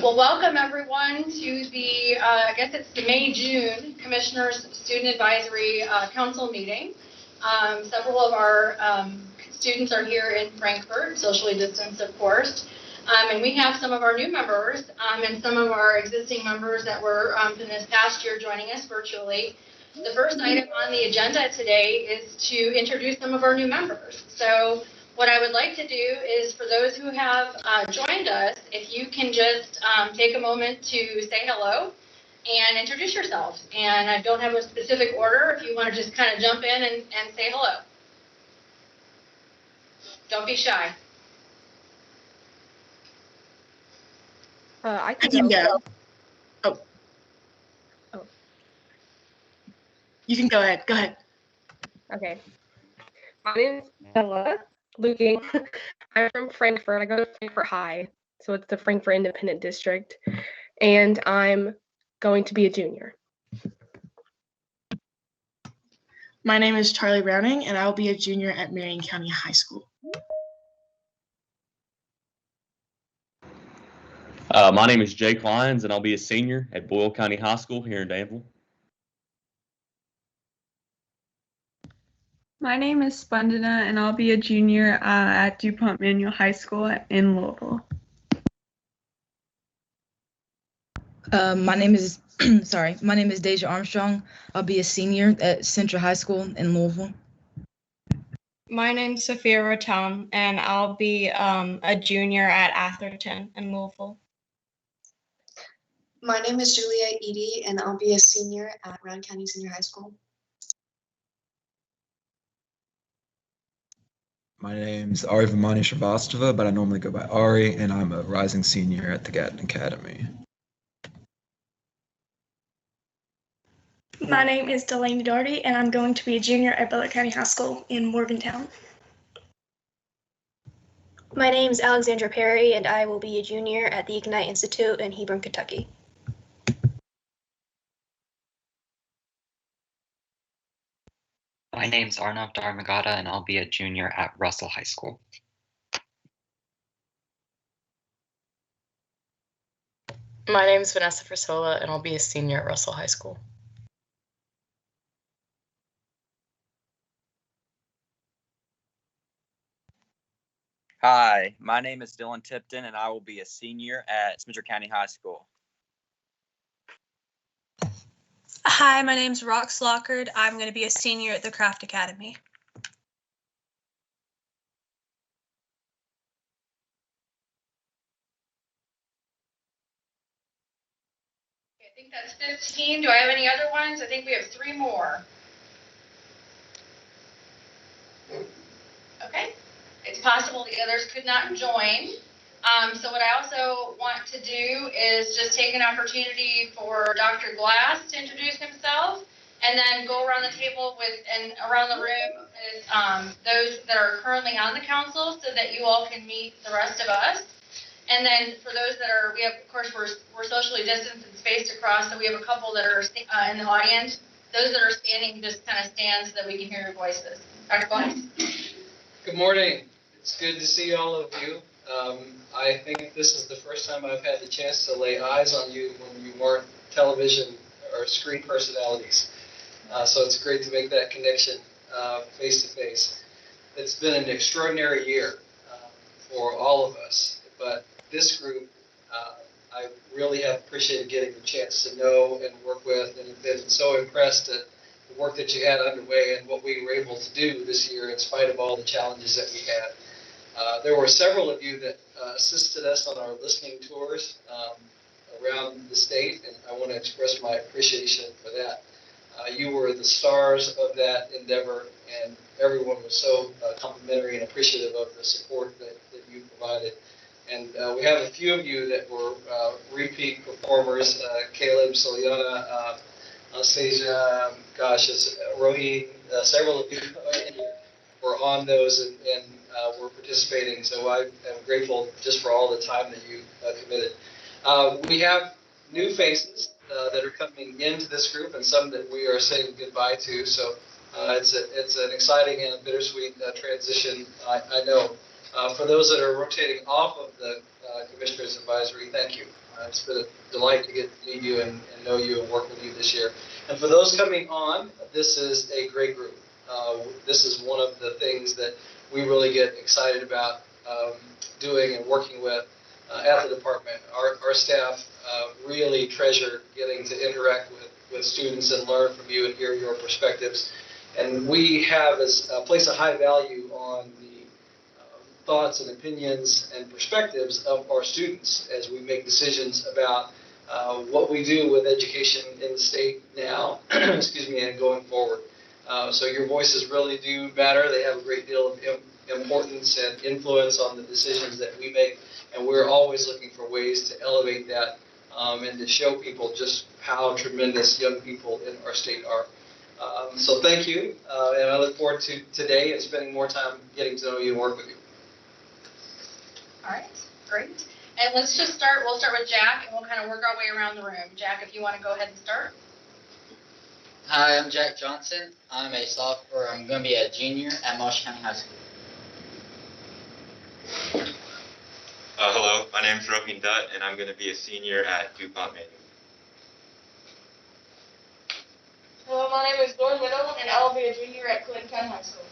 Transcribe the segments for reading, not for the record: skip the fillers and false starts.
Well, welcome everyone to the, I guess it's the May-June Commissioners Student Advisory Council meeting. Several of our students are here in Frankfurt, socially distanced, of course. And we have some of our new members and some of our existing members that were from this past year joining us virtually. The first item on the agenda today is to introduce some of our new members. So what I would like to do is, for those who have joined us, if you can just take a moment to say hello and introduce yourselves. And I don't have a specific order. If you want to just kind of jump in and say hello. Don't be shy. I can go. Oh. You can go ahead. Go ahead. Okay. My name is Bella Luking. I'm from Frankfurt. I go to Frankfurt High, so it's the Frankfurt Independent District, and I'm going to be a junior. My name is Charlie Browning, and I will be a junior at Marion County High School. My name is Jake Lyons, and I'll be a senior at Boyle County High School here in Danville. My name is Spandana, and I'll be a junior at DuPont Manual High School in Louisville. My name is my name is Deja Armstrong. I'll be a senior at Central High School in Louisville. My name's Sophia Rotem, and I'll be a junior at Atherton in Louisville. My name is Julia Edie, and I'll be a senior at Round County Senior High School. My name's Ari Vimani Shrivastava, but I normally go by Ari, and I'm a rising senior at the Gatton Academy. My name is Delaney Doherty, and I'm going to be a junior at Butler County High School in Morgantown. My name is Alexandra Perry, and I will be a junior at the Ignite Institute in Hebron, Kentucky. My name's Arnav Dharmagada, and I'll be a junior at Russell High School. My name's Vanessa Frisola, and I'll be a senior at Russell High School. Hi, my name is Dylan Tipton, and I will be a senior at Spencer County High School. Hi, my name's Rox Lockard. I'm going to be a senior at the Craft Academy. Okay, I think that's 15. Do I have any other ones? I think we have 3 more. Okay. It's possible the others could not join. So what I also want to do is just take an opportunity for Dr. Glass to introduce himself, and then go around the table and around the room with those that are currently on the council, so that you all can meet the rest of us. And then for those that are, of course, we're socially distanced and spaced across, so we have a couple that are in the audience. Those that are standing, just kind of stand so that we can hear your voices. Dr. Glass. Good morning. It's good to see all of you. I think this is the first time I've had the chance to lay eyes on you when you weren't television or screen personalities. So it's great to make that connection face to face. It's been an extraordinary year for all of us, but this group, I really have appreciated getting the chance to know and work with, and have been so impressed at the work that you had underway and what we were able to do this year in spite of all the challenges that we had. There were several of you that assisted us on our listening tours around the state, and I want to express my appreciation for that. You were the stars of that endeavor, and everyone was so complimentary and appreciative of the support that you provided. And we have a few of you that were repeat performers, Caleb, Soliana, Anastasia, Rohit, several of you were on those and were participating, so I am grateful just for all the time that you committed. We have new faces that are coming into this group, and some that we are saying goodbye to, so it's an exciting and a bittersweet transition, I know. For those that are rotating off of the Commissioners Advisory, thank you. It's been a delight to get to meet you and know you and work with you this year. And for those coming on, this is a great group. This is one of the things that we really get excited about doing and working with at the department. Our staff really treasure getting to interact with students and learn from you and hear your perspectives. And we have place a high value on the thoughts and opinions and perspectives of our students as we make decisions about what we do with education in the state now, excuse me, and going forward. So your voices really do matter. They have a great deal of importance and influence on the decisions that we make, and we're always looking for ways to elevate that and to show people just how tremendous young people in our state are. So thank you, and I look forward to today and spending more time getting to know you and work with you. All right, great. And let's just start, we'll start with Jack, and we'll kind of work our way around the room. Jack, if you want to go ahead and start. Hi, I'm Jack Johnson. I'm a sophomore. I'm going to be a junior at Marshall County High School. Hello, my name is Roheen Dutt, and I'm going to be a senior at DuPont Manual. Hello, my name is Lauren Little, and I'll be a junior at Clinton County High School.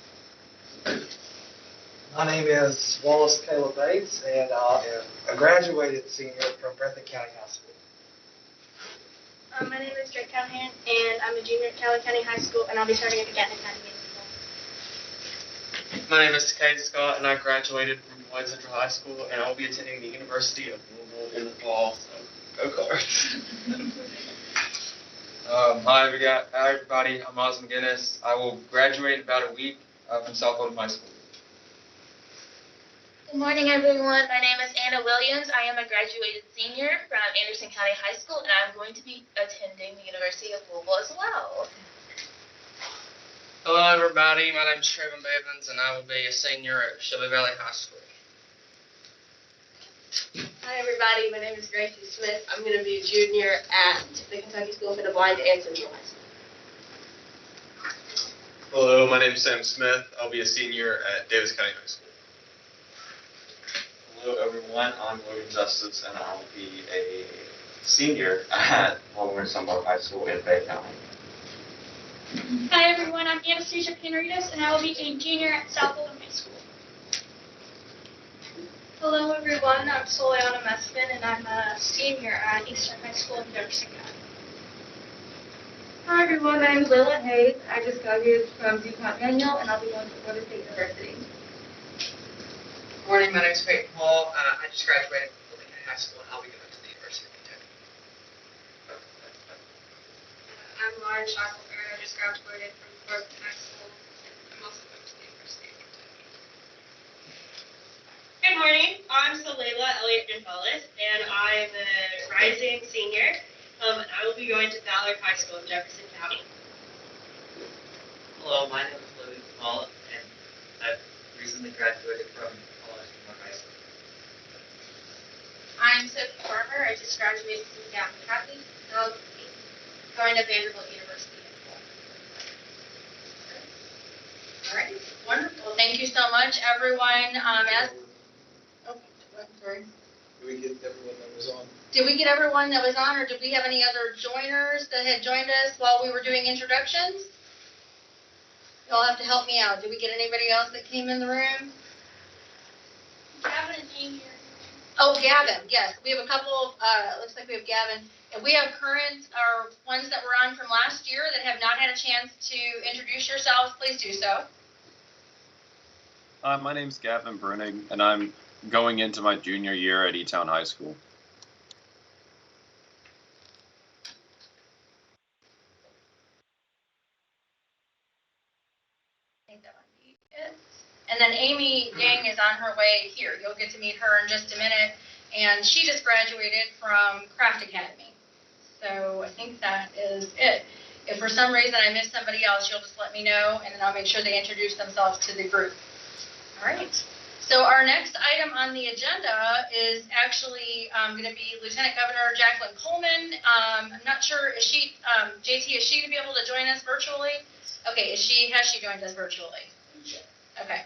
My name is Wallace Caleb Bates, and I am a graduated senior from Breathitt County High School. My name is Drake Callahan, and I'm a junior at Cali County High School, and I'll be starting at the Gatton Academy in the fall. My name is Takei Scott, and I graduated from White Central High School, and I'll be attending the University of Louisville in the fall, so go Cards. Hi everybody, I'm Oz McGinnis. I will graduate in about a week from South Oldham High School. Good morning, everyone. My name is Anna Williams. I am a graduated senior from Anderson County High School, and I'm going to be attending the University of Louisville as well. Hello, everybody. My name is Trayvon Bevins, and I will be a senior at Shelby Valley High School. Hi, everybody. My name is Gracie Smith. I'm going to be a junior at the Kentucky School for the Blind and Central High School. Hello, my name is Sam Smith. I'll be a senior at Davis County High School. Hello everyone, I'm William Justice, and I'll be a senior at Walmart Sunbelt High School in Bay County. Hi everyone, I'm Anastasia Panaritas, and I will be a junior at South Oldham High School. Hello, everyone. I'm Soliana Mespin, and I'm a senior at Eastern High School in Jefferson County. Hi everyone, my name is Layla Hayes. I just graduated from DuPont Manual, and I'll be going to Florida State University. Good morning, my name is Peyton Paul. I just graduated from Fulton County High School, and I'll be going to the University of Kentucky. I'm Lauren Shackelberg. I just graduated from Fulton High School. I'm also going to the University of Kentucky. Good morning. I'm Salela Elliott Gonzalez, and I'm a rising senior. And I will be going to Ballard High School in Jefferson County. Hello, my name is Louis Kamala, and I've recently graduated from High School. I'm Sophie Farmer. I just graduated from Gatton Academy, and I'll be going to Vanderbilt University in fall. All right, wonderful. Thank you so much, everyone. Sorry. Did we get everyone that was on? Did we get everyone that was on, or did we have any other joiners that had joined us while we were doing introductions? Y'all have to help me out. Did we get anybody else that came in the room? Gavin and Amy. Oh, Gavin, yes. We have a couple of, looks like we have Gavin. And we have current, or ones that were on from last year that have not had a chance to introduce yourselves. Please do so. My name's Gavin Brunig, and I'm going into my junior year at E-Town High School. I think that might be it. And then Amy Dang is on her way here. You'll get to meet her in just a minute. And she just graduated from Craft Academy. So I think that is it. If for some reason I miss somebody else, you'll just let me know, and then I'll make sure they introduce themselves to the group. All right. So our next item on the agenda is actually going to be Lieutenant Governor Jacqueline Coleman. I'm not sure, is she, JT, is she going to be able to join us virtually? Okay, has she joined us virtually? Okay.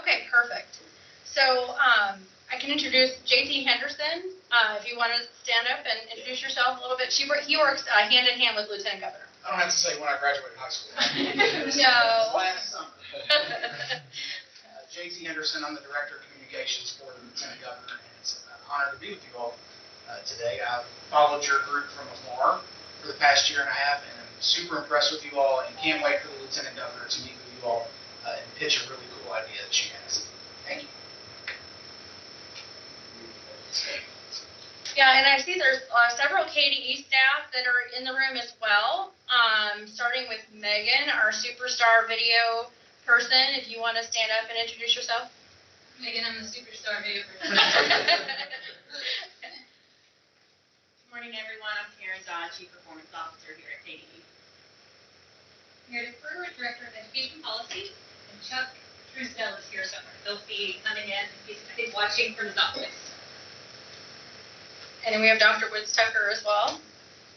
Okay, perfect. So I can introduce JT Henderson. If you want to stand up and introduce yourself a little bit. He works hand in hand with Lieutenant Governor. I don't have to say when I graduated high school. No. Last summer. JT Henderson, I'm the Director of Communications for the Lieutenant Governor, and it's an honor to be with you all today. I've followed your group from afar for the past year and a half, and I'm super impressed with you all, and can't wait for the Lieutenant Governor to meet with you all and pitch a really cool idea that she has. Thank you. Yeah, and I see there's several KDE staff that are in the room as well, starting with Megan, our superstar video person. If you want to stand up and introduce yourself. Megan, I'm the superstar video person. Good morning, everyone. I'm Karen Dodd, Chief Performance Officer here at KDE. Meredith Brewer, Director of Education Policy, and Chuck Truesdell is here somewhere. He'll be coming in. He's, I think, watching from his office. And then we have Dr. Woods Tucker as well.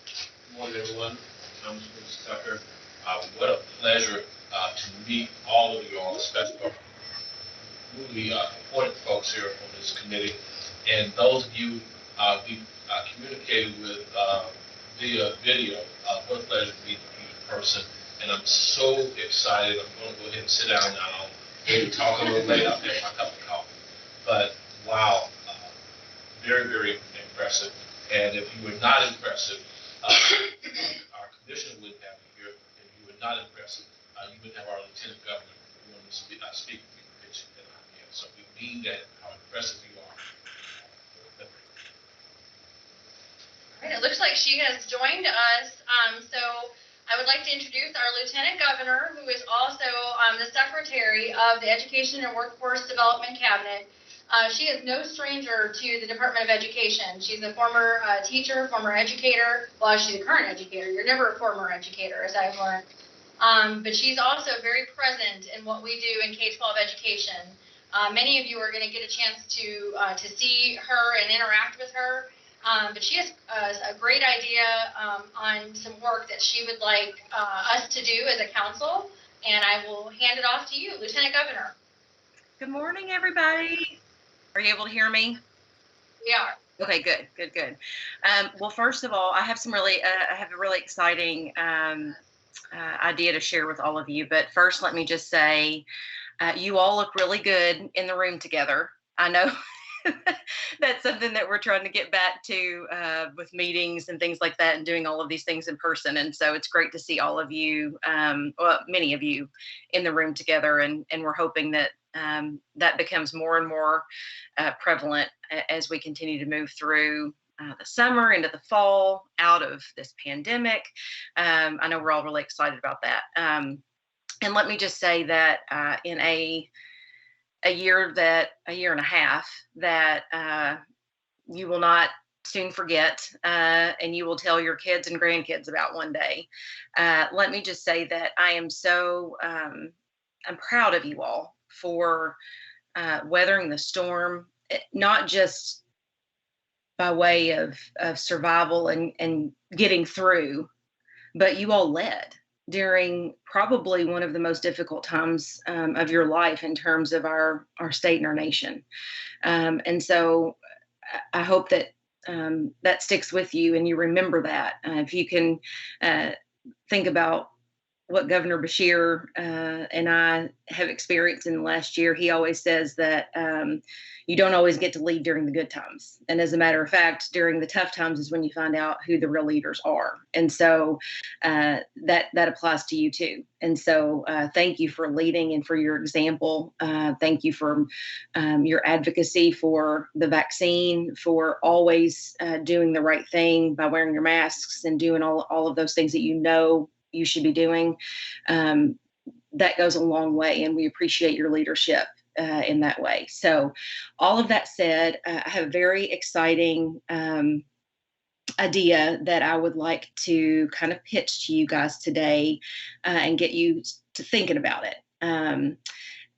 Good morning, everyone. I'm Woods Tucker. What a pleasure to meet all of you all, especially our really important folks here on this committee. And those of you we communicated with via video, what a pleasure to meet you in person. And I'm so excited. I'm going to go ahead and sit down now. Maybe talk a little later. I'll have my cup of coffee. But wow, very, very impressive. And if you were not impressive, our commissioner wouldn't have you here. If you were not impressive, you wouldn't have our lieutenant governor who wanted to speak with you. So we mean that how impressive you are. All right, it looks like she has joined us. So I would like to introduce our Lieutenant Governor, who is also the Secretary of the Education and Workforce Development Cabinet. She is no stranger to the Department of Education. She's a former teacher, former educator. Well, she's a current educator. You're never a former educator, as I've learned. But she's also very present in what we do in K-12 education. Many of you are going to get a chance to see her and interact with her. But she has a great idea on some work that she would like us to do as a council. And I will hand it off to you, Lieutenant Governor. Good morning, everybody. Are you able to hear me? We are. Okay, good. Well, first of all, I have a really exciting idea to share with all of you. But first, let me just say, you all look really good in the room together. I know that's something that we're trying to get back to with meetings and things like that and doing all of these things in person. And so it's great to see all of you, well, many of you in the room together. And we're hoping that that becomes more and more prevalent as we continue to move through the summer into the fall, out of this pandemic. I know we're all really excited about that. And let me just say that in a year and a half that you will not soon forget, and you will tell your kids and grandkids about one day. Let me just say that I am so I'm proud of you all for weathering the storm, not just by way of survival and getting through, but you all led during probably one of the most difficult times of your life in terms of our state and our nation. And so I hope that that sticks with you and you remember that. If you can think about what Governor Beshear and I have experienced in the last year, he always says that you don't always get to lead during the good times. And as a matter of fact, during the tough times is when you find out who the real leaders are. And so that applies to you too. And so thank you for leading and for your example. Thank you for your advocacy for the vaccine, for always doing the right thing by wearing your masks and doing all of those things that you know you should be doing. That goes a long way, and we appreciate your leadership in that way. So all of that said, I have a very exciting idea that I would like to kind of pitch to you guys today and get you to thinking about it. And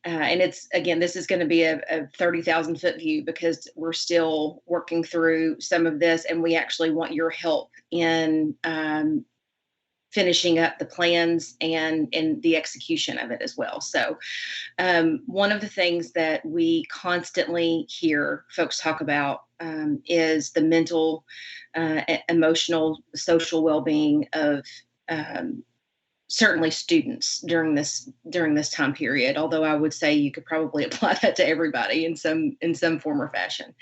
it's, again, this is going to be a 30,000 foot view because we're still working through some of this, and we actually want your help in finishing up the plans and the execution of it as well. So one of the things that we constantly hear folks talk about is the mental, emotional, social well-being of certainly students during this time period. Although I would say you could probably apply that to everybody in some form or fashion.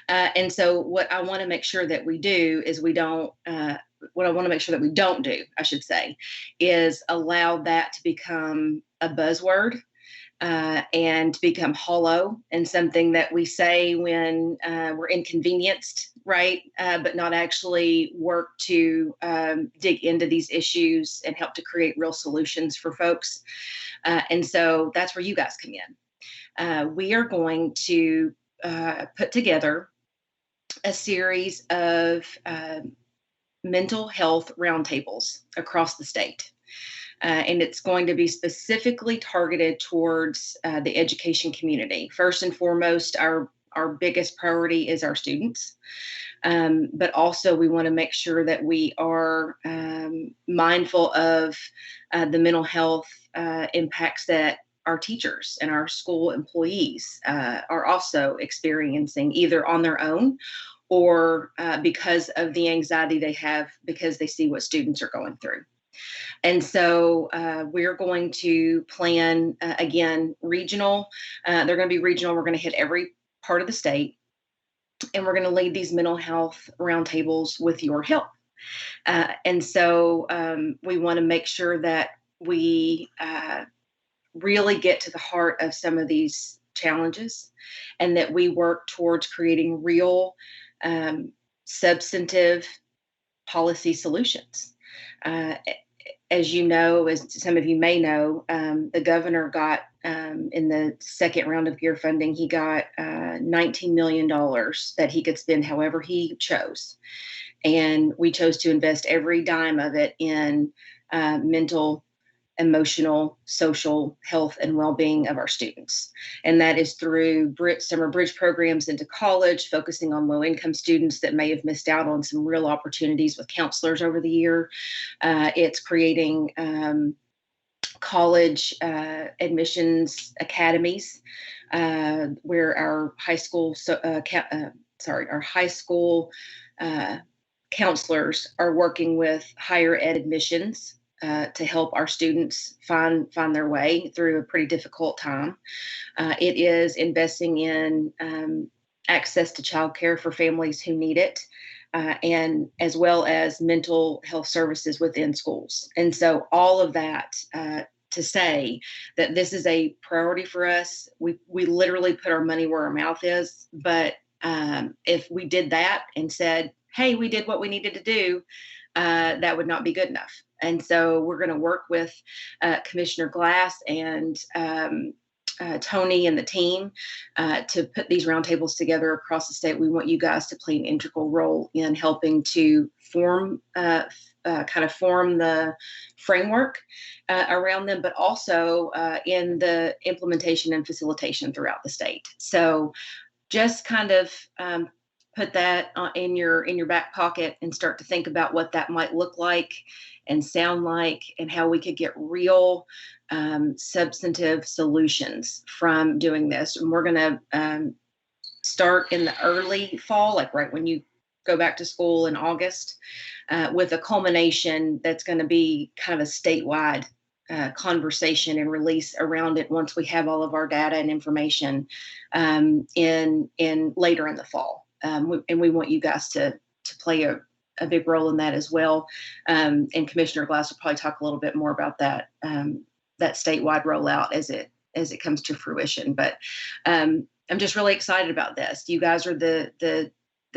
And so what I want to make sure that we do is what I want to make sure that we don't do, I should say, is allow that to become a buzzword and become hollow and something that we say when we're inconvenienced, right? But not actually work to dig into these issues and help to create real solutions for folks. And so that's where you guys come in. We are going to put together a series of mental health roundtables across the state. And it's going to be specifically targeted towards the education community. First and foremost, our biggest priority is our students. But also we want to make sure that we are mindful of the mental health impacts that our teachers and our school employees are also experiencing, either on their own or because of the anxiety they have because they see what students are going through. And so we're going to plan, again, regional. They're going to be regional. We're going to hit every part of the state. And we're going to lead these mental health roundtables with your help. And so we want to make sure that we really get to the heart of some of these challenges and that we work towards creating real substantive policy solutions. As you know, as some of you may know, the governor got, in the second round of GEAR funding, he got $19 million that he could spend however he chose. And we chose to invest every dime of it in mental, emotional, social health and well-being of our students. And that is through summer bridge programs into college, focusing on low-income students that may have missed out on some real opportunities with counselors over the year. It's creating college admissions academies where our high school counselors are working with higher ed admissions to help our students find their way through a pretty difficult time. It is investing in access to childcare for families who need it, and as well as mental health services within schools. And so all of that to say that this is a priority for us. We literally put our money where our mouth is, but if we did that and said, hey, we did what we needed to do, that would not be good enough. And so we're going to work with Commissioner Glass and Tony and the team to put these roundtables together across the state. We want you guys to play an integral role in helping to form the framework around them, but also in the implementation and facilitation throughout the state. So just kind of put that in your back pocket and start to think about what that might look like and sound like, and how we could get real substantive solutions from doing this. And we're going to start in the early fall, like right when you go back to school in August, with a culmination that's going to be kind of a statewide conversation and release around it once we have all of our data and information in later in the fall. And we want you guys to play a big role in that as well. And Commissioner Glass will probably talk a little bit more about that statewide rollout as it comes to fruition. But I'm just really excited about this. You guys are the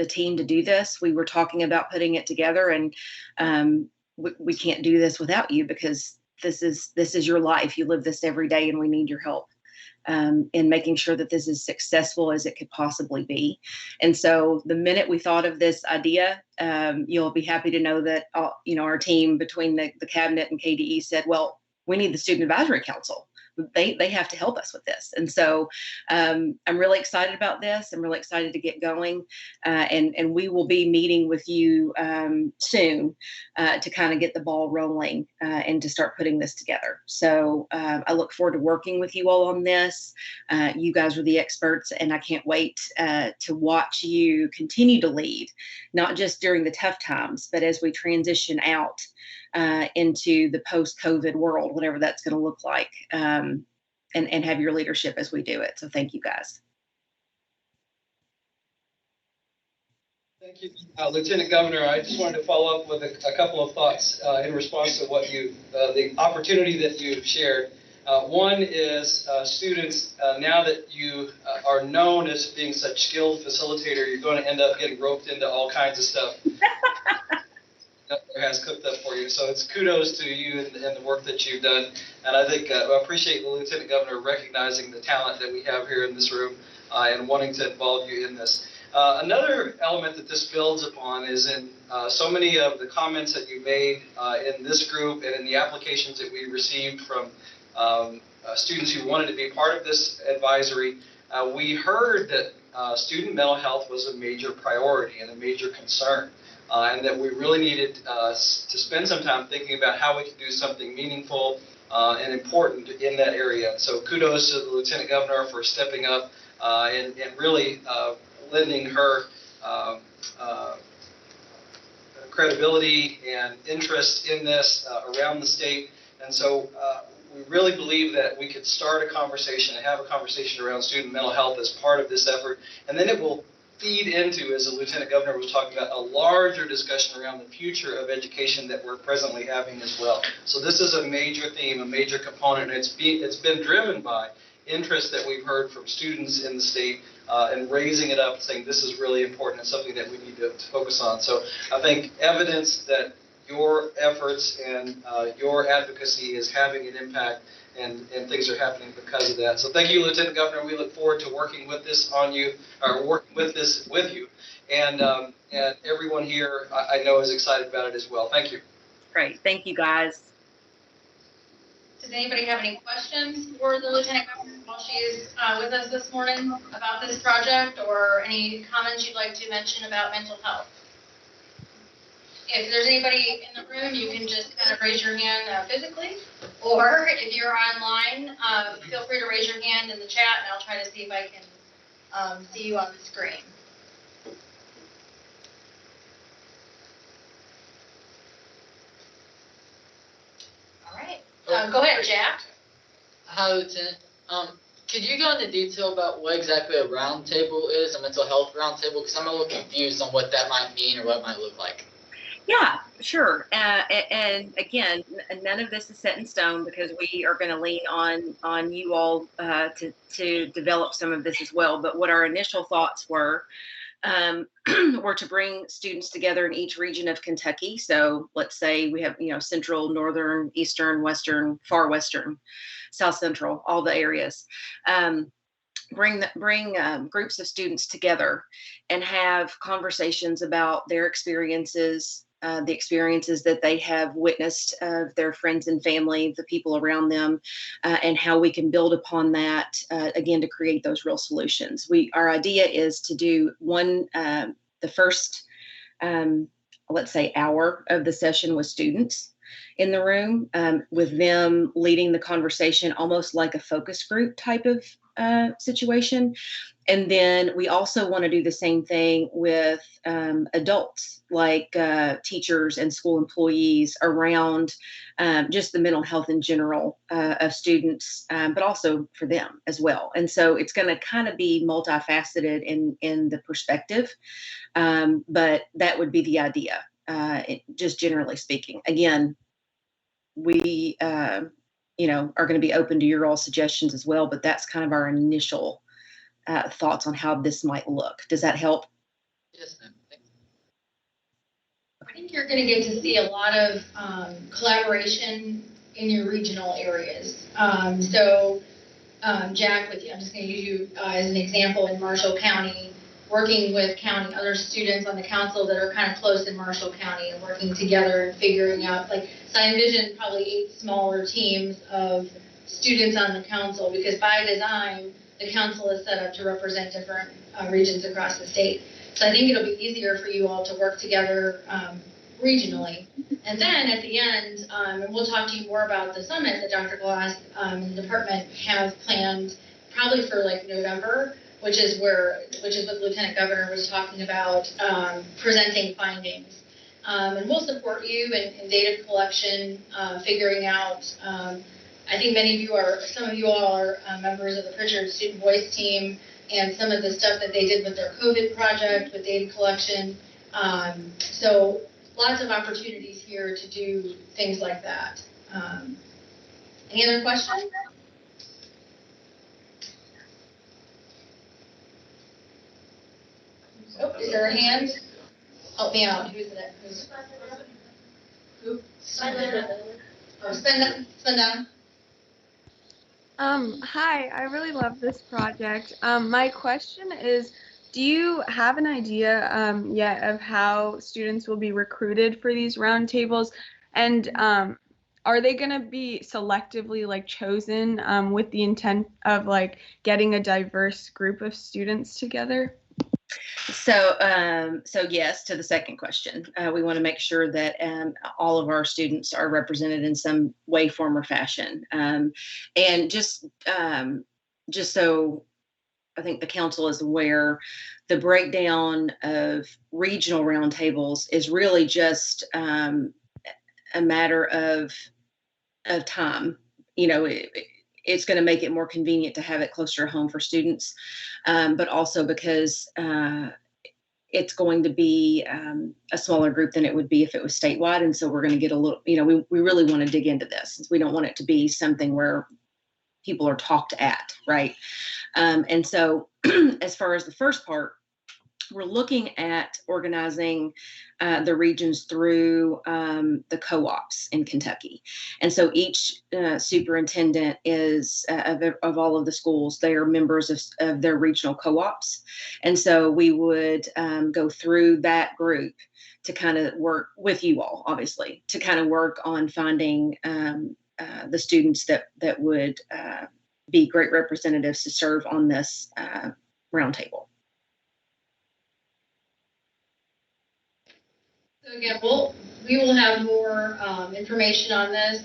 team to do this. We were talking about putting it together, and we can't do this without you, because this is your life. You live this every day, and we need your help in making sure that this is successful as it could possibly be. And so the minute we thought of this idea, you'll be happy to know that our team between the cabinet and KDE said, well, we need the Student Advisory Council. they have to help us with this. And so I'm really excited about this. I'm really excited to get going. And we will be meeting with you soon to kind of get the ball rolling and to start putting this together. So I look forward to working with you all on this. You guys are the experts, and I can't wait to watch you continue to lead, not just during the tough times, but as we transition out into the post-COVID world, whatever that's going to look like, and have your leadership as we do it. So thank you, guys. Thank you, Lieutenant Governor. I just wanted to follow up with a couple of thoughts in response to what the opportunity that you've shared. One is students, now that you are known as being such skilled facilitator, you're going to end up getting roped into all kinds of stuff. Has cooked up for you. So it's kudos to you and the work that you've done. And I think I appreciate the Lieutenant Governor recognizing the talent that we have here in this room and wanting to involve you in this. Another element that this builds upon is in so many of the comments that you made in this group and in the applications that we received from students who wanted to be part of this advisory. We heard that student mental health was a major priority and a major concern. And that we really needed to spend some time thinking about how we could do something meaningful and important in that area. So kudos to the Lieutenant Governor for stepping up and really lending her credibility and interest in this around the state. And so we really believe that we could start a conversation and have a conversation around student mental health as part of this effort. And then it will feed into, as the Lieutenant Governor was talking about, a larger discussion around the future of education that we're presently having as well. So this is a major theme, a major component, and it's been driven by interest that we've heard from students in the state and raising it up, saying this is really important and something that we need to focus on. So I think evidence that your efforts and your advocacy is having an impact and things are happening because of that. So thank you, Lieutenant Governor. We look forward to working with this on you, or working with this with you. And everyone here, I know, is excited about it as well. Thank you. Great. Thank you, guys. Does anybody have any questions for the Lieutenant Governor while she is with us this morning about this project, or any comments you'd like to mention about mental health? If there's anybody in the room, you can just kind of raise your hand physically, or if you're online, feel free to raise your hand in the chat, and I'll try to see if I can see you on the screen. All right. Go ahead, Jack. Hi, Lieutenant. Could you go into detail about what exactly a roundtable is, a mental health roundtable? Because I'm a little confused on what that might mean or what it might look like. Yeah, sure. And again, none of this is set in stone because we are going to lean on you all to develop some of this as well. But what our initial thoughts were to bring students together in each region of Kentucky. So let's say we have, central, northern, eastern, western, far western, south central, all the areas. Bring groups of students together and have conversations about their experiences, the experiences that they have witnessed of their friends and family, the people around them, and how we can build upon that, again, to create those real solutions. Our idea is to do the first, let's say, hour of the session with students in the room, with them leading the conversation, almost like a focus group type of situation. And then we also want to do the same thing with adults, like teachers and school employees, around just the mental health in general of students, but also for them as well. And so it's going to kind of be multifaceted in the perspective, but that would be the idea, just generally speaking. Again, we are going to be open to your all suggestions as well, but that's kind of our initial thoughts on how this might look. Does that help? Yes, ma'am. I think you're going to get to see a lot of collaboration in your regional areas. Jack, I'm just going to use you as an example in Marshall County, working with other students on the council that are kind of close in Marshall County and working together and figuring out, so I envision probably 8 smaller teams of students on the council, because by design, the council is set up to represent different regions across the state. So I think it'll be easier for you all to work together regionally. And then at the end, and we'll talk to you more about the summit that Dr. Glass and the department have planned probably for like November, which is what Lieutenant Governor was talking about, presenting findings. And we'll support you in data collection, figuring out, I think some of you all are members of the Pritchard Student Voice Team, and some of the stuff that they did with their COVID project, with data collection. So lots of opportunities here to do things like that. Any other questions? Oh, is there a hand? Help me out. Who's it? Who? Oh, Spenda. Hi, I really love this project. My question is, do you have an idea yet of how students will be recruited for these roundtables? And are they going to be selectively like chosen with the intent of like getting a diverse group of students together? So yes, to the second question, we want to make sure that all of our students are represented in some way, form, or fashion. And just so I think the council is aware, the breakdown of regional roundtables is really just a matter of time. You know, it's going to make it more convenient to have it closer to home for students, but also because it's going to be a smaller group than it would be if it was statewide. And so we're going to get a little, we really want to dig into this. We don't want it to be something where people are talked at, right? And so as far as the first part, we're looking at organizing the regions through the co-ops in Kentucky. And so each superintendent is, of all of the schools, they are members of their regional co-ops. And so we would go through that group to kind of work with you all, obviously, to kind of work on finding the students that would be great representatives to serve on this roundtable. So again, we will have more information on this.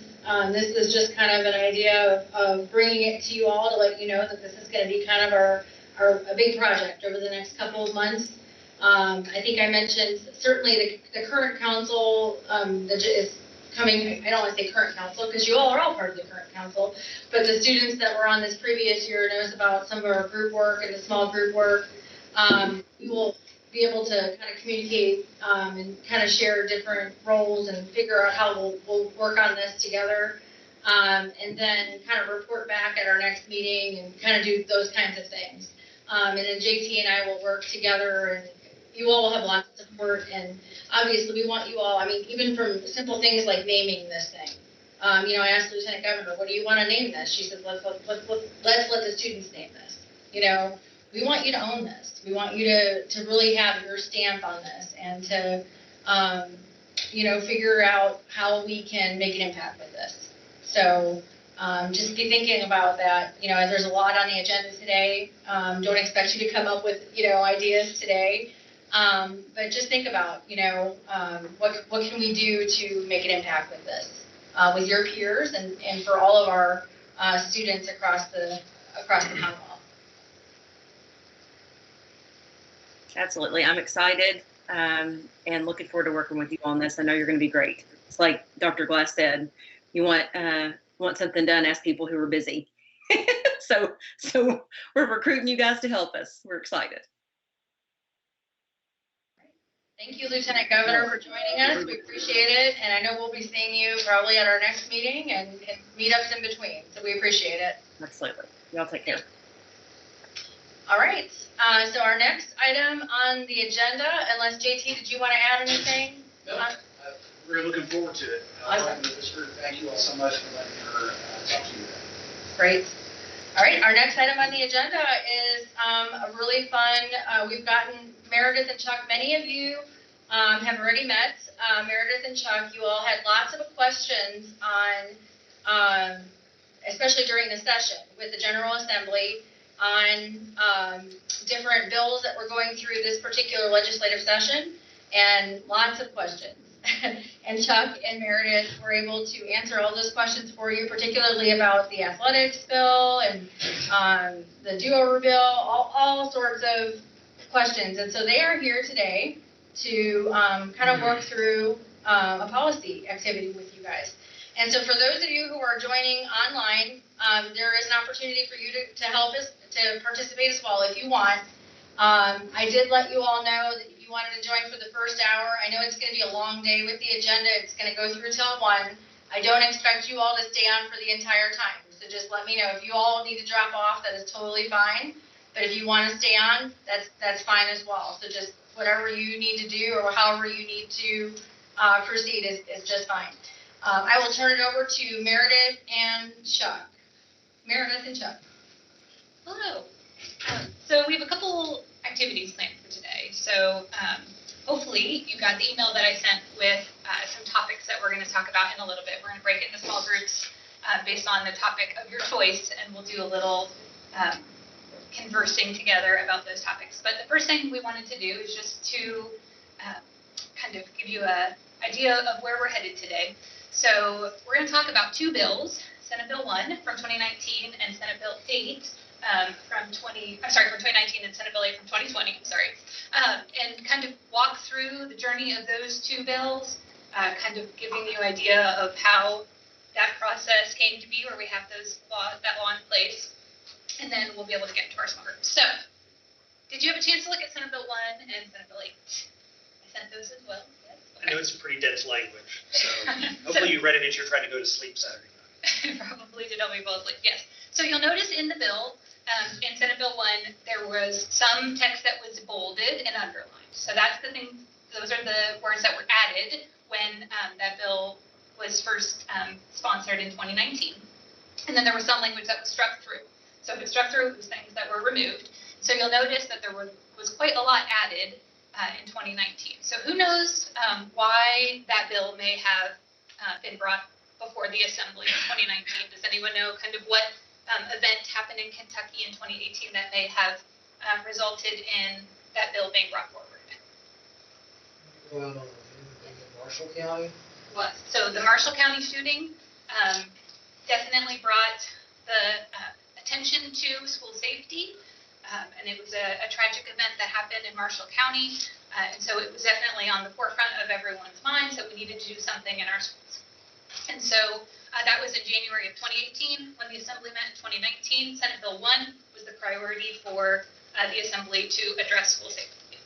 This is just kind of an idea of bringing it to you all to let you know that this is going to be kind of a big project over the next couple of months. I think I mentioned certainly the current council that is coming. I don't want to say current council because you all are all part of the current council, but the students that were on this previous year knows about some of our group work and the small group work. We will be able to kind of communicate and kind of share different roles and figure out how we'll work on this together, and then kind of report back at our next meeting and kind of do those kinds of things. And then JT and I will work together, and you all will have lots of support. And obviously, we want you all. I mean, even from simple things like naming this thing. I asked Lieutenant Governor, "What do you want to name this?" She said, "Let's let the students name this." We want you to own this. We want you to really have your stamp on this and to, figure out how we can make an impact with this. So just be thinking about that. There's a lot on the agenda today. Don't expect you to come up with, ideas today. But just think about, what can we do to make an impact with this, with your peers and for all of our students across the Commonwealth. Absolutely. I'm excited and looking forward to working with you on this. I know you're going to be great. It's like Dr. Glass said, you want something done, ask people who are busy. So we're recruiting you guys to help us. We're excited. Thank you, Lieutenant Governor, for joining us. We appreciate it. And I know we'll be seeing you probably at our next meeting and meetups in between. So we appreciate it. Absolutely. Y'all take care. All right. So our next item on the agenda, unless JT, did you want to add anything? No, we're looking forward to it. Awesome. This group, thank you all so much for letting her talk to you. Great. All right. Our next item on the agenda is a really fun. We've gotten Meredith and Chuck. Many of you have already met Meredith and Chuck. You all had lots of questions on especially during the session with the General Assembly on different bills that were going through this particular legislative session, and lots of questions. And Chuck and Meredith were able to answer all those questions for you, particularly about the athletics bill and the do-over bill, all sorts of questions. And so they are here today to kind of work through a policy activity with you guys. And so for those of you who are joining online, there is an opportunity for you to help us, to participate as well if you want. I did let you all know that if you wanted to join for the first hour, I know it's going to be a long day with the agenda. It's going to go through till 1. I don't expect you all to stay on for the entire time. So just let me know. If you all need to drop off, that is totally fine. But if you want to stay on, that's fine as well. So just whatever you need to do or however you need to proceed is just fine. I will turn it over to Meredith and Chuck. Meredith and Chuck. Hello. So we have a couple activities planned for today. So hopefully you got the email that I sent with some topics that we're going to talk about in a little bit. We're going to break it into small groups based on the topic of your choice, and we'll do a little conversing together about those topics. But the first thing we wanted to do is just to kind of give you an idea of where we're headed today. So we're going to talk about 2 bills, Senate Bill 1 from 2019 and Senate Bill 8 from 2019 and Senate Bill 8 from 2020, and kind of walk through the journey of those 2 bills, kind of giving you an idea of how that process came to be, where we have that law in place, and then we'll be able to get into our small groups. So, did you have a chance to look at Senate Bill 1 and Senate Bill 8? I sent those as well. Yes. Okay. I know it's pretty dense language, so hopefully you read it as you're trying to go to sleep Saturday night. Probably did help me fall asleep, yes. So you'll notice in the bill, in Senate Bill 1, there was some text that was bolded and underlined. So that's the thing, those are the words that were added when that bill was first sponsored in 2019. And then there was some language that was struck through. So if it struck through, it was things that were removed. So you'll notice that there was quite a lot added in 2019. So who knows why that bill may have been brought before the Assembly in 2019? Does anyone know kind of what event happened in Kentucky in 2018 that may have resulted in that bill being brought forward? Well, Marshall County? So the Marshall County shooting definitely brought the attention to school safety, and it was a tragic event that happened in Marshall County, and so it was definitely on the forefront of everyone's minds that we needed to do something in our schools. And so that was in January of 2018. When the Assembly met in 2019, Senate Bill 1 was the priority for the Assembly to address school safety.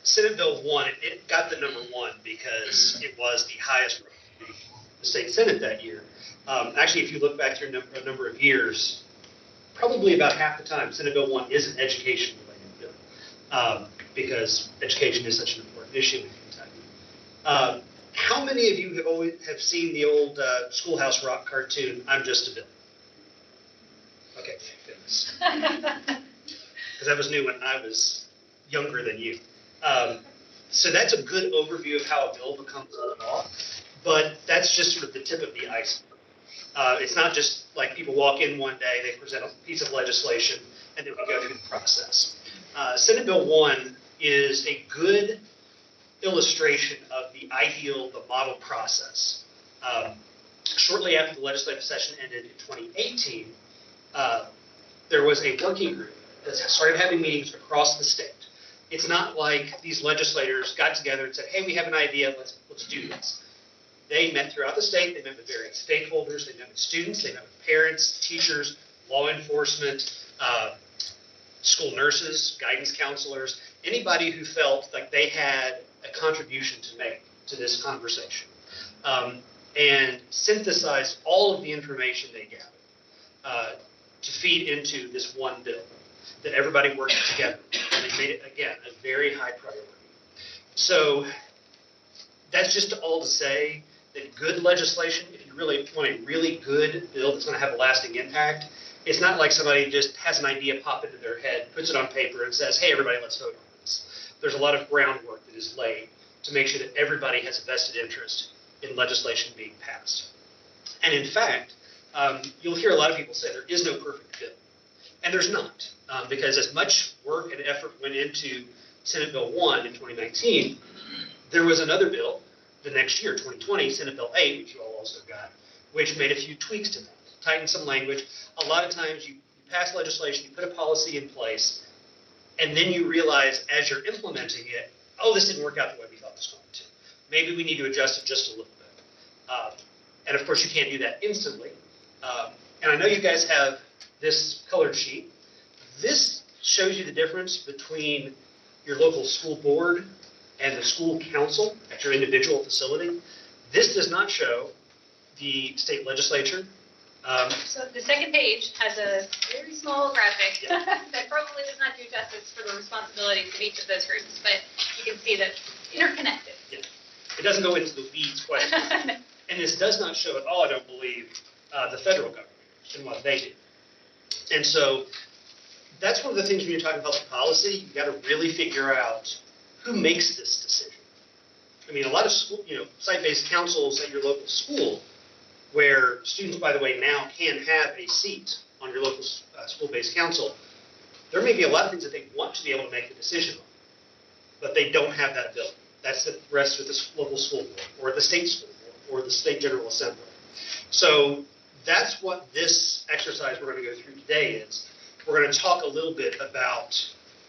Senate Bill 1, it got the number 1 because it was the highest in the state Senate that year. Actually, if you look back through a number of years, probably about half the time, Senate Bill 1 is an education-related bill because education is such an important issue in Kentucky. How many of you have seen the old Schoolhouse Rock cartoon, I'm Just a Bill? Okay, thank goodness. Because that was new when I was younger than you. So that's a good overview of how a bill becomes a law, but that's just sort of the tip of the iceberg. It's not just like people walk in one day, they present a piece of legislation, and then we go through the process. Senate Bill 1 is a good illustration of the ideal, the model process. Shortly after the legislative session ended in 2018, there was a working group that started having meetings across the state. It's not like these legislators got together and said, hey, we have an idea, let's do this. They met throughout the state, they met with various stakeholders, they met with students, they met with parents, teachers, law enforcement, school nurses, guidance counselors, anybody who felt like they had a contribution to make to this conversation, and synthesized all of the information they gathered to feed into this one bill that everybody worked together, and they made it, again, a very high priority. So that's just all to say that good legislation, if you really want a really good bill that's going to have a lasting impact, it's not like somebody just has an idea pop into their head, puts it on paper, and says, hey, everybody, let's vote on this. There's a lot of groundwork that is laid to make sure that everybody has a vested interest in legislation being passed. And in fact, you'll hear a lot of people say there is no perfect bill. And there's not, because as much work and effort went into Senate Bill 1 in 2019, there was another bill the next year, 2020, Senate Bill 8, which you all also got, which made a few tweaks to that, tightened some language. A lot of times you pass legislation, you put a policy in place, and then you realize as you're implementing it, oh, this didn't work out the way we thought it was going to. Maybe we need to adjust it just a little bit. And of course, you can't do that instantly. And I know you guys have this colored sheet. This shows you the difference between your local school board and the school council at your individual facility. This does not show the state legislature. So the second page has a very small graphic that probably does not do justice for the responsibilities of each of those groups, but you can see that it's interconnected. Yeah. It doesn't go into the weeds quite as much. And this does not show at all, I don't believe, the federal government and what they do. And so that's one of the things when you're talking public policy, you've got to really figure out who makes this decision. I mean, a lot of school, site-based councils at your local school, where students, by the way, now can have a seat on your local school-based council, there may be a lot of things that they want to be able to make the decision on, but they don't have that ability. That's the rest with the local school board, or the state school board, or the state general assembly. So that's what this exercise we're going to go through today is. We're going to talk a little bit about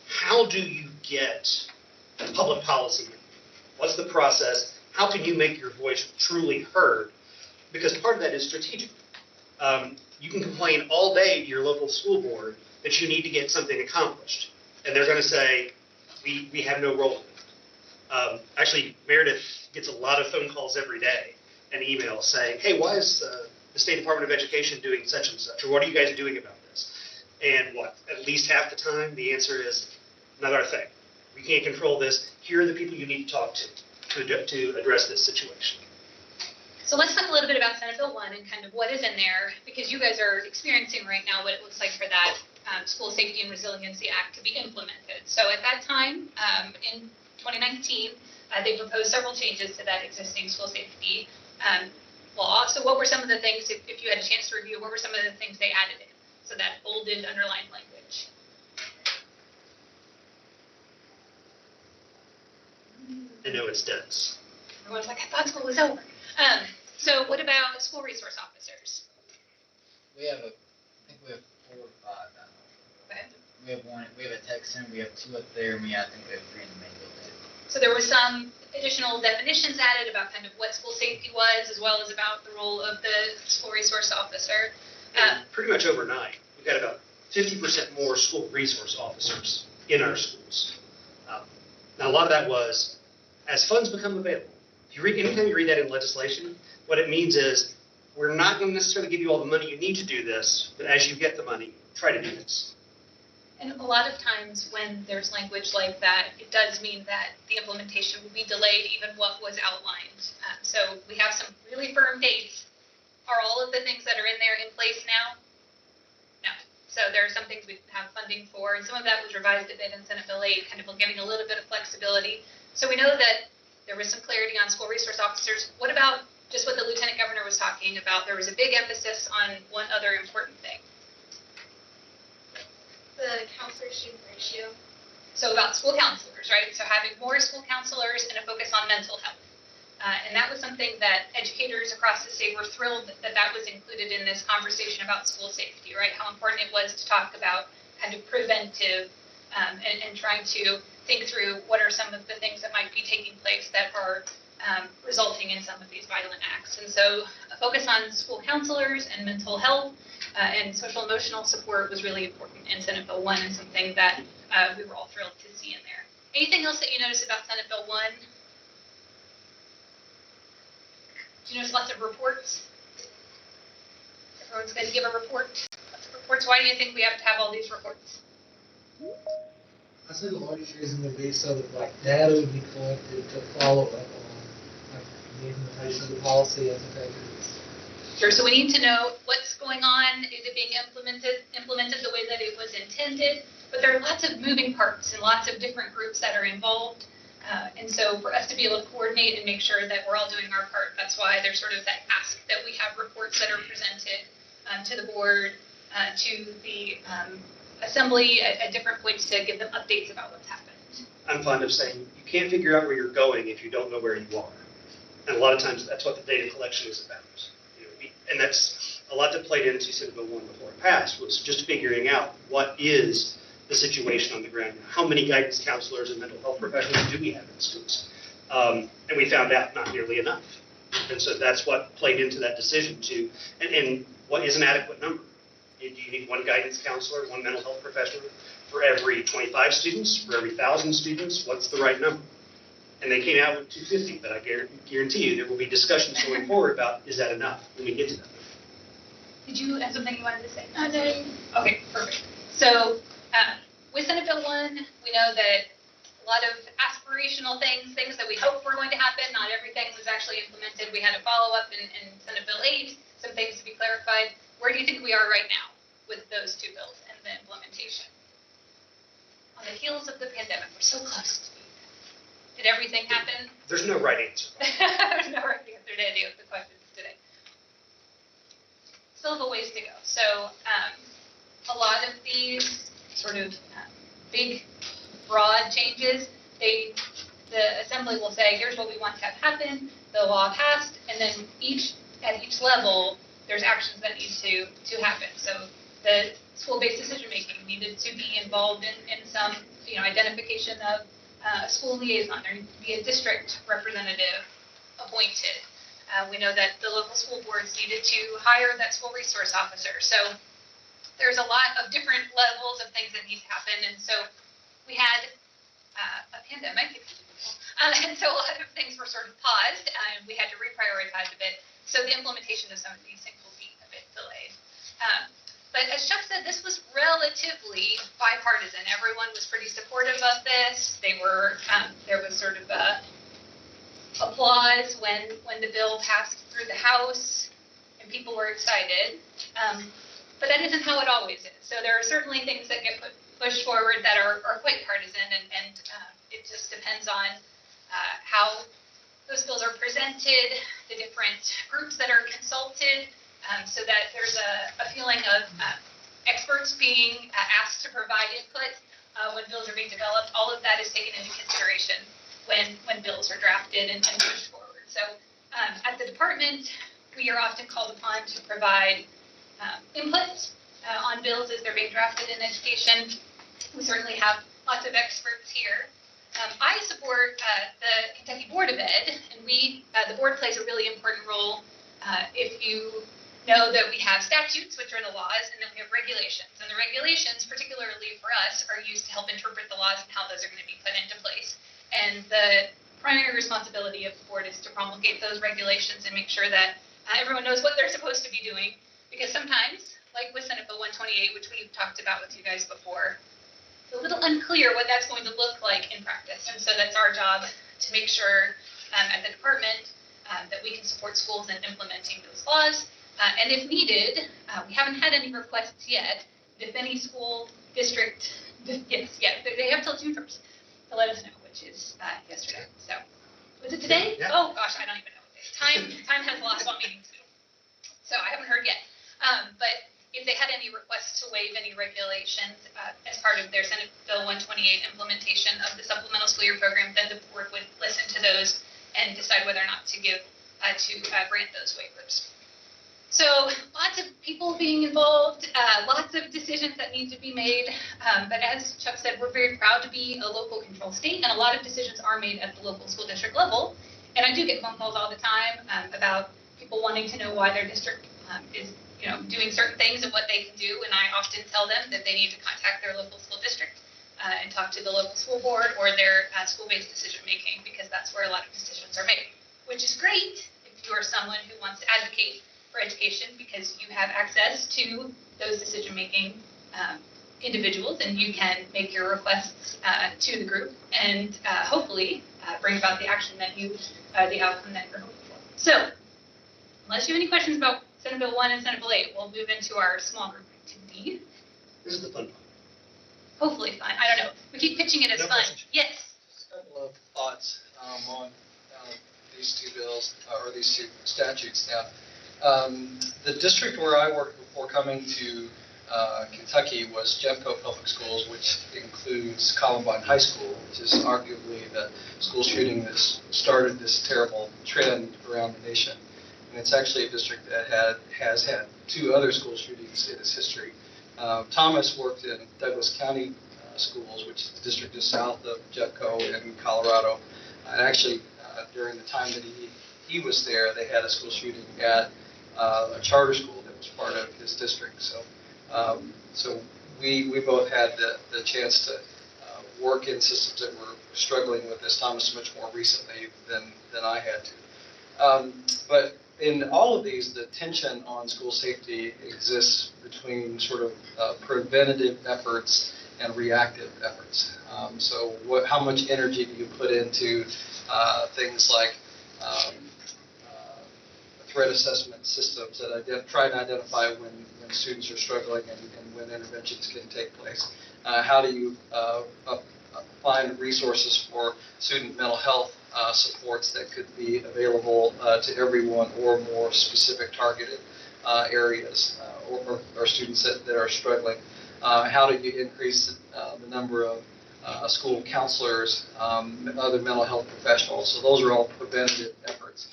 how do you get public policy? What's the process? How can you make your voice truly heard? Because part of that is strategic. You can complain all day to your local school board that you need to get something accomplished. And they're going to say, we have no role in it. Actually, Meredith gets a lot of phone calls every day and emails saying, hey, why is the State Department of Education doing such and such? Or what are you guys doing about this? And at least half the time, the answer is, not our thing. We can't control this. Here are the people you need to talk to address this situation. So let's talk a little bit about Senate Bill 1 and kind of what is in there, because you guys are experiencing right now what it looks like for that School Safety and Resiliency Act to be implemented. So at that time, in 2019, they proposed several changes to that existing school safety law. So what were some of the things, if you had a chance to review, what were some of the things they added in? So that bolded, underlined language. I know it's dense. Everyone's like, I thought school was over. So what about school resource officers? I think we have 4 or 5 now. Okay. We have one. We have a tech center. We have 2 up there, and I think we have 3 in the main building. So there were some additional definitions added about kind of what school safety was, as well as about the role of the school resource officer. Pretty much overnight, we've got about 50% more school resource officers in our schools. Now, a lot of that was as funds become available. Anytime you read that in legislation, what it means is we're not going to necessarily give you all the money you need to do this, but as you get the money, try to do this. And a lot of times when there's language like that, it does mean that the implementation will be delayed even what was outlined. So we have some really firm dates. Are all of the things that are in there in place now? No. So there are some things we have funding for, and some of that was revised a bit in Senate Bill 8, kind of giving a little bit of flexibility. So we know that there was some clarity on school resource officers. What about just what the Lieutenant Governor was talking about? There was a big emphasis on one other important thing. The counselorship ratio. So about school counselors, right? So having more school counselors and a focus on mental health. And that was something that educators across the state were thrilled that was included in this conversation about school safety, right? How important it was to talk about kind of preventive and trying to think through what are some of the things that might be taking place that are resulting in some of these violent acts. And so a focus on school counselors and mental health and social emotional support was really important in Senate Bill 1 and something that we were all thrilled to see in there. Anything else that you noticed about Senate Bill 1? Did you notice lots of reports? Everyone's going to give a report. Lots of reports. Why do you think we have to have all these reports? I see the largest reason would be so that data would be collected to follow up on implementation of the policy as integrity. Sure. So we need to know what's going on. Is it being implemented the way that it was intended? But there are lots of moving parts and lots of different groups that are involved. And so for us to be able to coordinate and make sure that we're all doing our part, that's why there's sort of that ask that we have reports that are presented to the board, to the assembly at different points to give them updates about what's happened. I'm fond of saying you can't figure out where you're going if you don't know where you are. And a lot of times that's what the data collection is about. And that's a lot that played into Senate Bill 1 before it passed, was just figuring out what is the situation on the ground. How many guidance counselors and mental health professionals do we have in schools? And we found out not nearly enough. And so that's what played into that decision to, and what is an adequate number? Do you need one guidance counselor, one mental health professional for every 25 students, for every 1,000 students? What's the right number? And they came out with 250, but I guarantee you there will be discussions going forward about, is that enough when we get to that? Did you have something you wanted to say? Okay, perfect. So with Senate Bill 1, we know that a lot of aspirational things that we hoped were going to happen, not everything was actually implemented. We had a follow-up in Senate Bill 8, some things to be clarified. Where do you think we are right now with those two bills and the implementation? On the heels of the pandemic, we're so close to being done. Did everything happen? There's no right answer. There's no right answer to any of the questions today. Still have a ways to go. So a lot of these sort of big, broad changes, the assembly will say, here's what we want to have happen, the law passed, and then at each level, there's actions that need to happen. So the school-based decision-making needed to be involved in some, identification of a school liaison. There needs to be a district representative appointed. We know that the local school boards needed to hire that school resource officer. So there's a lot of different levels of things that need to happen. And so we had a pandemic, and so a lot of things were sort of paused, and we had to reprioritize a bit. So the implementation of some of these things will be a bit delayed. But as Chuck said, this was relatively bipartisan. Everyone was pretty supportive of this. There was sort of applause when the bill passed through the House, and people were excited. But that isn't how it always is. So there are certainly things that get pushed forward that are quite partisan, and it just depends on how those bills are presented, the different groups that are consulted, so that there's a feeling of experts being asked to provide input when bills are being developed. All of that is taken into consideration when bills are drafted and pushed forward. So at the department, we are often called upon to provide input on bills as they're being drafted in education. We certainly have lots of experts here. I support the Kentucky Board of Ed, and the board plays a really important role. If you know that we have statutes, which are the laws, and then we have regulations. And the regulations, particularly for us, are used to help interpret the laws and how those are going to be put into place. And the primary responsibility of the board is to promulgate those regulations and make sure that everyone knows what they're supposed to be doing. Because sometimes, like with Senate Bill 128, which we've talked about with you guys before, it's a little unclear what that's going to look like in practice. And so that's our job to make sure at the department that we can support schools in implementing those laws. And if needed, we haven't had any requests yet. If any school district, they have till June 1st to let us know, which is yesterday. So, was it today? Yeah. Oh gosh, I don't even know what day. Time has lost all meetings too. So I haven't heard yet. But if they had any requests to waive any regulations as part of their Senate Bill 128 implementation of the supplemental school year program, then the board would listen to those and decide whether or not to grant those waivers. So lots of people being involved, lots of decisions that need to be made. But as Chuck said, we're very proud to be a local control state, and a lot of decisions are made at the local school district level. And I do get phone calls all the time about people wanting to know why their district is doing certain things and what they can do. And I often tell them that they need to contact their local school district and talk to the local school board or their school-based decision making, because that's where a lot of decisions are made, which is great if you are someone who wants to advocate for education, because you have access to those decision-making individuals, and you can make your requests to the group and hopefully bring about the action that the outcome that you're hoping for. So, unless you have any questions about Senate Bill 1 and Senate Bill 8, we'll move into our small group activity. This is the fun part. Hopefully fun. I don't know. We keep pitching it as fun. Questions? Yes. Just a couple of thoughts on these two bills, or these two statutes now. The district where I worked before coming to Kentucky was Jeffco Public Schools, which includes Columbine High School, which is arguably the school shooting that started this terrible trend around the nation. And it's actually a district that has had 2 other school shootings in its history. Thomas worked in Douglas County Schools, which is the district just south of Jeffco in Colorado. And actually, during the time that he was there, they had a school shooting at a charter school that was part of his district. So we both had the chance to work in systems that were struggling with this. Thomas much more recently than I had to. But in all of these, the tension on school safety exists between sort of preventative efforts and reactive efforts. So how much energy do you put into things like threat assessment systems that try to identify when students are struggling and when interventions can take place? How do you find resources for student mental health supports that could be available to everyone or more specific targeted areas or students that are struggling? How do you increase the number of school counselors, other mental health professionals? So those are all preventative efforts.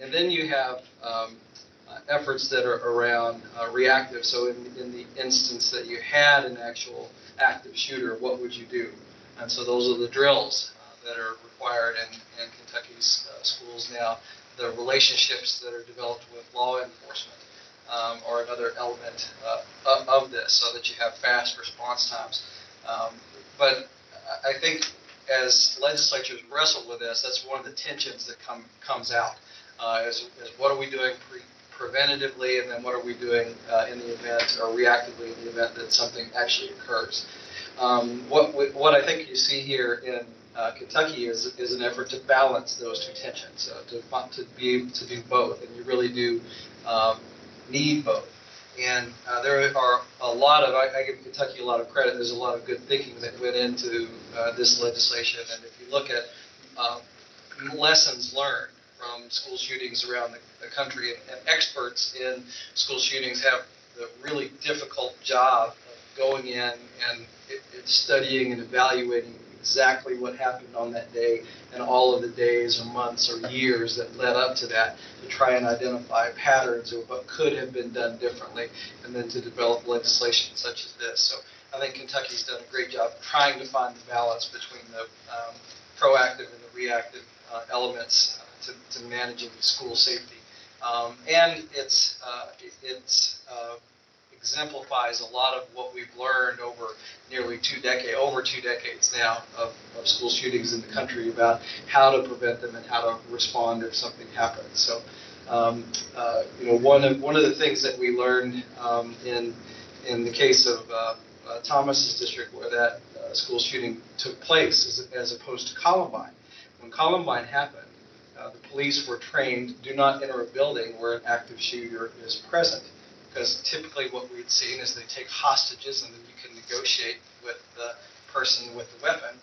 And then you have efforts that are around reactive. So in the instance that you had an actual active shooter, what would you do? And so those are the drills that are required in Kentucky's schools now. The relationships that are developed with law enforcement are another element of this, so that you have fast response times. But I think as legislatures wrestle with this, that's one of the tensions that comes out. Is what are we doing preventatively, and then what are we doing in the event, or reactively in the event that something actually occurs. What I think you see here in Kentucky is an effort to balance those 2 tensions, to be able to do both, and you really do need both. And there are a lot of, I give Kentucky a lot of credit, there's a lot of good thinking that went into this legislation, and if you look at lessons learned from school shootings around the country, and experts in school shootings have the really difficult job of going in and studying and evaluating exactly what happened on that day and all of the days or months or years that led up to that, to try and identify patterns of what could have been done differently, and then to develop legislation such as this. So I think Kentucky's done a great job trying to find the balance between the proactive and the reactive elements to managing school safety. And it exemplifies a lot of what we've learned over nearly 2 decades now of school shootings in the country, about how to prevent them and how to respond if something happens. So, one of the things that we learned in the case of Thomas's district, where that school shooting took place, as opposed to Columbine. When Columbine happened, the police were trained, do not enter a building where an active shooter is present, because typically what we'd seen is they take hostages, and then you can negotiate with the person with the weapon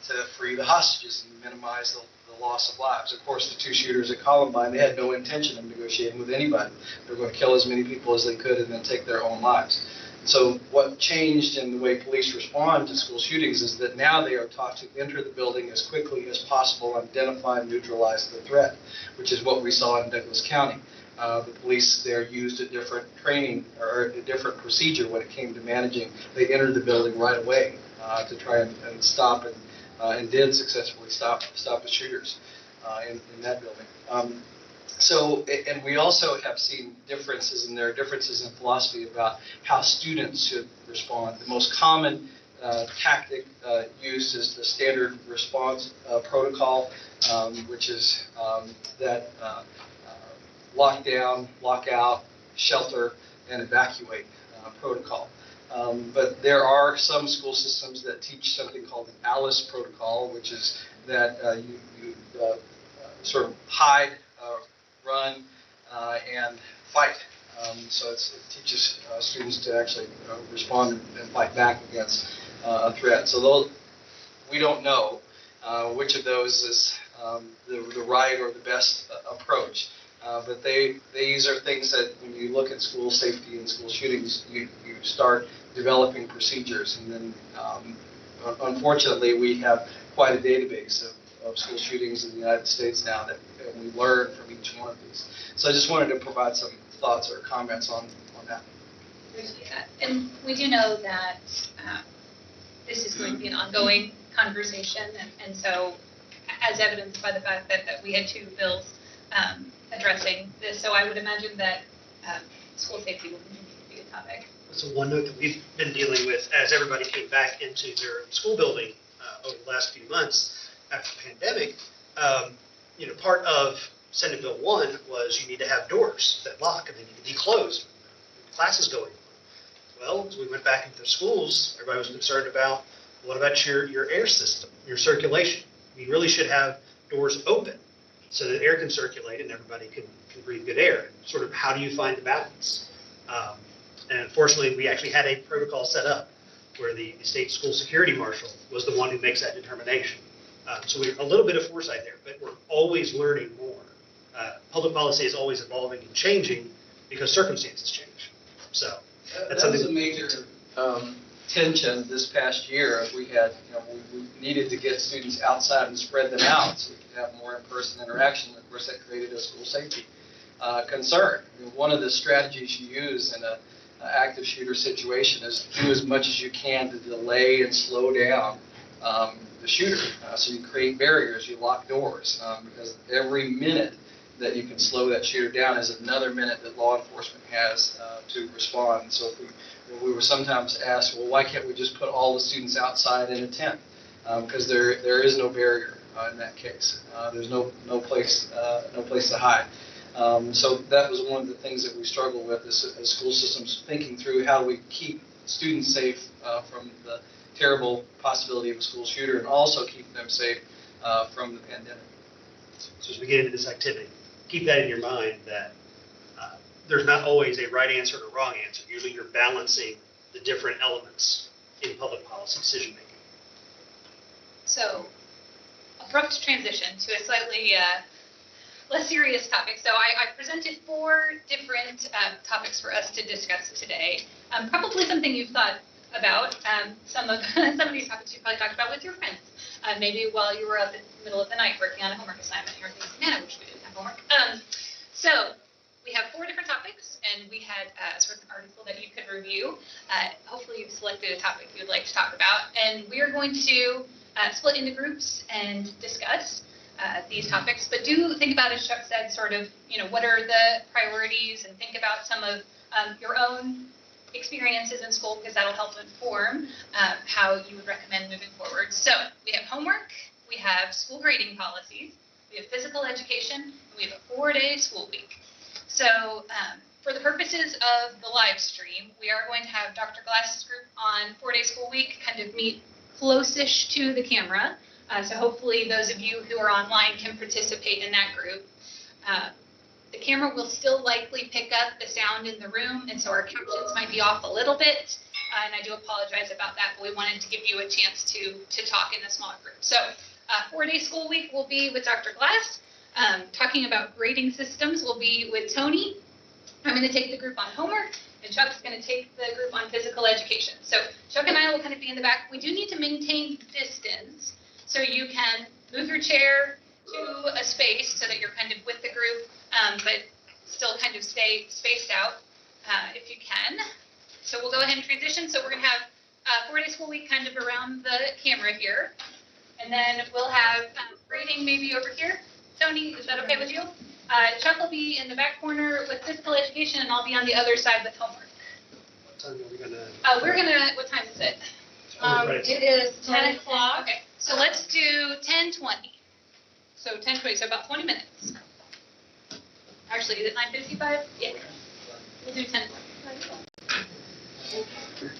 to free the hostages and minimize the loss of lives. Of course, the 2 shooters at Columbine, they had no intention of negotiating with anybody. They were going to kill as many people as they could and then take their own lives. So what changed in the way police respond to school shootings is that now they are taught to enter the building as quickly as possible, identify and neutralize the threat, which is what we saw in Douglas County. The police there used a different training or a different procedure when it came to managing. They entered the building right away to try and stop and did successfully stop the shooters in that building. And we also have seen differences, and there are differences in philosophy about how students should respond. The most common tactic used is the standard response protocol, which is that lock down, lock out, shelter, and evacuate protocol. But there are some school systems that teach something called the ALICE protocol, which is that you sort of hide, run, and fight. So it teaches students to actually respond and fight back against a threat. So we don't know which of those is the right or the best approach. But these are things that when you look at school safety and school shootings, you start developing procedures. And then unfortunately, we have quite a database of school shootings in the United States now that we learn from each one of these. So I just wanted to provide some thoughts or comments on that. Appreciate that. And we do know that this is going to be an ongoing conversation, and so as evidenced by the fact that we had 2 bills addressing this, so I would imagine that school safety will continue to be a topic. So one note that we've been dealing with as everybody came back into their school building over the last few months after the pandemic, part of Senate Bill 1 was you need to have doors that lock and they need to be closed when classes going on. Well, as we went back into the schools, everybody was concerned about, what about your air system, your circulation? You really should have doors open so that air can circulate and everybody can breathe good air. Sort of how do you find the balance? And unfortunately, we actually had a protocol set up where the state school security marshal was the one who makes that determination. So we have a little bit of foresight there, but we're always learning more. Public policy is always evolving and changing because circumstances change. So that's that was something a major tension this past year. We had, we needed to get students outside and spread them out so we could have more in-person interaction. Of course, that created a school safety concern. I mean, one of the strategies you use in an active shooter situation is do as much as you can to delay and slow down the shooter. So you create barriers, you lock doors, because every minute that you can slow that shooter down is another minute that law enforcement has to respond. So if we were sometimes asked, well, why can't we just put all the students outside in a tent? Because there is no barrier in that case. There's no place to hide. So that was one of the things that we struggle with as school systems, thinking through how do we keep students safe from the terrible possibility of a school shooter and also keep them safe from the pandemic. So as we get into this activity, keep that in your mind that there's not always a right answer and a wrong answer. Usually you're balancing the different elements in public policy decision making. So, abrupt transition to a slightly less serious topic. So I presented 4 different topics for us to discuss today. Probably something you've thought about. Some of these topics you probably talked about with your friends. Maybe while you were up in the middle of the night working on a homework assignment here at Savannah, which we didn't have homework. So we have 4 different topics, and we had sort of an article that you could review. Hopefully you've selected a topic you'd like to talk about, and we are going to split into groups and discuss these topics. But do think about, as Chuck said, sort of, what are the priorities, and think about some of your own experiences in school, because that'll help inform how you would recommend moving forward. So we have homework, we have school grading policies, we have physical education, and we have a 4-day school week. So for the purposes of the live stream, we are going to have Dr. Glass's group on 4-day school week kind of meet close-ish to the camera. So hopefully those of you who are online can participate in that group. The camera will still likely pick up the sound in the room, and so our captions might be off a little bit, and I do apologize about that, but we wanted to give you a chance to talk in a smaller group. So 4-day school week will be with Dr. Glass. Talking about grading systems will be with Tony. I'm going to take the group on homework, and Chuck's going to take the group on physical education. So Chuck and I will kind of be in the back. We do need to maintain distance, so you can move your chair to a space so that you're kind of with the group, but still kind of stay spaced out if you can. So we'll go ahead and transition. So we're going to have 4-day school week kind of around the camera here. And then we'll have grading maybe over here. Tony, is that okay with you? Chuck will be in the back corner with physical education, and I'll be on the other side with homework. What time are we going to? What time is it? It is 10 o'clock. Okay, so let's do 10:20. So 10:20, so about 20 minutes. Actually, is it 9:55? Yeah. We'll do 10:20.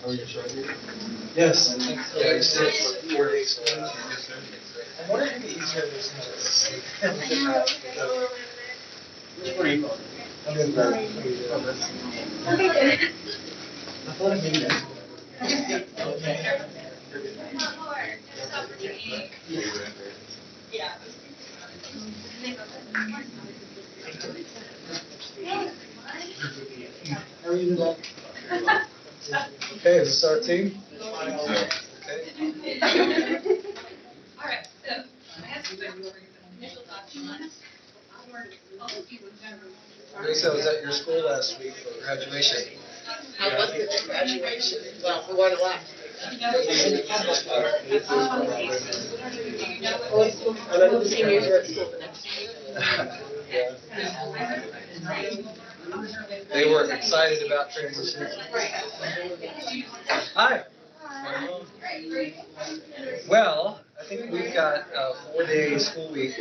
Are you sure? Yes, I think so. I said for 4 days. I wonder if it's easier to listen to this. Which one are you going? I'm in the. I thought it maybe that's. Yeah. to start, team? All right, so I have some initial thoughts on policies in general. Lisa, was at your school last week for graduation. How was the graduation? Well, we learned a lot. All the seniors are at school the next week. They were excited about transition. Hi. Well, I think we've got a 4-day school week.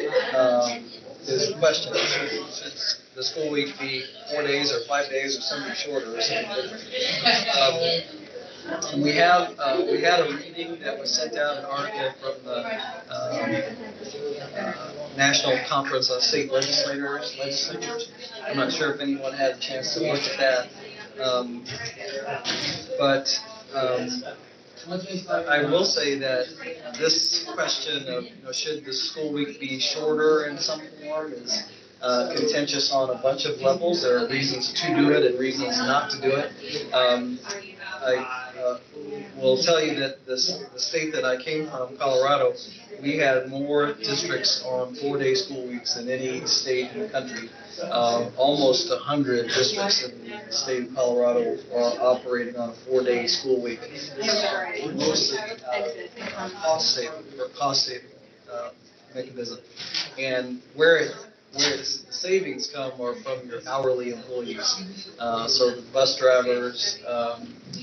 Is the question. Should the school week be 4 days or 5 days or something shorter or something different? We had a reading that was sent out, an article from the National Conference of State Legislators. I'm not sure if anyone had a chance to look at that. But I will say that this question of should the school week be shorter in some form is contentious on a bunch of levels. There are reasons to do it and reasons not to do it. I will tell you that the state that I came from, Colorado, we had more districts on 4-day school weeks than any state in the country. Almost 100 districts in the state of Colorado are operating on a 4-day school week. Mostly cost saving mechanism. And where its savings come are from your hourly employees. So the bus drivers,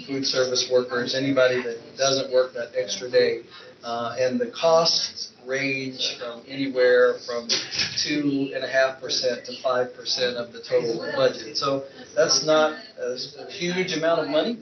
food service workers, anybody that doesn't work that extra day. And the costs range from anywhere from 2.5% to 5% of the total budget. So that's not a huge amount of money.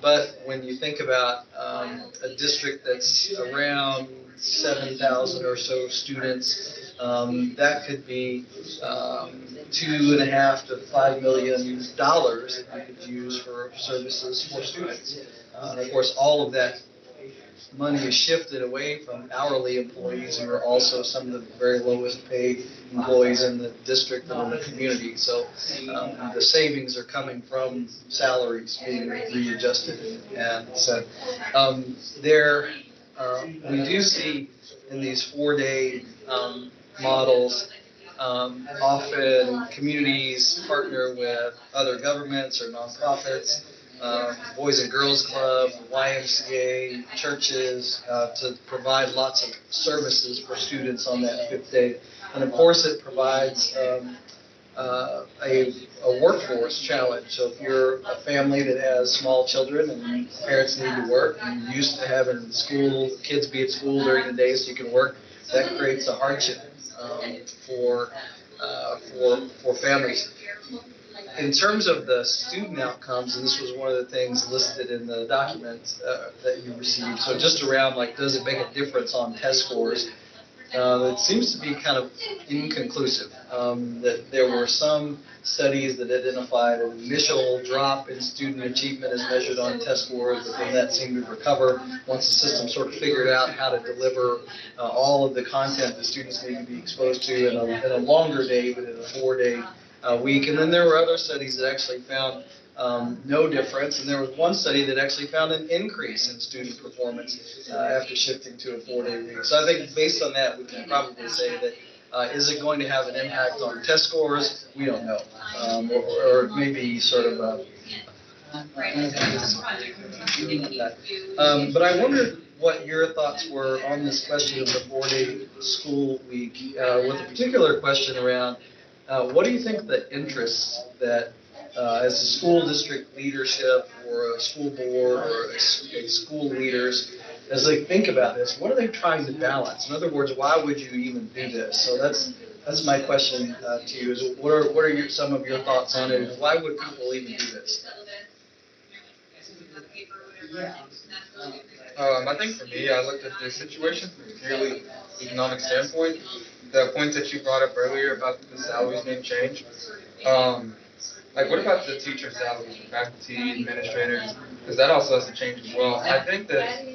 But when you think about a district that's around 7,000 or so students, that could be $2.5 to $5 million that you could use for services for students. And of course, all of that money is shifted away from hourly employees who are also some of the very lowest paid employees in the district and in the community. So the savings are coming from salaries being readjusted. And so we do see in these 4-day models, often communities partner with other governments or nonprofits, Boys and Girls Club, YMCA, churches, to provide lots of services for students on that 5th day. And of course, it provides a workforce challenge. So if you're a family that has small children and parents need to work, and you're used to having kids be at school during the day so you can work, that creates a hardship for families. In terms of the student outcomes, and this was one of the things listed in the document that you received, so just around does it make a difference on test scores? It seems to be kind of inconclusive. That there were some studies that identified an initial drop in student achievement as measured on test scores, but then that seemed to recover once the system sort of figured out how to deliver all of the content that students need to be exposed to in a longer day, but in a 4-day week. And then there were other studies that actually found no difference, and there was one study that actually found an increase in student performance after shifting to a 4-day week. So I think based on that, we can probably say that is it going to have an impact on test scores? We don't know, or maybe sort of. But I wondered what your thoughts were on this question of the 4-day school week, with a particular question around what do you think the interests that as a school district leadership or a school board or a school leaders, as they think about this, what are they trying to balance? In other words, why would you even do this? So that's my question to you. Is what are some of your thoughts on it, and why would people even do this? I think for me, I looked at the situation from a purely economic standpoint. The point that you brought up earlier about the salaries being changed. What about the teacher salaries, faculty, administrators? Because that also has to change as well. I think that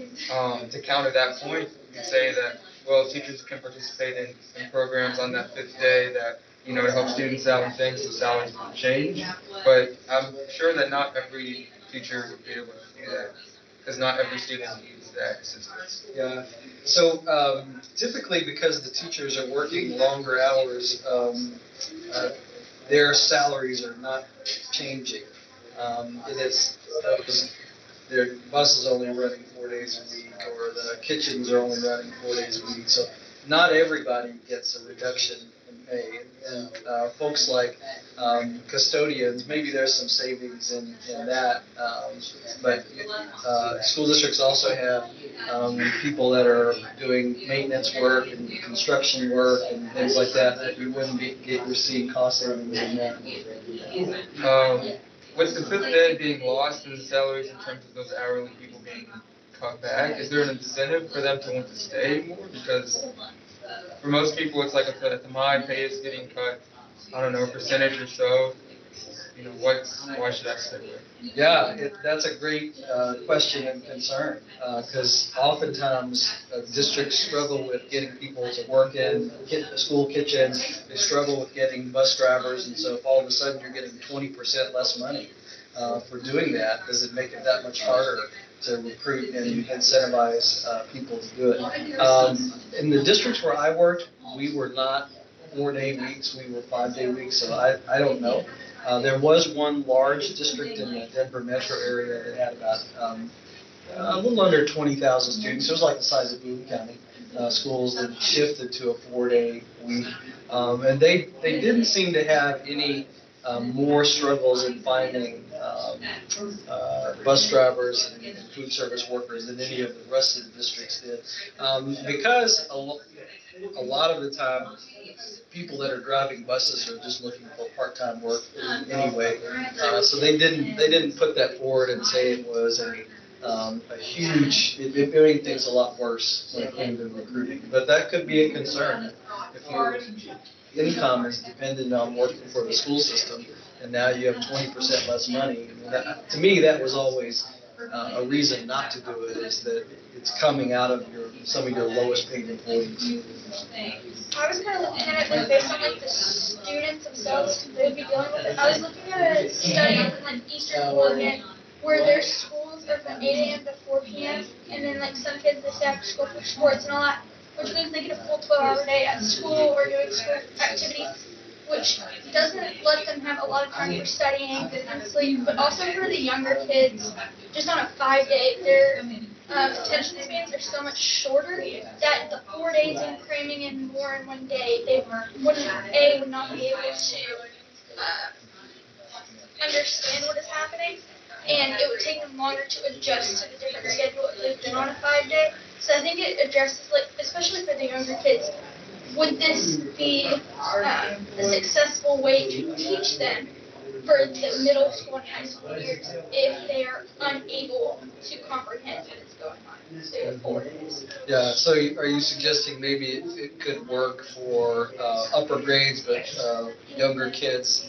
to counter that point, you could say that, well, teachers can participate in programs on that 5th day that, to help students out and things, so salaries can change. But I'm sure that not every teacher would be able to do that, because not every student needs that assistance. Yeah, so typically because the teachers are working longer hours, their salaries are not changing. And it's, their bus is only running 4 days a week, or the kitchens are only running 4 days a week. So not everybody gets a reduction in pay. And folks like custodians, maybe there's some savings in that. But school districts also have people that are doing maintenance work and construction work and things like that you wouldn't receive cost savings in that. With the fifth day being lost in the salaries in terms of those hourly people being cut back, is there an incentive for them to want to stay more? Because for most people, it's like if my pay is getting cut, I don't know, a percentage or so, why should I stay there? Yeah, that's a great question and concern, because oftentimes districts struggle with getting people to work in school kitchens. They struggle with getting bus drivers, and so if all of a sudden you're getting 20% less money for doing that, does it make it that much harder to recruit and incentivize people to do it? In the districts where I worked, we were not 4-day weeks, we were 5-day weeks, so I don't know. There was one large district in the Denver metro area that had about a little under 20,000 students. It was like the size of Boone County schools that shifted to a 4-day week. And they didn't seem to have any more struggles in finding bus drivers and food service workers than any of the rest of the districts did. Because a lot of the time, people that are driving buses are just looking for part-time work anyway. So they didn't put that forward and say it was a huge, it made things a lot worse when it came to recruiting. But that could be a concern if your income is dependent on working for the school system and now you have 20% less money. To me, that was always a reason not to do it, is that it's coming out of some of your lowest paid employees. I was kind of looking at it based on like the students themselves they would be dealing with it. I was looking at a study in like Eastern Oregon where their schools are from 8 a.m. to 4 p.m. and then like some kids they stay after school for sports and all that, which means they get a full 12-hour day at school or doing school activities, which doesn't let them have a lot of time for studying and sleep. But also for the younger kids, just on a 5-day, their attention spans are so much shorter that the 4 days and cramming in more in one day, they would not be able to understand what is happening, and it would take them longer to adjust to the different schedule if they've been on a 5-day. So I think it addresses, like, especially for the younger kids, would this be a successful way to teach them for the middle school and high school years if they are unable to comprehend what is going on? So 4 days. Yeah, so are you suggesting maybe it could work for upper grades, but younger kids,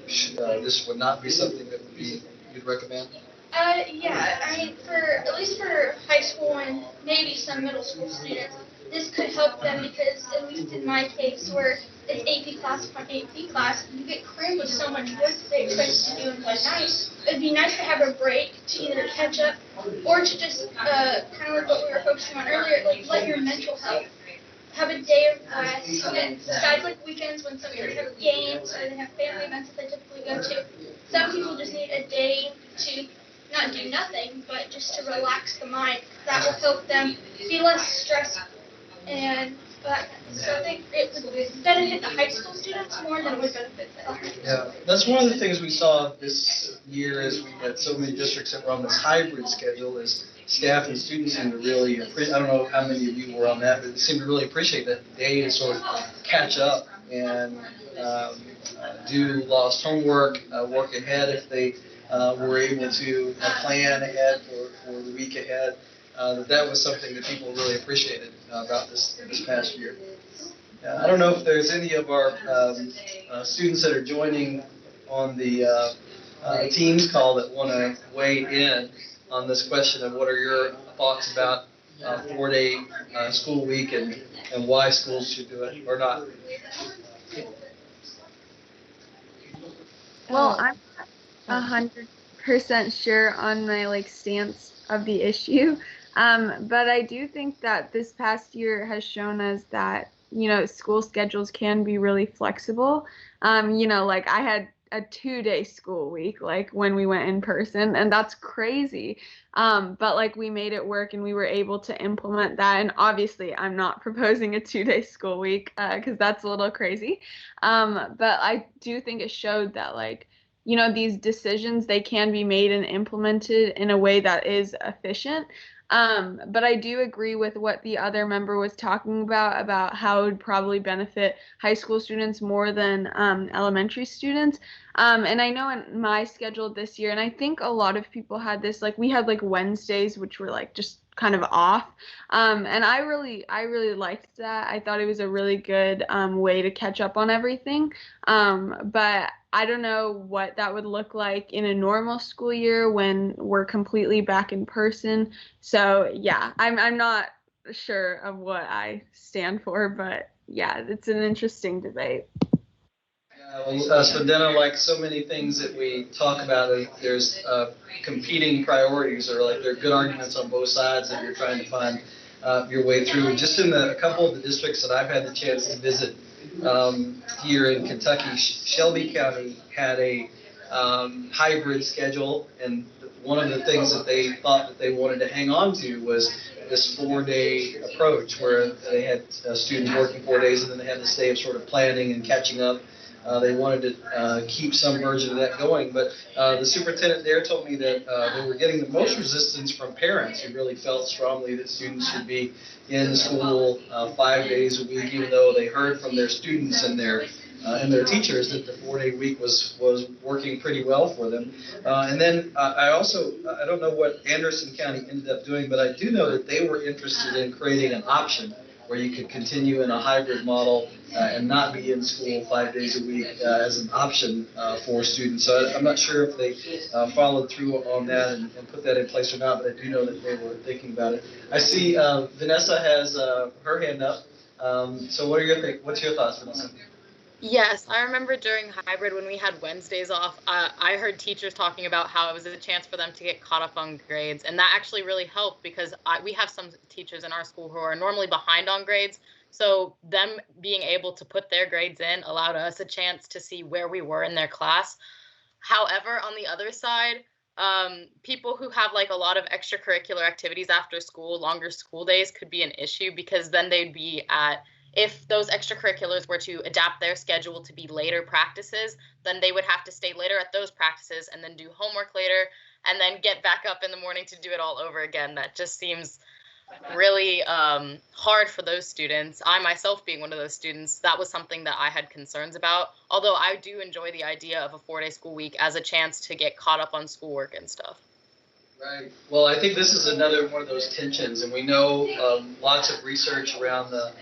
this would not be something that you'd recommend? Yeah, I mean, at least for high school and maybe some middle school students, this could help them because, at least in my case, where it's AP class upon AP class, you get crammed with so much work that they expect you to do in one night. It'd be nice to have a break to either catch up or to just, kind of like what we were focusing on earlier, like let your mental health have a day of rest. And besides like weekends when some people have games or they have family events that they typically go to, some people just need a day to not do nothing, but just to relax the mind. That will help them be less stressed. And so I think it would benefit the high school students more than it would benefit the elementary. Yeah, that's one of the things we saw this year as we had so many districts that were on this hybrid schedule, is staff and students seemed to really appreciate, I don't know how many of you were on that, but they seemed to really appreciate that day to sort of catch up and do lost homework, work ahead if they were able to plan ahead for the week ahead. That was something that people really appreciated about this past year. I don't know if there's any of our students that are joining on the Teams call that want to weigh in on this question of what are your thoughts about 4-day school week and why schools should do it or not. Well, I'm 100% 100% sure on my like stance of the issue. But I do think that this past year has shown us that, school schedules can be really flexible. Like I had a 2-day school week, like when we went in person, and that's crazy. But like we made it work and we were able to implement that. And obviously I'm not proposing a 2-day school week, because that's a little crazy. But I do think it showed that like, these decisions, they can be made and implemented in a way that is efficient. But I do agree with what the other member was talking about how it would probably benefit high school students more than elementary students. And I know in my schedule this year, and I think a lot of people had this, like we had like Wednesdays, which were like just kind of off. And I really liked that. I thought it was a really good way to catch up on everything. But I don't know what that would look like in a normal school year when we're completely back in person. So yeah, I'm not sure of what I stand for, but yeah, it's an interesting debate. So Dana, like so many things that we talk about, there's competing priorities, or like there are good arguments on both sides that you're trying to find your way through. Just in a couple of the districts that I've had the chance to visit here in Kentucky, Shelby County had a hybrid schedule, and one of the things that they thought that they wanted to hang on to was this 4-day approach, where they had students working 4 days, and then they had this day of sort of planning and catching up. They wanted to keep some version of that going, but the superintendent there told me that they were getting the most resistance from parents who really felt strongly that students should be in school 5 days a week, even though they heard from their students and their teachers that the 4-day week was working pretty well for them. And then I don't know what Anderson County ended up doing, but I do know that they were interested in creating an option where you could continue in a hybrid model and not be in school 5 days a week as an option for students. So I'm not sure if they followed through on that and put that in place or not, but I do know that they were thinking about it. I see Vanessa has her hand up. So what's your thoughts, Vanessa? Yes, I remember during hybrid when we had Wednesdays off, I heard teachers talking about how it was a chance for them to get caught up on grades. And that actually really helped because we have some teachers in our school who are normally behind on grades. So them being able to put their grades in allowed us a chance to see where we were in their class. However, on the other side, people who have like a lot of extracurricular activities after school, longer school days could be an issue because then they'd be if those extracurriculars were to adapt their schedule to be later practices, then they would have to stay later at those practices and then do homework later and then get back up in the morning to do it all over again. That just seems really hard for those students. I myself being one of those students, that was something that I had concerns about, although I do enjoy the idea of a 4-day school week as a chance to get caught up on schoolwork and stuff. Right. Well, I think this is another one of those tensions, and we know lots of research around the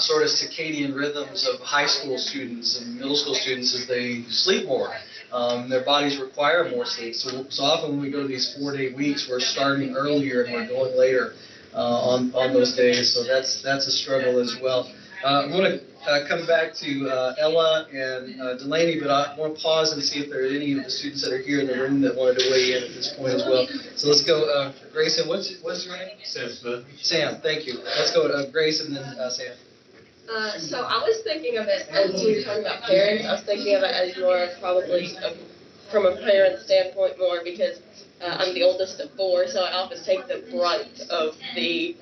sort of circadian rhythms of high school students and middle school students as they sleep more. Their bodies require more sleep. So often when we go to these 4-day weeks, we're starting earlier and we're going later on those days. So that's a struggle as well. I'm going to come back to Ella and Delaney, but I want to pause and see if there are any of the students that are here in the room that wanted to weigh in at this point as well. So let's go, Grayson, what's your name? Sam Smith. Sam, thank you. Let's go to Grace and then Sam. So I was thinking of it as we were talking about parents. I was thinking of it as more probably from a parent standpoint more because I'm the oldest of 4, so I often take the brunt of the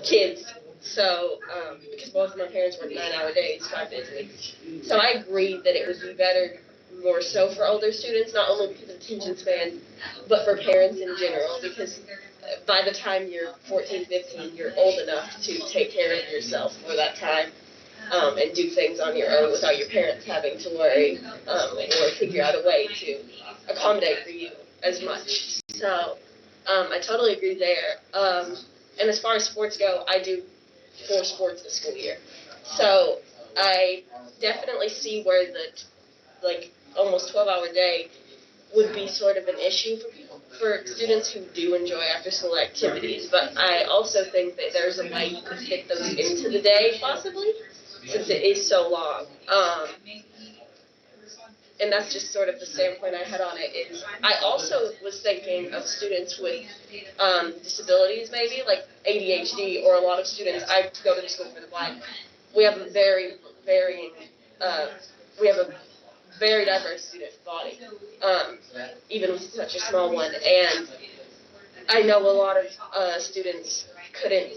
kids. So because both of my parents work 9-hour days, 5 days a week. So I agreed that it would be better more so for older students, not only because of attention span, but for parents in general, because by the time you're 14, 15, you're old enough to take care of yourself for that time and do things on your own without your parents having to worry or figure out a way to accommodate for you as much. So I totally agree there. And as far as sports go, I do 4 sports this school year. So I definitely see where the almost 12-hour day would be sort of an issue for students who do enjoy after-school activities, but I also think that there's a way you could fit those into the day, possibly, since it is so long. and that's just sort of the standpoint I had on it. I also was thinking of students with disabilities, maybe like ADHD, or a lot of students. I go to the school for the blind. We have a very diverse student body, even with such a small one. And I know a lot of students couldn't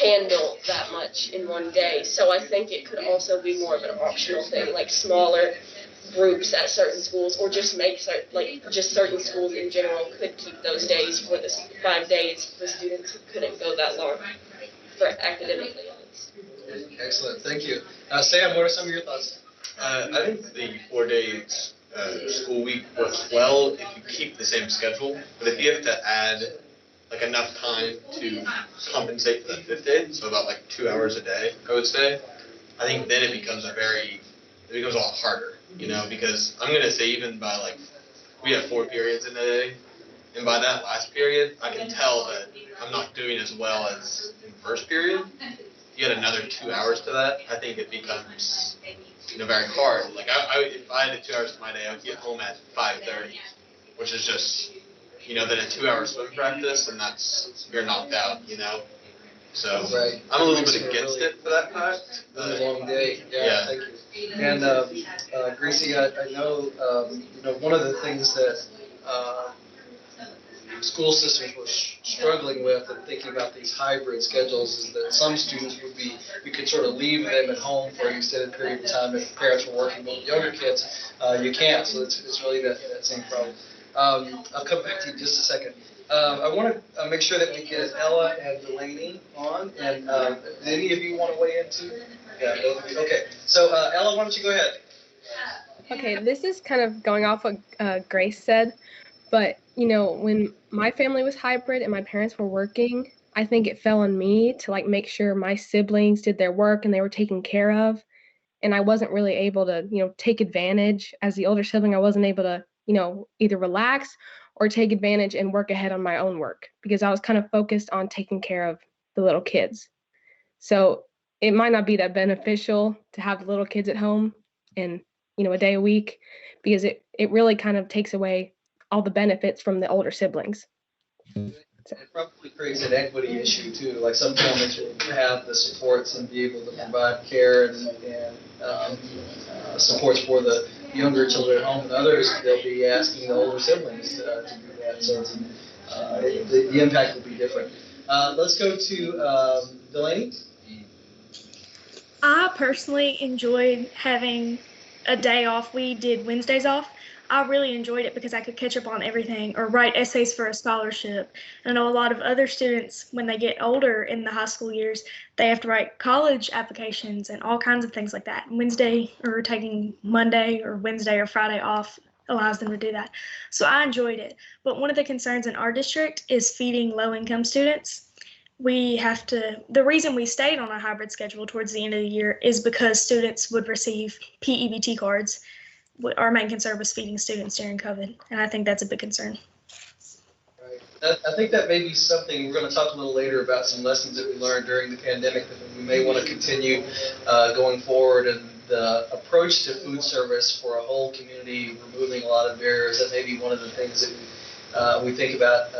handle that much in one day. So I think it could also be more of an optional thing, like smaller groups at certain schools, or just make certain schools in general could keep those days for the 5 days for students who couldn't go that long for academically. Excellent, thank you. Sam, what are some of your thoughts? I think the 4 days school week works well if you keep the same schedule, but if you have to add like enough time to compensate for the 5th day, so about like 2 hours a day, I would say, I think then it becomes a lot harder, you know, because I'm gonna say even by like, we have 4 periods in a day, and by that last period, I can tell that I'm not doing as well as in the first period. You add another 2 hours to that, I think it becomes, you know, very hard. Like if I added 2 hours to my day, I would get home at 5:30, which is just, you know, then a 2-hour swim practice, and you're knocked out, you know. So right. I'm a little bit against it for that fact. A long day. Yeah. Thank you. And Gracie, I know you know, one of the things that school systems were struggling with and thinking about these hybrid schedules is that some students you could sort of leave them at home for an extended period of time if parents were working, but with younger kids, you can't. So it's really that same problem. I'll come back to you in just a second. I want to make sure that we get Ella and Delaney on, and do any of you want to weigh in too? Yeah, both of you. Okay, so Ella, why don't you go ahead? Okay, this is kind of going off what Grace said, but you know, when my family was hybrid and my parents were working, I think it fell on me to like make sure my siblings did their work and they were taken care of, and I wasn't really able to, you know, take advantage as the older sibling. I wasn't able to, you know, either relax or take advantage and work ahead on my own work because I was kind of focused on taking care of the little kids. So it might not be that beneficial to have the little kids at home and, you know, a day a week, because it really kind of takes away all the benefits from the older siblings. It probably creates an equity issue too. Like some families will have the supports and be able to provide care and supports for the younger children at home, and others they'll be asking the older siblings to do that. So the impact will be different. Let's go to Delaney. I personally enjoyed having a day off. We did Wednesdays off. I really enjoyed it because I could catch up on everything or write essays for a scholarship. I know a lot of other students, when they get older in the high school years, they have to write college applications and all kinds of things like that. Wednesday, or taking Monday or Wednesday or Friday off, allows them to do that. So I enjoyed it. But one of the concerns in our district is feeding low-income students. The reason we stayed on a hybrid schedule towards the end of the year is because students would receive PEBT cards. Our main concern was feeding students during COVID, and I think that's a big concern. Right. I think that may be something we're going to talk a little later about, some lessons that we learned during the pandemic that we may want to continue going forward, and the approach to food service for a whole community, removing a lot of barriers. That may be one of the things that we think about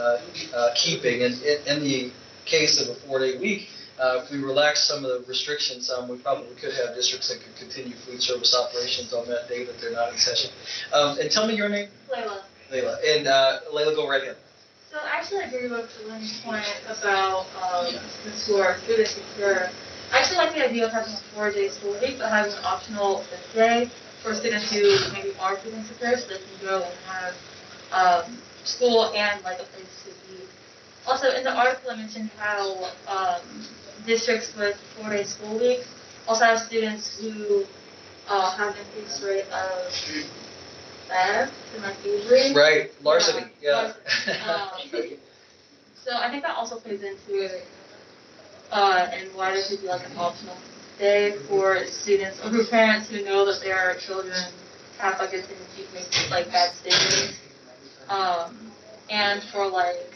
keeping. And in the case of a 4-day week, if we relax some of the restrictions, we probably could have districts that could continue food service operations on that day that they're not in session. And tell me your name. Layla. Layla. And Layla, go right ahead. So I actually agree with Lynn's point about since we're food secure. I actually like the idea of having a 4-day school week, but having an optional 5th day for students who maybe are food insecure, so they can go and have school and like a place to be. Also, in the article, I mentioned how districts with 4-day school weeks also have students who have an increased rate of theft and like thievery. Right, larceny, yeah. So I think that also plays into it, and why there should be like an optional day for students or for parents who know that their children have like a tendency to make like bad decisions, and for like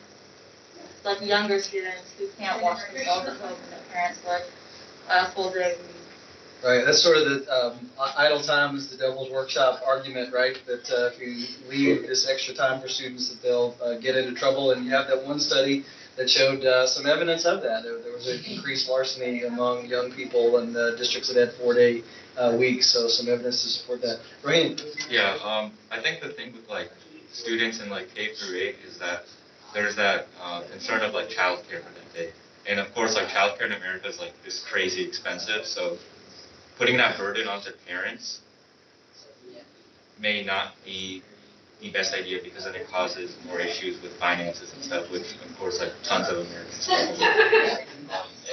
younger students who can't watch themselves at home and their parents work a full day week. Right, that's sort of the idle time is the devil's workshop argument, right? That if you leave this extra time for students, that they'll get into trouble. And you have that one study that showed some evidence of that. There was an increased larceny among young people in the districts that had 4-day weeks, so some evidence to support that. Raheem? Yeah, I think the thing with like students in like K through 8 is that there's that concern of like childcare for that day. And of course, like childcare in America is like this crazy expensive, so putting that burden onto parents may not be the best idea because then it causes more issues with finances and stuff, which of course like tons of Americans have.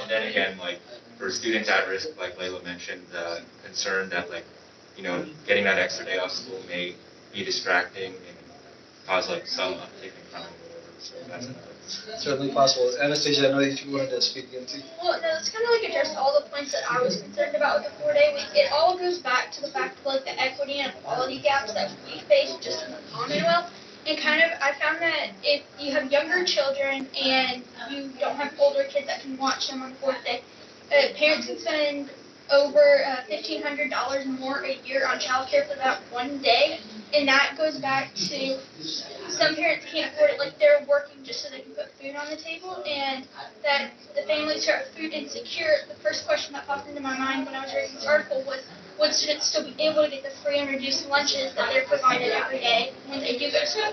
And then again, like for students at risk, like Layla mentioned, the concern that like, you know, getting that extra day off school may be distracting and cause like some uptick in crime or whatever. So that's another. Certainly possible. Anastasia, I know that you wanted to speak again too. Well, no, it's kind of like addressed all the points that I was concerned about with the 4-day week. It all goes back to the fact of like the equity and equality gaps that we face just in the Commonwealth. And kind of, I found that if you have younger children and you don't have older kids that can watch them on the 4th day, parents can spend over $1,500 more a year on childcare for that one day. And that goes back to some parents can't afford it, like they're working just so they can put food on the table, and that the families who are food insecure, the first question that popped into my mind when I was reading this article was, would students still be able to get the free and reduced lunches that they're provided every day when they do go to school?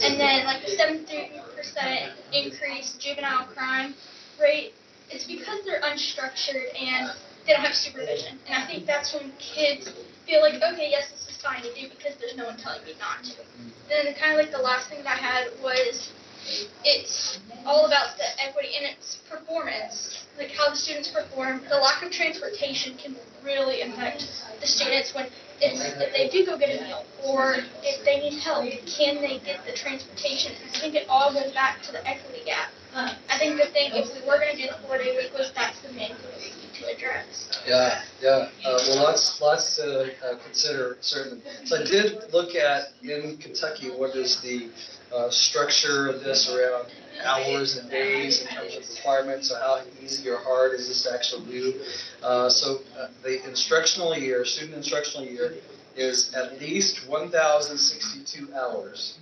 And then like the 73% increased juvenile crime rate, it's because they're unstructured and they don't have supervision. And I think that's when kids feel like, okay, yes, this is fine to do because there's no one telling me not to. Then kind of like the last thing that I had was it's all about the equity and its performance, like how the students perform. The lack of transportation can really impact the students when if they do go get a meal or if they need help, can they get the transportation? And I think it all goes back to the equity gap. I think the thing, if we were going to do the 4-day week, was that's the main thing we need to address. Yeah. Well, lots to consider, certainly. So I did look at, in Kentucky, what is the structure of this around hours and days in terms of requirements, so how easy or hard is this to actually do. The instructional year, student instructional year, is at least 1,062 hours.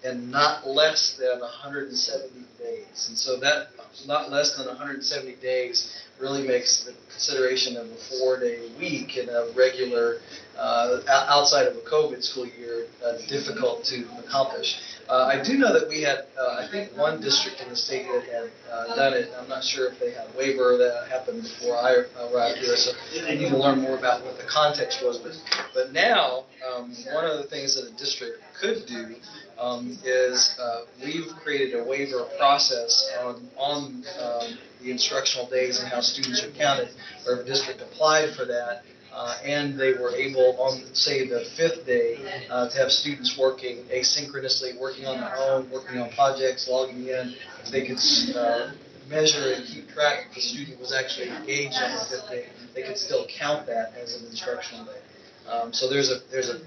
And not less than 170 days. And so that not less than 170 days really makes the consideration of a 4-day week in a regular, outside of a COVID school year, difficult to accomplish. I do know that we had, I think, one district in the state that had done it. I'm not sure if they had a waiver that happened before I arrived here, so I need to learn more about what the context was. But now, one of the things that a district could do is we've created a waiver process on the instructional days and how students are counted, where a district applied for that, and they were able on, say, the 5th day to have students working asynchronously, working on their own, working on projects, logging in. If they could measure and keep track if the student was actually engaged on the 5th day, they could still count that as an instructional day. So there's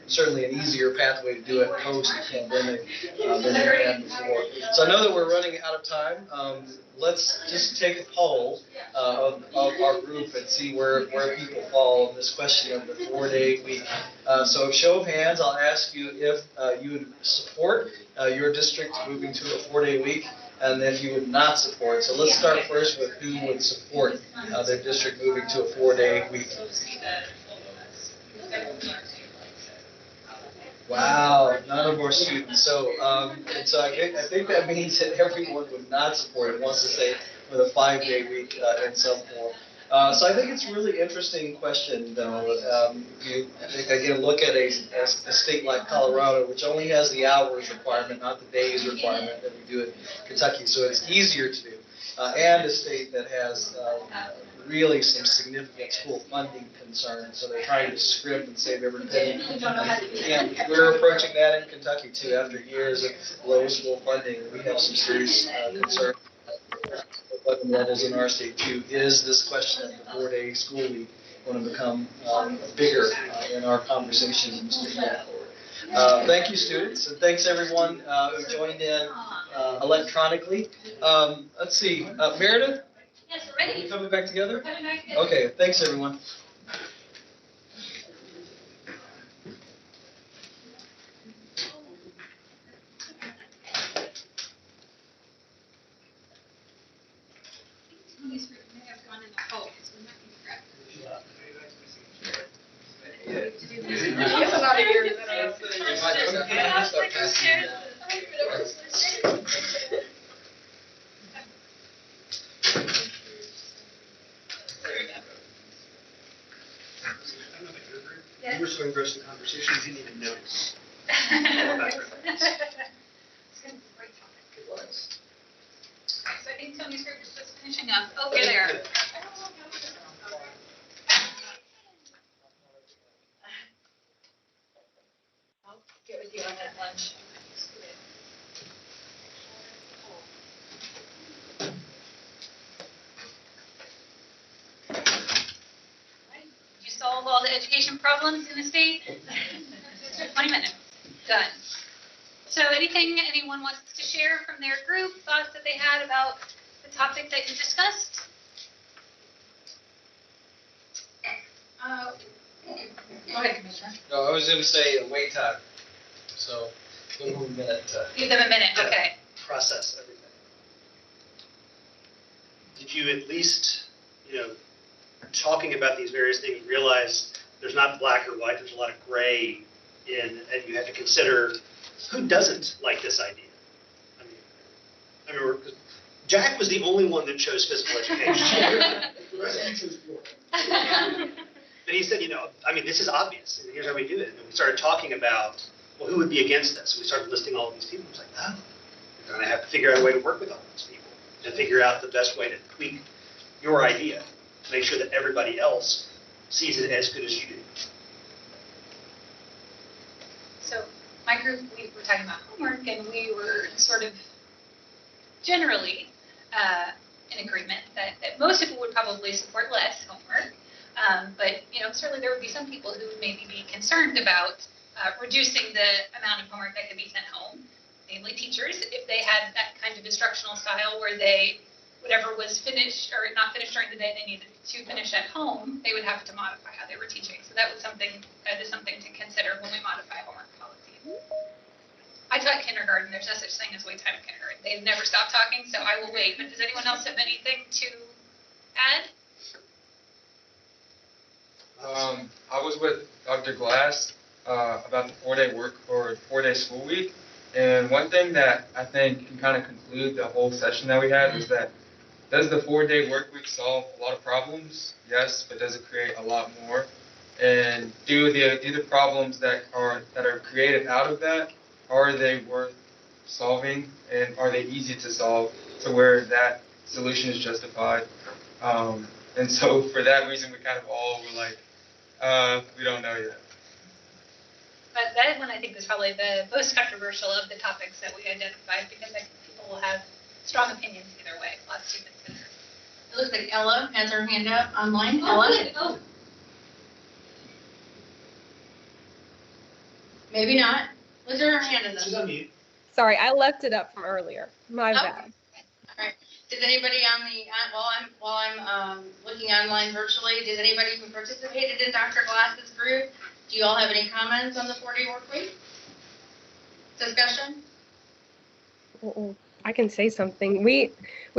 certainly an easier pathway to do it post-pandemic than there had before. So I know that we're running out of time. Let's just take a poll of our group and see where people fall on this question of the 4-day week. So show of hands, I'll ask you if you would support your district moving to a 4-day week, and if you would not support. So let's start first with who would support their district moving to a 4-day week. Wow, none of our students. So I think that means that everyone would not support it, wants to say with a 5-day week in some form. So I think it's a really interesting question, though. You again look at a state like Colorado, which only has the hours requirement, not the days requirement that we do in Kentucky. So it's easier to do, and a state that has really some significant school funding concerns, so they're trying to scrimp and save every penny. And we're approaching that in Kentucky too. After years of low school funding, we have some serious concerns. That is in our state too. Is this question of the 4-day school week going to become bigger in our conversations in the state going forward? Thank you, students, and thanks everyone who joined in electronically. Let's see, Meredith. Yes, we're ready. Are we coming back together? We're coming back together. Okay, thanks everyone. Tony's group may have gone in the hole, so we might need to grab You were so engrossed in the conversation, you didn't even notice. It's gonna be a great topic. It was. So I think Tony's group is just finishing up. Oh, you're there. I'll get with you on that lunch. Did you solve all the education problems in the state? 20 minutes. Done. So anything anyone wants to share from their group, thoughts that they had about the topic that you discussed? Go ahead, Commissioner. No, I was going to say wait time. So give them a minute to. Give them a minute, okay. Process everything. Did you at least, talking about these various things, realize there's not black or white, there's a lot of gray and you have to consider who doesn't like this idea? I remember Jack was the only one that chose physical education. But he said, this is obvious, and here's how we do it. And we started talking about, well, who would be against this? We started listing all of these people. I was like, oh, you're going to have to figure out a way to work with all these people and figure out the best way to tweak your idea to make sure that everybody else sees it as good as you do. So my group, we were talking about homework, and we were sort of generally in agreement that most people would probably support less homework. But certainly there would be some people who would maybe be concerned about reducing the amount of homework that could be sent home, namely teachers, if they had that kind of instructional style where whatever was finished or not finished during the day they needed to finish at home, they would have to modify how they were teaching. So that is something to consider when we modify homework policy. I taught kindergarten. There's no such thing as wait time in kindergarten. They've never stopped talking, so I will wait. But does anyone else have anything to add? I was with Dr. Glass about the 4-day work or 4-day school week. And one thing that I think can kind of conclude the whole session that we had was that does the 4-day work week solve a lot of problems? Yes, but does it create a lot more? And do the problems that are created out of that, are they worth solving, and are they easy to solve to where that solution is justified? And so for that reason, we kind of all were like, we don't know yet. But that one I think was probably the most controversial of the topics that we identified, because I think people will have strong opinions either way. Lots to consider. It looks like Ella has her hand up online. Oh, Ella? good. Oh. Maybe not. Look at her hand in She's on mute. Sorry, I left it up from earlier. My bad. All right. Does anybody on the while I'm looking online virtually, does anybody who participated in Dr. Glass's group, do you all have any comments on the 4-day work week discussion? Well, I can say something. We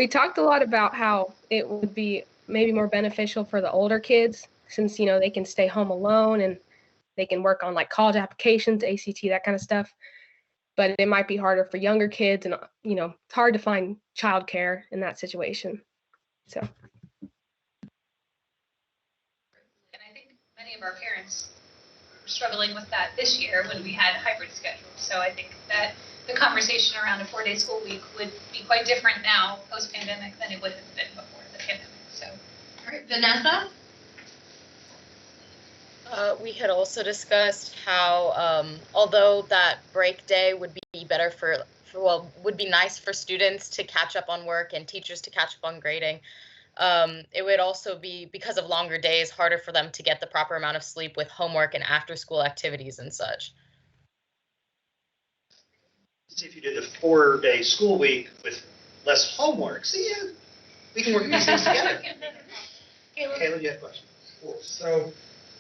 talked a lot about how it would be maybe more beneficial for the older kids, since they can stay home alone and they can work on like college applications, ACT, that kind of stuff. But it might be harder for younger kids, and it's hard to find childcare in that situation. So. And I think many of our parents were struggling with that this year when we had hybrid schedules. So I think that the conversation around a 4-day school week would be quite different now post-pandemic than it would have been before the pandemic. So, all right, Vanessa? We had also discussed how, although that break day would be better would be nice for students to catch up on work and teachers to catch up on grading, it would also be, because of longer days, harder for them to get the proper amount of sleep with homework and after-school activities and such. See, if you did the 4-day school week with less homework, we can work these things together. Caleb, you had a question. Cool. So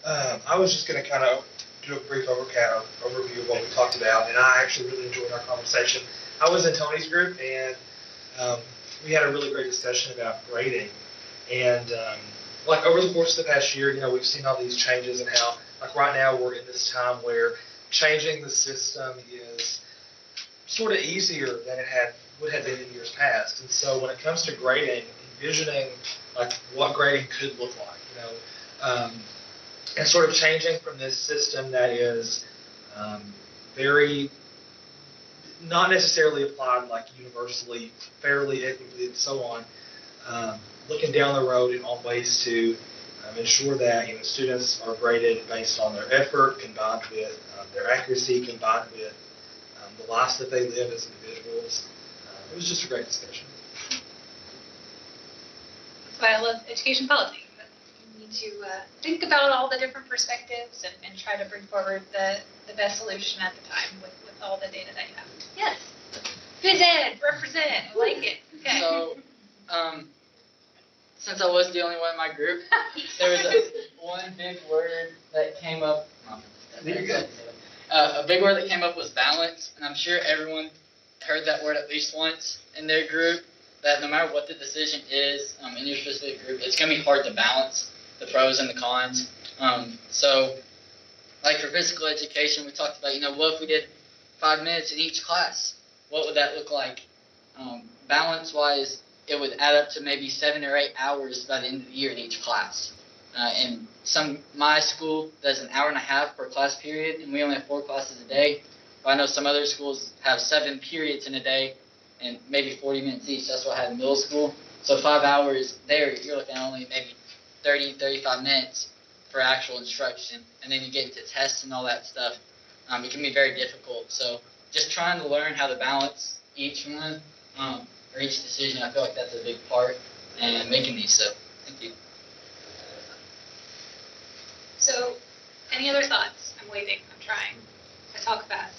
I was just going to kind of do a brief overview of what we talked about, and I actually really enjoyed our conversation. I was in Tony's group, and we had a really great discussion about grading. And like over the course of the past year, we've seen all these changes and how, like right now, we're in this time where changing the system is sort of easier than would have been in years past. And so when it comes to grading, envisioning like what grading could look like, and sort of changing from this system that is very not necessarily applied like universally, fairly, equitably, and so on. Looking down the road on ways to ensure that students are graded based on their effort combined with their accuracy combined with the lives that they live as individuals. It was just a great discussion. That's why I love education policy. You need to think about all the different perspectives and try to bring forward the best solution at the time with all the data that you have. Yes. Phys ed, represent, I like it. Okay. So, since I was the only one in my group, there was one big word that came up. A big word that came up was balance, and I'm sure everyone heard that word at least once in their group, that no matter what the decision is in your specific group, it's going to be hard to balance the pros and the cons. So, like for physical education, we talked about, what if we did 5 minutes in each class? What would that look like? Balance-wise, it would add up to maybe 7 or 8 hours by the end of the year in each class. And my school does an hour and a half per class period, and we only have 4 classes a day. But I know some other schools have 7 periods in a day, and maybe 40 minutes each. That's what I had in middle school. So 5 hours there, you're looking at only maybe 30, 35 minutes for actual instruction. And then you get into tests and all that stuff. It can be very difficult. So just trying to learn how to balance each one, or each decision, I feel like that's a big part in making these. So thank you. So, any other thoughts? I'm waiting. I'm trying. I talk fast.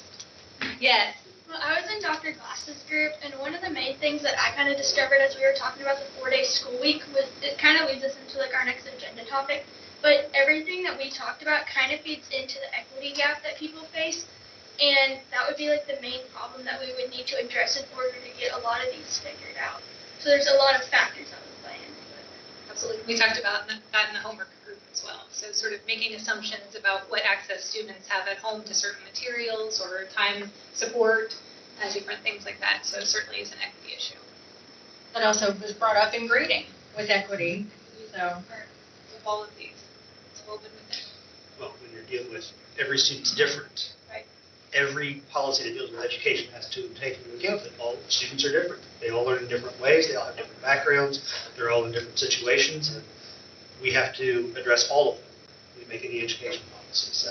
Yes. Well, I was in Dr. Glass's group, and one of the main things that I kind of discovered as we were talking about the 4-day school week was, it kind of leads us into like our next agenda topic, but everything that we talked about kind of feeds into the equity gap that people face, and that would be like the main problem that we would need to address in order to get a lot of these figured out. So there's a lot of factors that would play into it. Absolutely. We talked about that in the homework group as well. So sort of making assumptions about what access students have at home to certain materials or time support, different things like that. So it certainly is an equity issue. That also was brought up in grading with equity. So with all of these, it's woven within. Well, when you're dealing with every student's different. Right. Every policy that deals with education has to take into account that all students are different. They all learn in different ways. They all have different backgrounds. They're all in different situations, and we have to address all of them when we make any education policy.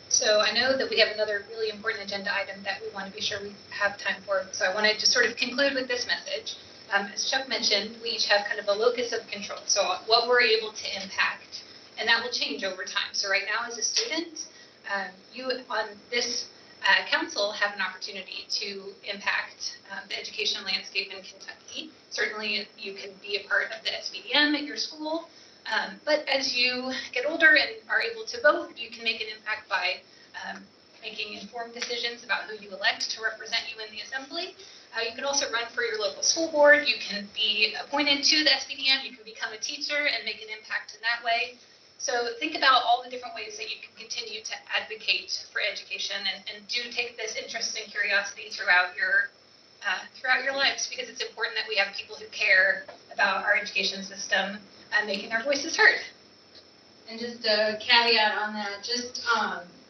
So I know that we have another really important agenda item that we want to be sure we have time for. So I want to just sort of conclude with this message. As Chuck mentioned, we each have kind of a locus of control. So what we're able to impact, and that will change over time. So right now as a student, you on this council have an opportunity to impact the education landscape in Kentucky. Certainly you can be a part of the SBDM at your school. But as you get older and are able to vote, you can make an impact by making informed decisions about who you elect to represent you in the assembly. You can also run for your local school board. You can be appointed to the SBDM. You can become a teacher and make an impact in that way. So think about all the different ways that you can continue to advocate for education and do take this interest and curiosity throughout your lives, because it's important that we have people who care about our education system and making our voices heard. And just a caveat on that, just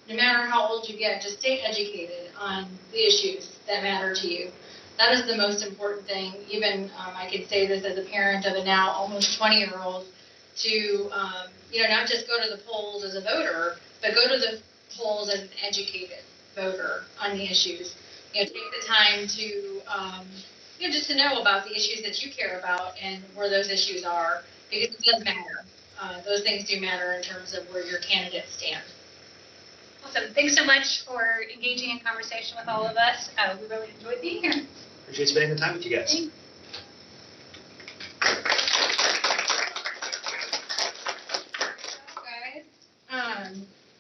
no matter how old you get, just stay educated on the issues that matter to you. That is the most important thing. Even I can say this as a parent of a now almost 20-year-old, to not just go to the polls as a voter, but go to the polls as an educated voter on the issues. Take the time to just to know about the issues that you care about and where those issues are, because it does matter. Those things do matter in terms of where your candidates stand. Awesome. Thanks so much for engaging in conversation with all of us. We really enjoyed being here. Appreciate spending the time with you guys. Thanks.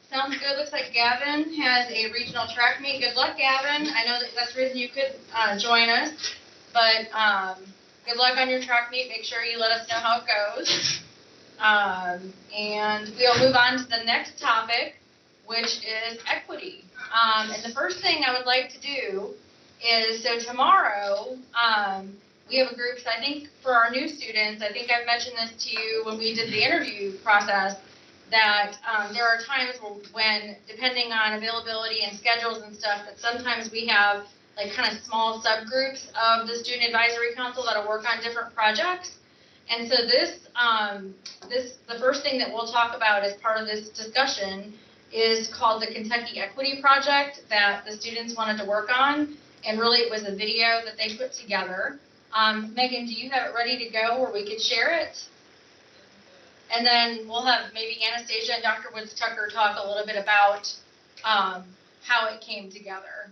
Sounds good. Looks like Gavin has a regional track meet. Good luck, Gavin. I know that's the reason you could join us, but good luck on your track meet. Make sure you let us know how it goes. And we'll move on to the next topic, which is equity. And the first thing I would like to do is, so tomorrow, we have a group, so I think for our new students, I think I've mentioned this to you when we did the interview process, that there are times when, depending on availability and schedules and stuff, that sometimes we have like kind of small subgroups of the Student Advisory Council that'll work on different projects. And so the first thing that we'll talk about as part of this discussion is called the Kentucky Equity Project that the students wanted to work on. And really it was a video that they put together. Megan, do you have it ready to go where we could share it? And then we'll have maybe Anastasia and Dr. Woods Tucker talk a little bit about how it came together.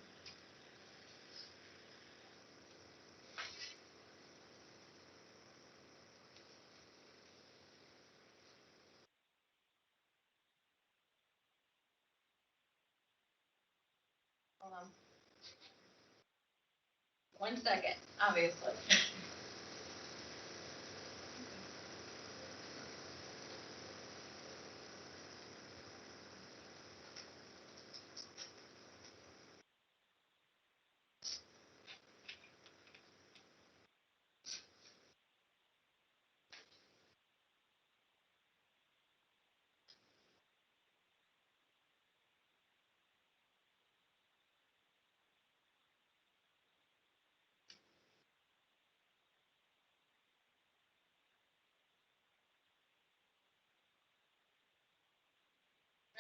Hold on. 1 second, obviously.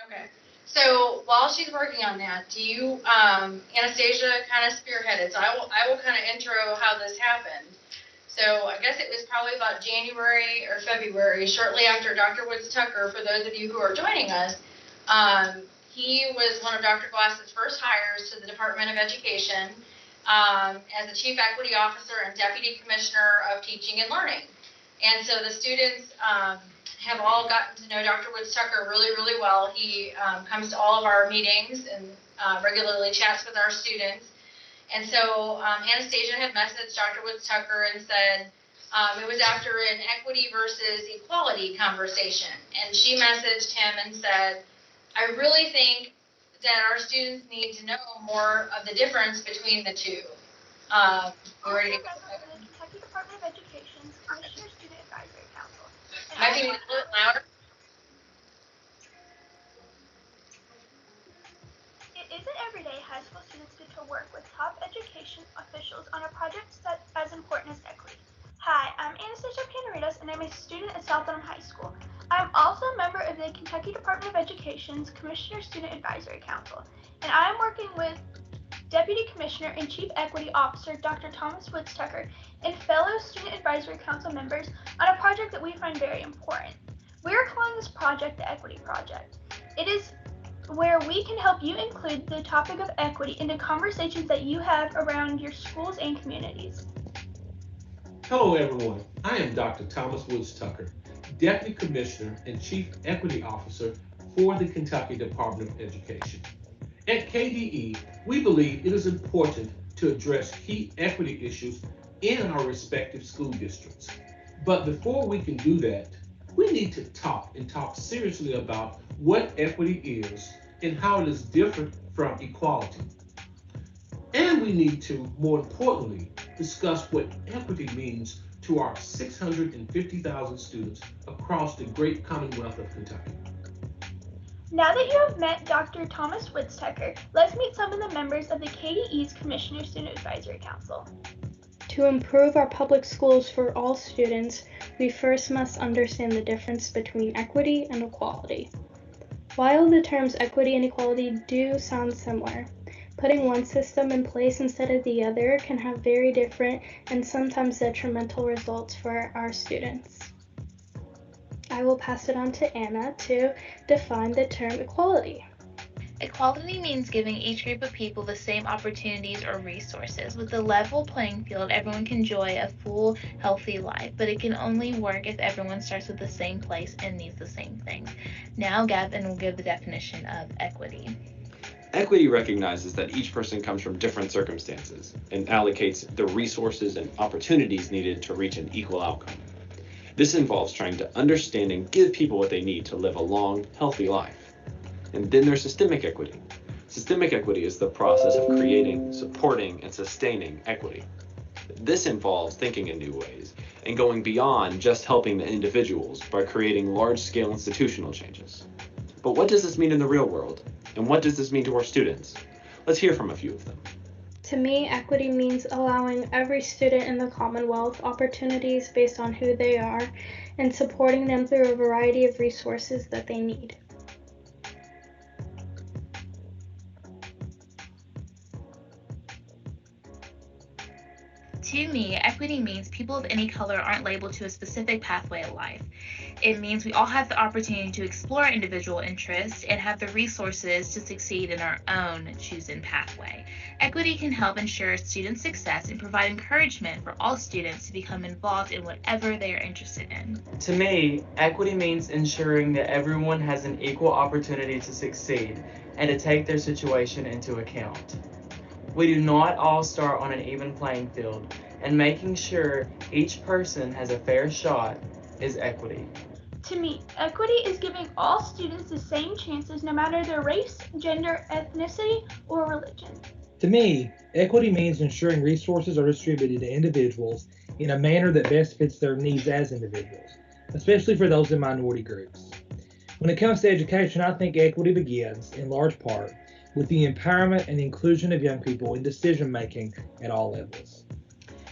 Okay. So while she's working on that, do you, Anastasia kind of spearheaded, so I will kind of intro how this happened. So I guess it was probably about January or February, shortly after Dr. Woods Tucker, for those of you who are joining us, he was one of Dr. Glass's first hires to the Department of Education as the Chief Equity Officer and Deputy Commissioner of Teaching and Learning. And so the students have all gotten to know Dr. Woods Tucker really, really well. He comes to all of our meetings and regularly chats with our students. And so Anastasia had messaged Dr. Woods Tucker and said, it was after an equity versus equality conversation. And she messaged him and said, I really think that our students need to know more of the difference between the two. We're ready to go. The Kentucky Department of Education's Commissioner Student Advisory Council. Might be a little bit louder. It isn't every day high school students get to work with top education officials on a project that's as important as equity. Hi, I'm Anastasia Panaritas, and I'm a student at South Bend High School. I'm also a member of the Kentucky Department of Education's Commissioner Student Advisory Council, and I'm working with Deputy Commissioner and Chief Equity Officer Dr. Thomas Woods Tucker and fellow Student Advisory Council members on a project that we find very important. We are calling this project the Equity Project. It is where we can help you include the topic of equity into conversations that you have around your schools and communities. Hello everyone, I am Dr. Thomas Woods Tucker, Deputy Commissioner and Chief Equity Officer for the Kentucky Department of Education. At KDE, we believe it is important to address key equity issues in our respective school districts. But before we can do that, we need to talk seriously about what equity is and how it is different from equality. And we need to, more importantly, discuss what equity means to our 650,000 students across the great Commonwealth of Kentucky. Now that you have met Dr. Thomas Woods Tucker, let's meet some of the members of the KDE's Commissioner Student Advisory Council. To improve our public schools for all students, we first must understand the difference between equity and equality. While the terms equity and equality do sound similar, putting one system in place instead of the other can have very different and sometimes detrimental results for our students. I will pass it on to Anna to define the term equality. Equality means giving each group of people the same opportunities or resources. With a level playing field, everyone can enjoy a full, healthy life, but it can only work if everyone starts with the same place and needs the same things. Now, Gavin will give the definition of equity. Equity recognizes that each person comes from different circumstances and allocates the resources and opportunities needed to reach an equal outcome. This involves trying to understand and give people what they need to live a long, healthy life. And then there's systemic equity. Systemic equity is the process of creating, supporting, and sustaining equity. This involves thinking in new ways and going beyond just helping the individuals by creating large-scale institutional changes. But what does this mean in the real world? And what does this mean to our students? Let's hear from a few of them. To me, equity means allowing every student in the Commonwealth opportunities based on who they are and supporting them through a variety of resources that they need. To me, equity means people of any color aren't labeled to a specific pathway of life. It means we all have the opportunity to explore our individual interests and have the resources to succeed in our own chosen pathway. Equity can help ensure student success and provide encouragement for all students to become involved in whatever they are interested in. To me, equity means ensuring that everyone has an equal opportunity to succeed and to take their situation into account. We do not all start on an even playing field, and making sure each person has a fair shot is equity. To me, equity is giving all students the same chances no matter their race, gender, ethnicity, or religion. To me, equity means ensuring resources are distributed to individuals in a manner that best fits their needs as individuals, especially for those in minority groups. When it comes to education, I think equity begins, in large part, with the empowerment and inclusion of young people in decision-making at all levels.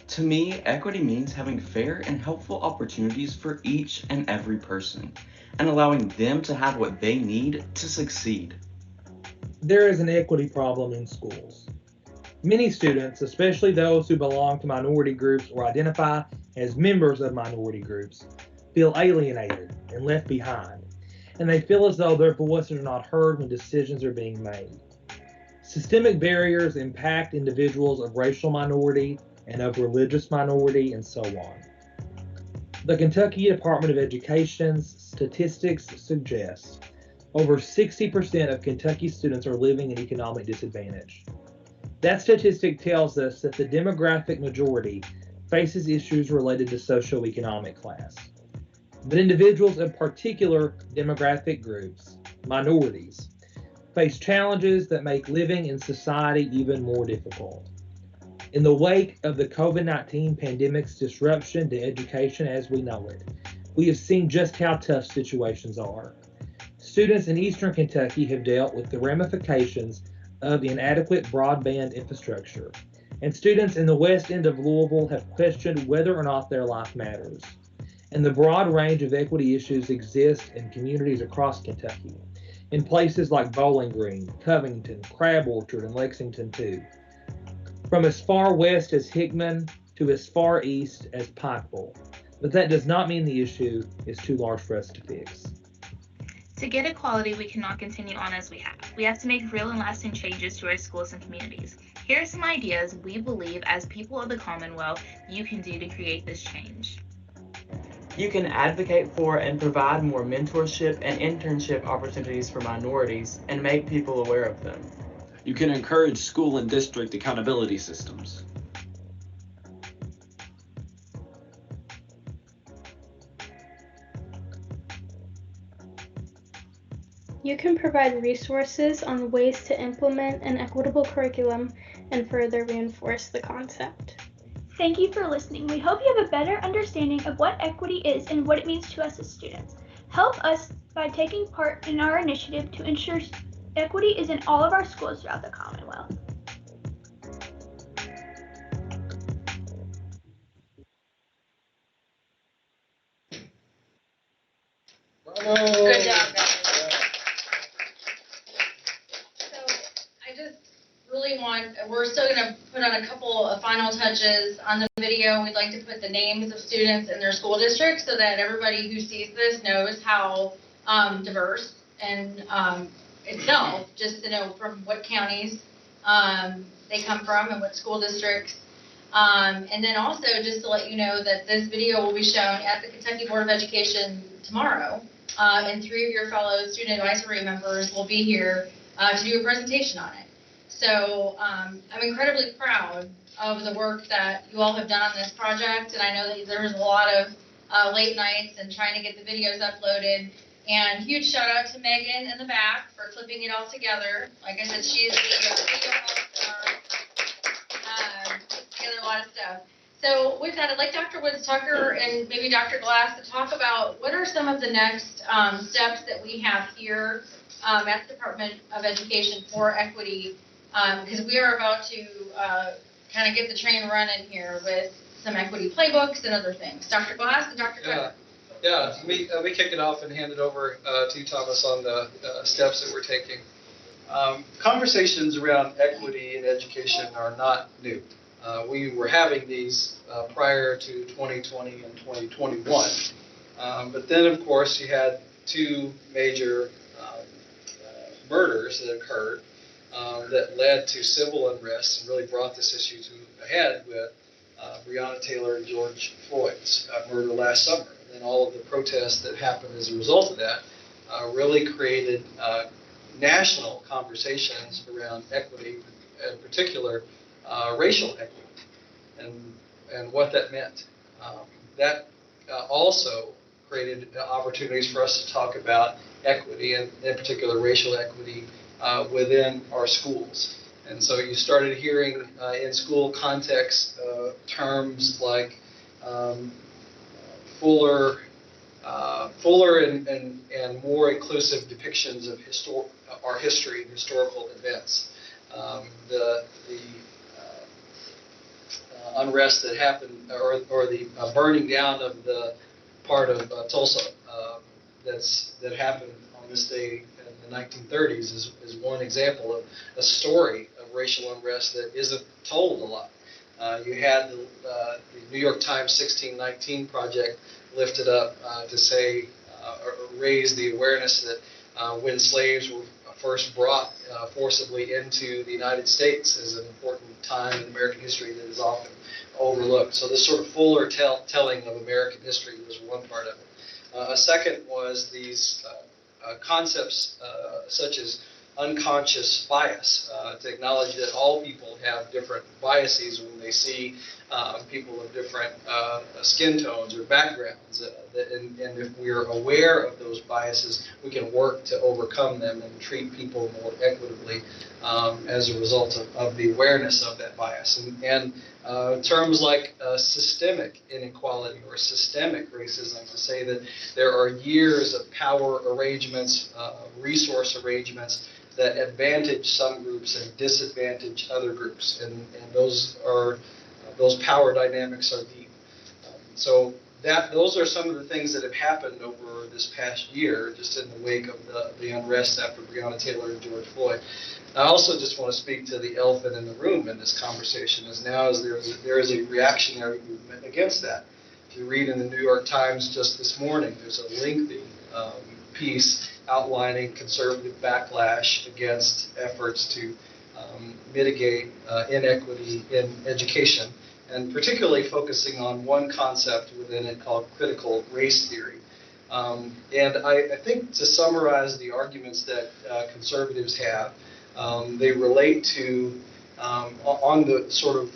To me, equity means having fair and helpful opportunities for each and every person, and allowing them to have what they need to succeed. There is an equity problem in schools. Many students, especially those who belong to minority groups or identify as members of minority groups, feel alienated and left behind, and they feel as though their voices are not heard when decisions are being made. Systemic barriers impact individuals of racial minority and of religious minority, and so on. The Kentucky Department of Education's statistics suggest over 60% of Kentucky students are living in economic disadvantage. That statistic tells us that the demographic majority faces issues related to socioeconomic class. But individuals of particular demographic groups, minorities, face challenges that make living in society even more difficult. In the wake of the COVID-19 pandemic's disruption to education as we know it, we have seen just how tough situations are. Students in Eastern Kentucky have dealt with the ramifications of inadequate broadband infrastructure, and students in the west end of Louisville have questioned whether or not their life matters. And the broad range of equity issues exist in communities across Kentucky, in places like Bowling Green, Covington, Crab Orchard, and Lexington too. From as far west as Hickman to as far east as Pikeville. But that does not mean the issue is too large for us to fix. To get equality, we cannot continue on as we have. We have to make real and lasting changes to our schools and communities. Here are some ideas we believe as people of the Commonwealth you can do to create this change. You can advocate for and provide more mentorship and internship opportunities for minorities and make people aware of them. You can encourage school and district accountability systems. You can provide resources on ways to implement an equitable curriculum and further reinforce the concept. Thank you for listening. We hope you have a better understanding of what equity is and what it means to us as students. Help us by taking part in our initiative to ensure equity is in all of our schools throughout the Commonwealth. Good job, guys. So I just really we're still going to put on a couple of final touches on the video. We'd like to put the names of students and their school districts so that everybody who sees this knows how diverse and itself, just to know from what counties they come from and what school districts. And then also just to let you know that this video will be shown at the Kentucky Board of Education tomorrow. And 3 of your fellow student advisory members will be here to do a presentation on it. So I'm incredibly proud of the work that you all have done on this project, and I know that there was a lot of late nights and trying to get the videos uploaded. And huge shout out to Megan in the back for clipping it all together. Like I said, she is the video all-star. Puts together a lot of stuff. So with that, I'd like Dr. Woods-Tucker and maybe Dr. Glass to talk about what are some of the next steps that we have here at the Department of Education for equity, because we are about to kind of get the train running here with some equity playbooks and other things. Dr. Glass and Dr. Tucker. Yeah, let me kick it off and hand it over to you, Thomas, on the steps that we're taking. Conversations around equity in education are not new. We were having these prior to 2020 and 2021. But then, of course, you had two major murders that occurred that led to civil unrest and really brought this issue to a head with Breonna Taylor and George Floyd's murder last summer. And all of the protests that happened as a result of that really created national conversations around equity, in particular racial equity, and what that meant. That also created opportunities for us to talk about equity, and in particular racial equity, within our schools. And so you started hearing in school context terms like fuller and more inclusive depictions of our history and historical events. The unrest that happened, or the burning down of the part of Tulsa that happened on this day in the 1930s is one example of a story of racial unrest that isn't told a lot. You had the New York Times 1619 project lifted up to say, or raise the awareness that when slaves were first brought forcibly into the United States is an important time in American history that is often overlooked. So this sort of fuller telling of American history was one part of it. A second was these concepts such as unconscious bias, to acknowledge that all people have different biases when they see people of different skin tones or backgrounds. And if we're aware of those biases, we can work to overcome them and treat people more equitably as a result of the awareness of that bias. And terms like systemic inequality or systemic racism, to say that there are years of power arrangements, resource arrangements that advantage some groups and disadvantage other groups, and those power dynamics are deep. So those are some of the things that have happened over this past year, just in the wake of the unrest after Breonna Taylor and George Floyd. I also just want to speak to the elephant in the room in this conversation, as there is a reactionary movement against that. If you read in the New York Times just this morning, there's a lengthy piece outlining conservative backlash against efforts to mitigate inequity in education, and particularly focusing on one concept within it called critical race theory. And I think, to summarize the arguments that conservatives have, they relate to, on the sort of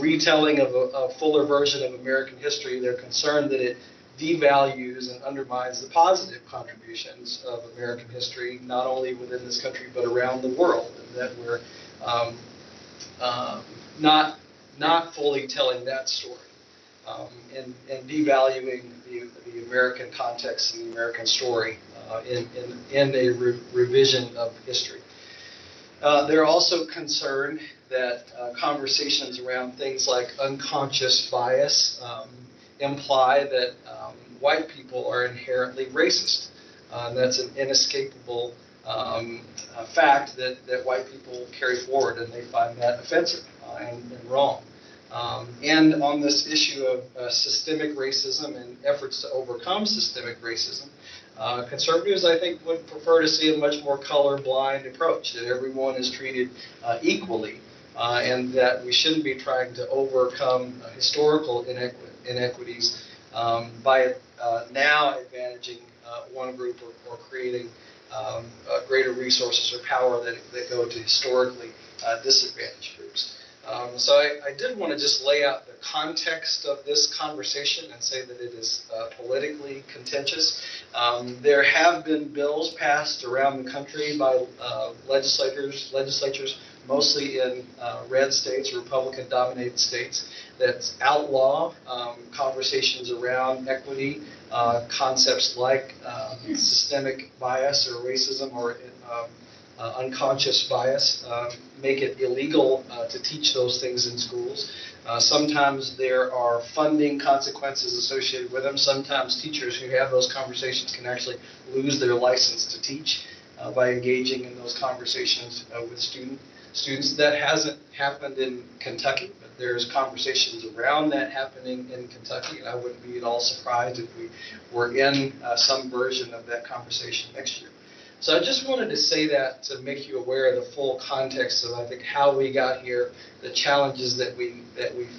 retelling of a fuller version of American history, they're concerned that it devalues and undermines the positive contributions of American history, not only within this country but around the world, and that we're not fully telling that story, and devaluing the American context and the American story in a revision of history. They're also concerned that conversations around things like unconscious bias imply that white people are inherently racist. That's an inescapable fact that white people carry forward, and they find that offensive and wrong. And on this issue of systemic racism and efforts to overcome systemic racism, conservatives, I think, would prefer to see a much more colorblind approach, that everyone is treated equally, and that we shouldn't be trying to overcome historical inequities by now advantaging one group or creating greater resources or power that go to historically disadvantaged groups. So I did want to just lay out the context of this conversation and say that it is politically contentious. There have been bills passed around the country by legislatures, mostly in red states, Republican-dominated states, that outlaw conversations around equity, concepts like systemic bias or racism or unconscious bias, make it illegal to teach those things in schools. Sometimes there are funding consequences associated with them. Sometimes teachers who have those conversations can actually lose their license to teach by engaging in those conversations with students. That hasn't happened in Kentucky, but there's conversations around that happening in Kentucky, and I wouldn't be at all surprised if we were in some version of that conversation next year. So I just wanted to say that to make you aware of the full context of, I think, how we got here, the challenges that we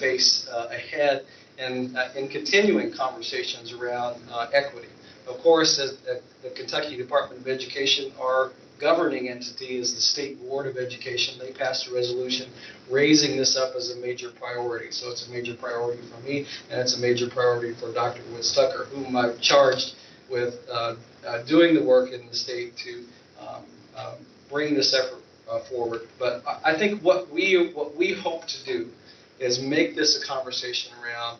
face ahead, and in continuing conversations around equity. Of course, as the Kentucky Department of Education, our governing entity is the State Board of Education. They passed a resolution raising this up as a major priority. So it's a major priority for me, and it's a major priority for Dr. Woods Tucker, whom I've charged with doing the work in the state to bring this effort forward. But I think what we hope to do is make this a conversation around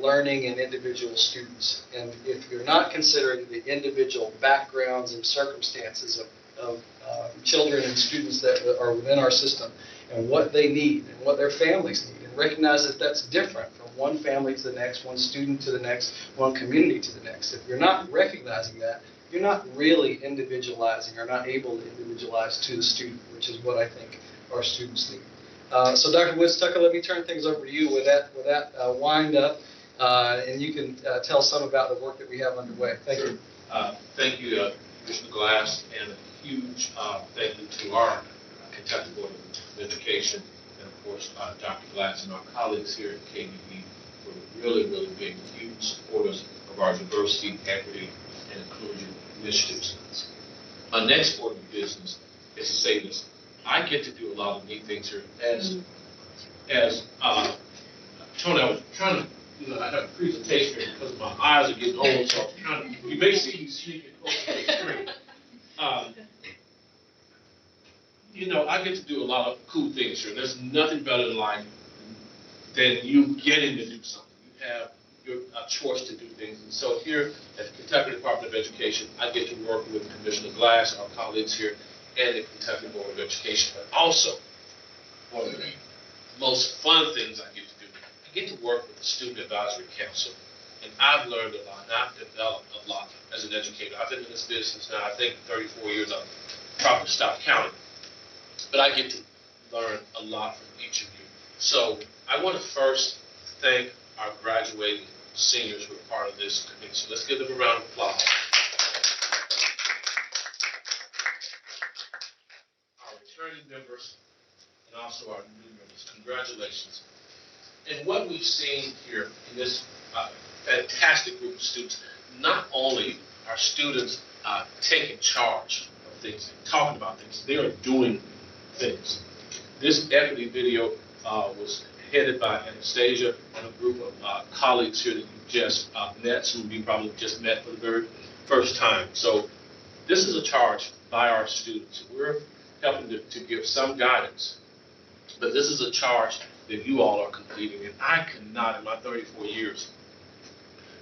learning and individual students. And if you're not considering the individual backgrounds and circumstances of children and students that are within our system and what they need and what their families need, and recognize that that's different from one family to the next, one student to the next, one community to the next. If you're not recognizing that, you're not really individualizing or not able to individualize to the student, which is what I think our students need. So Dr. Woods Tucker, let me turn things over to you with that wind up, and you can tell some about the work that we have underway. Thank you. Thank you, Commissioner Glass, and a huge thank you to our Kentucky Board of Education, and of course Dr. Glass and our colleagues here at KDE for really being huge supporters of our diversity, equity, and inclusion initiatives. Our next order of business is to say this. I get to do a lot of neat things here. As Tony, I was trying to, I have a presentation here because my eyes are getting old, so I'm trying to, you may see me sneaking close to the screen. I get to do a lot of cool things here. There's nothing better in life than you getting to do something. You have a choice to do things. And so here at the Kentucky Department of Education, I get to work with Commissioner Glass, our colleagues here, and the Kentucky Board of Education. But also, one of the most fun things I get to do, I get to work with the Student Advisory Council. And I've learned a lot, and I've developed a lot as an educator. I've been in this business now, I think 34 years, I've probably stopped counting. But I get to learn a lot from each of you. So I want to first thank our graduating seniors who are part of this committee. So let's give them a round of applause. Our returning members and also our new members, congratulations. And what we've seen here in this fantastic group of students, not only are students taking charge of things, talking about things, they are doing things. This equity video was headed by Anastasia and a group of colleagues here that you just met, some of you probably just met for the very first time. So this is a charge by our students. We're helping to give some guidance, but this is a charge that you all are completing, and I cannot, in my 34 years,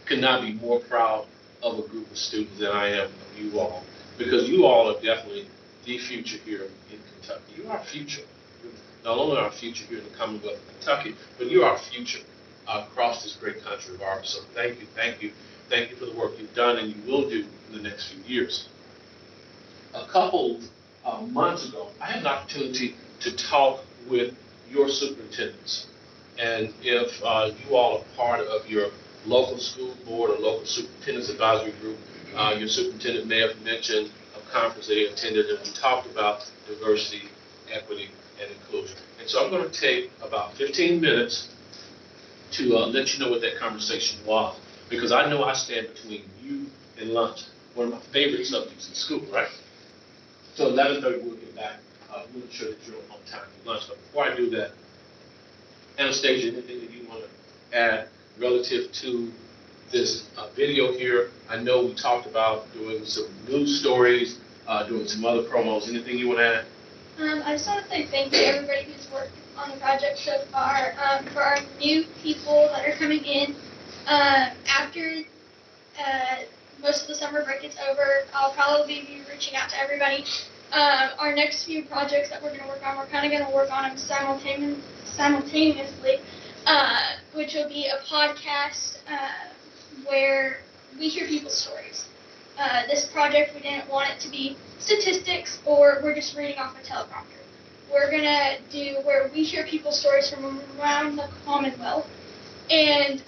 could not be more proud of a group of students than I am of you all, because you all are definitely the future here in Kentucky. You are our future. You're not only our future here in the Commonwealth of Kentucky, but you're our future across this great country of ours. So thank you, thank you, thank you for the work you've done and you will do in the next few years. A couple months ago, I had an opportunity to talk with your superintendents. And if you all are part of your local school board or local superintendent's advisory group, your superintendent may have mentioned a conference they attended and we talked about diversity, equity, and inclusion. And so I'm going to take about 15 minutes to let you know what that conversation was, because I know I stand between you and lunch, one of my favorite subjects in school, right? So 11:30, we'll get back. We'll ensure that you're on time for lunch. But before I do that, Anastasia, anything that you want to add relative to this video here? I know we talked about doing some news stories, doing some other promos. Anything you want to add? I just want to say thank you to everybody who's worked on the project so far. For our new people that are coming in, after most of the summer break is over, I'll probably be reaching out to everybody. Our next few projects that we're going to work on, we're kind of going to work on them simultaneously, which will be a podcast where we hear people's stories. This project, we didn't want it to be statistics or we're just reading off a teleprompter. We're going to do where we hear people's stories from around the Commonwealth. And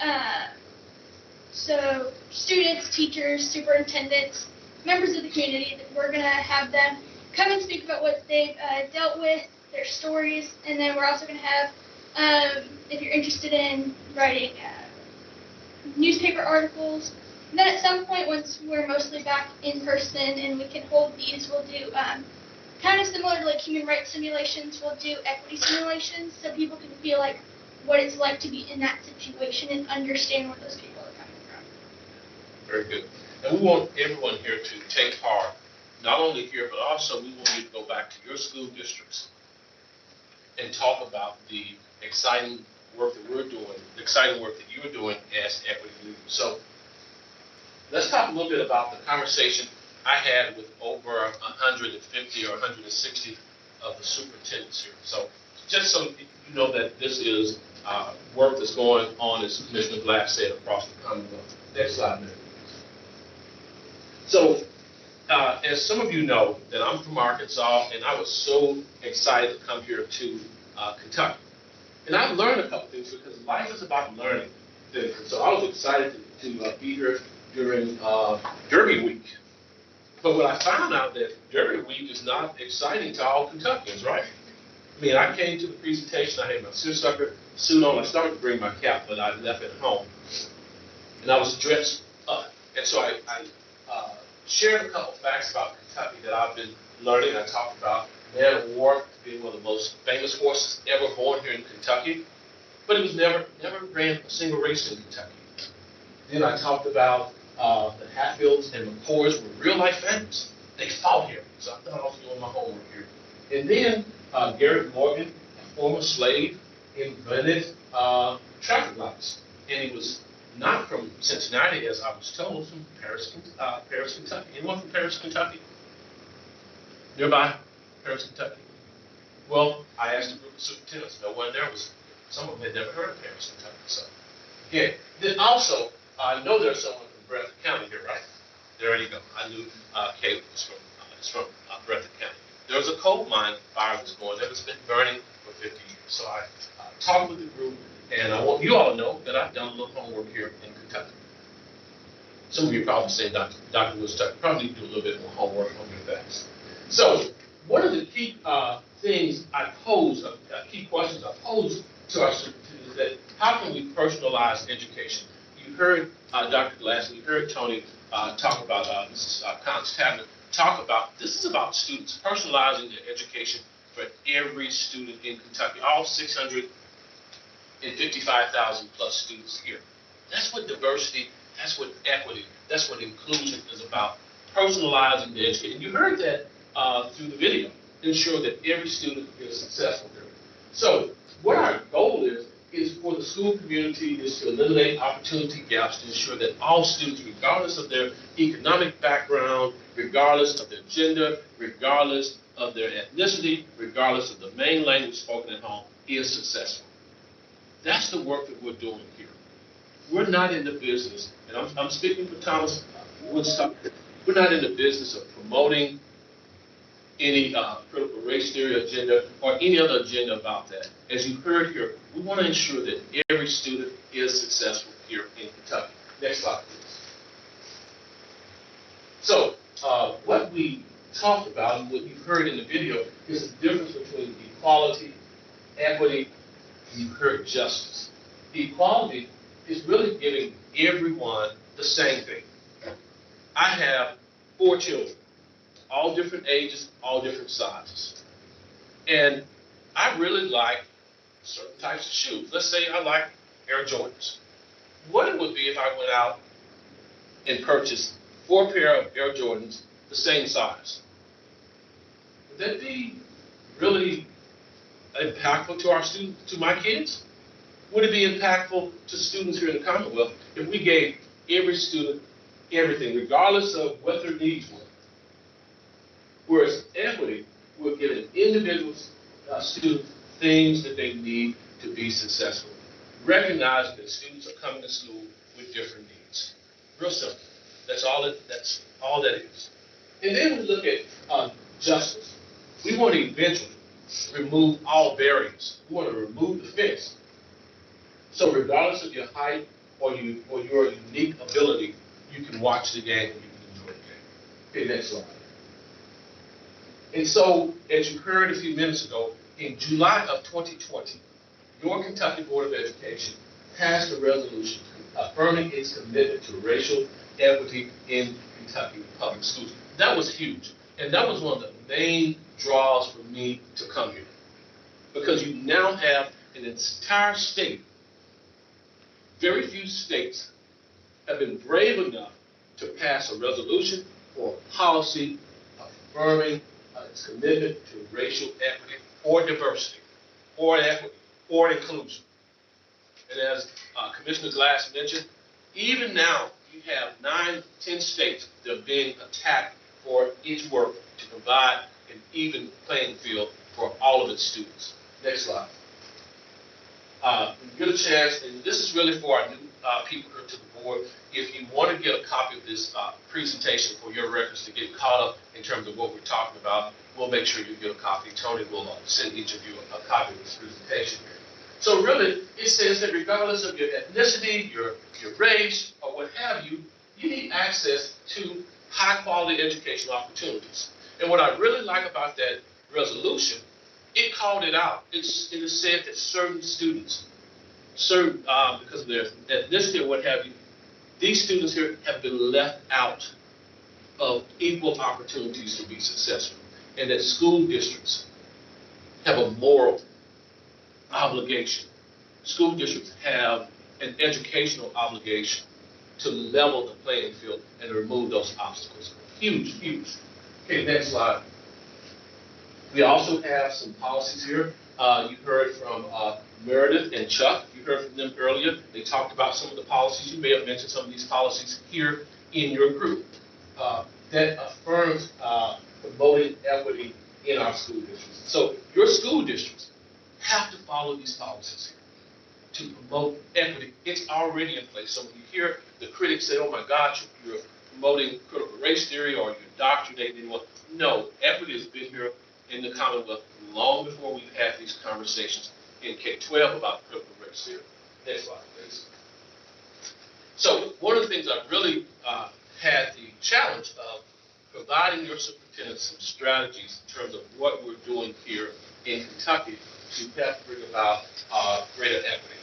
so students, teachers, superintendents, members of the community, we're going to have them come and speak about what they've dealt with, their stories, and then we're also going to have, if you're interested in writing newspaper articles, and then at some point, once we're mostly back in person and we can hold these, we'll do kind of similar to like human rights simulations, we'll do equity simulations so people can feel like what it's like to be in that situation and understand where those people are coming from. Very good. And we want everyone here to take part, not only here, but also we want you to go back to your school districts and talk about the exciting work that we're doing, the exciting work that you're doing as equity leaders. So let's talk a little bit about the conversation I had with over 150 or 160 of the superintendents here. So just so you know that this is work that's going on, as Commissioner Black said, across the Commonwealth. Next slide, please. So as some of you know, that I'm from Arkansas, and I was so excited to come here to Kentucky. And I've learned a couple things because life is about learning things. So I was excited to be here during Derby Week. But when I found out that Derby Week is not exciting to all Kentuckians, right? I mean, I came to the presentation, I had my seersucker suit on, I started to bring my cap, but I left it home. And I was dressed up. And so I shared a couple facts about Kentucky that I've been learning. I talked about Man of War being one of the most famous horses ever born here in Kentucky, but it was never ran a single race in Kentucky. Then I talked about the Hatfields and McCoys were real life families. They fought here, so I thought I was doing my homework here. And then Garrett Morgan, a former slave, invented traffic lights, and he was not from Cincinnati, as I was told, from Paris, Kentucky. Anyone from Paris, Kentucky? Nearby, Paris, Kentucky. Well, I asked a group of superintendents. No one there was. Some of them had never heard of Paris, Kentucky. So, yeah. Then also, I know there's someone from Breathitt County here, right? There you go. I knew Caleb was from Breathitt County. There was a coal mine fire that was going there that's been burning for 50 years. So I talked with the group. And I want you all to know that I've done a little homework here in Kentucky. Some of you are probably saying, Dr. Woodstock, probably do a little bit more homework on your facts. So one of the key things I pose, key questions I pose to our superintendents is that how can we personalize education? You heard Dr. Glass, you heard Tony talk about Mrs. Counselorship talk about, this is about students, personalizing their education for every student in Kentucky, all 655,000 plus students here. That's what diversity, that's what equity, that's what inclusion is about, personalizing the education. And you heard that through the video, ensure that every student is successful here. So what our goal is for the school community is to eliminate opportunity gaps to ensure that all students, regardless of their economic background, regardless of their gender, regardless of their ethnicity, regardless of the main language spoken at home, is successful. That's the work that we're doing here. We're not in the business, and I'm speaking for Thomas Woodstock, we're not in the business of promoting any critical race theory agenda or any other agenda about that. As you heard here, we want to ensure that every student is successful here in Kentucky. Next slide, please. So what we talked about and what you heard in the video is the difference between equality, equity, and you heard justice. Equality is really giving everyone the same thing. I have 4 children. all different ages, all different sizes. And I really like certain types of shoes. Let's say I like Air Jordans. What it would be if I went out and purchased 4 pair of Air Jordans the same size? Would that be really impactful to our students, to my kids? Would it be impactful to students here in the Commonwealth if we gave every student everything, regardless of what their needs were? Whereas equity would give an individual student things that they need to be successful. Recognizing that students are coming to school with different needs. Real simple. That's all that is. And then we look at justice. We want to eventually remove all barriers. We want to remove the fence. So regardless of your height or your unique ability, you can watch the game and you can enjoy the game. Okay, next slide. And so, as you heard a few minutes ago, in July of 2020, your Kentucky Board of Education passed a resolution affirming its commitment to racial equity in Kentucky public schools. That was huge. And that was one of the main draws for me to come here. Because you now have an entire state, very few states have been brave enough to pass a resolution or a policy affirming its commitment to racial equity or diversity or equity or inclusion. And as Commissioner Glass mentioned, even now you have 9, 10 states that are being attacked for its work to provide an even playing field for all of its students. Next slide. Get a chance, and this is really for our new people here to the board. If you want to get a copy of this presentation for your records to get caught up in terms of what we're talking about, we'll make sure you get a copy. Tony will send each of you a copy of this presentation here. So really, it says that regardless of your ethnicity, your race, or what have you, you need access to high-quality educational opportunities. And what I really like about that resolution, it called it out. It said that certain students, because of their ethnicity or what have you, these students here have been left out of equal opportunities to be successful. And that school districts have a moral obligation. School districts have an educational obligation to level the playing field and remove those obstacles. Huge, huge. Okay, next slide. We also have some policies here. You heard from Meredith and Chuck. You heard from them earlier. They talked about some of the policies. You may have mentioned some of these policies here in your group that affirms promoting equity in our school districts. So your school districts have to follow these policies here to promote equity. It's already in place. So when you hear the critics say, oh my gosh, you're promoting critical race theory or you're indoctrinating anyone. No, equity has been here in the Commonwealth long before we've had these conversations in K-12 about critical race theory. Next slide, please. So one of the things I really had the challenge of providing your superintendent some strategies in terms of what we're doing here in Kentucky to help bring about greater equity.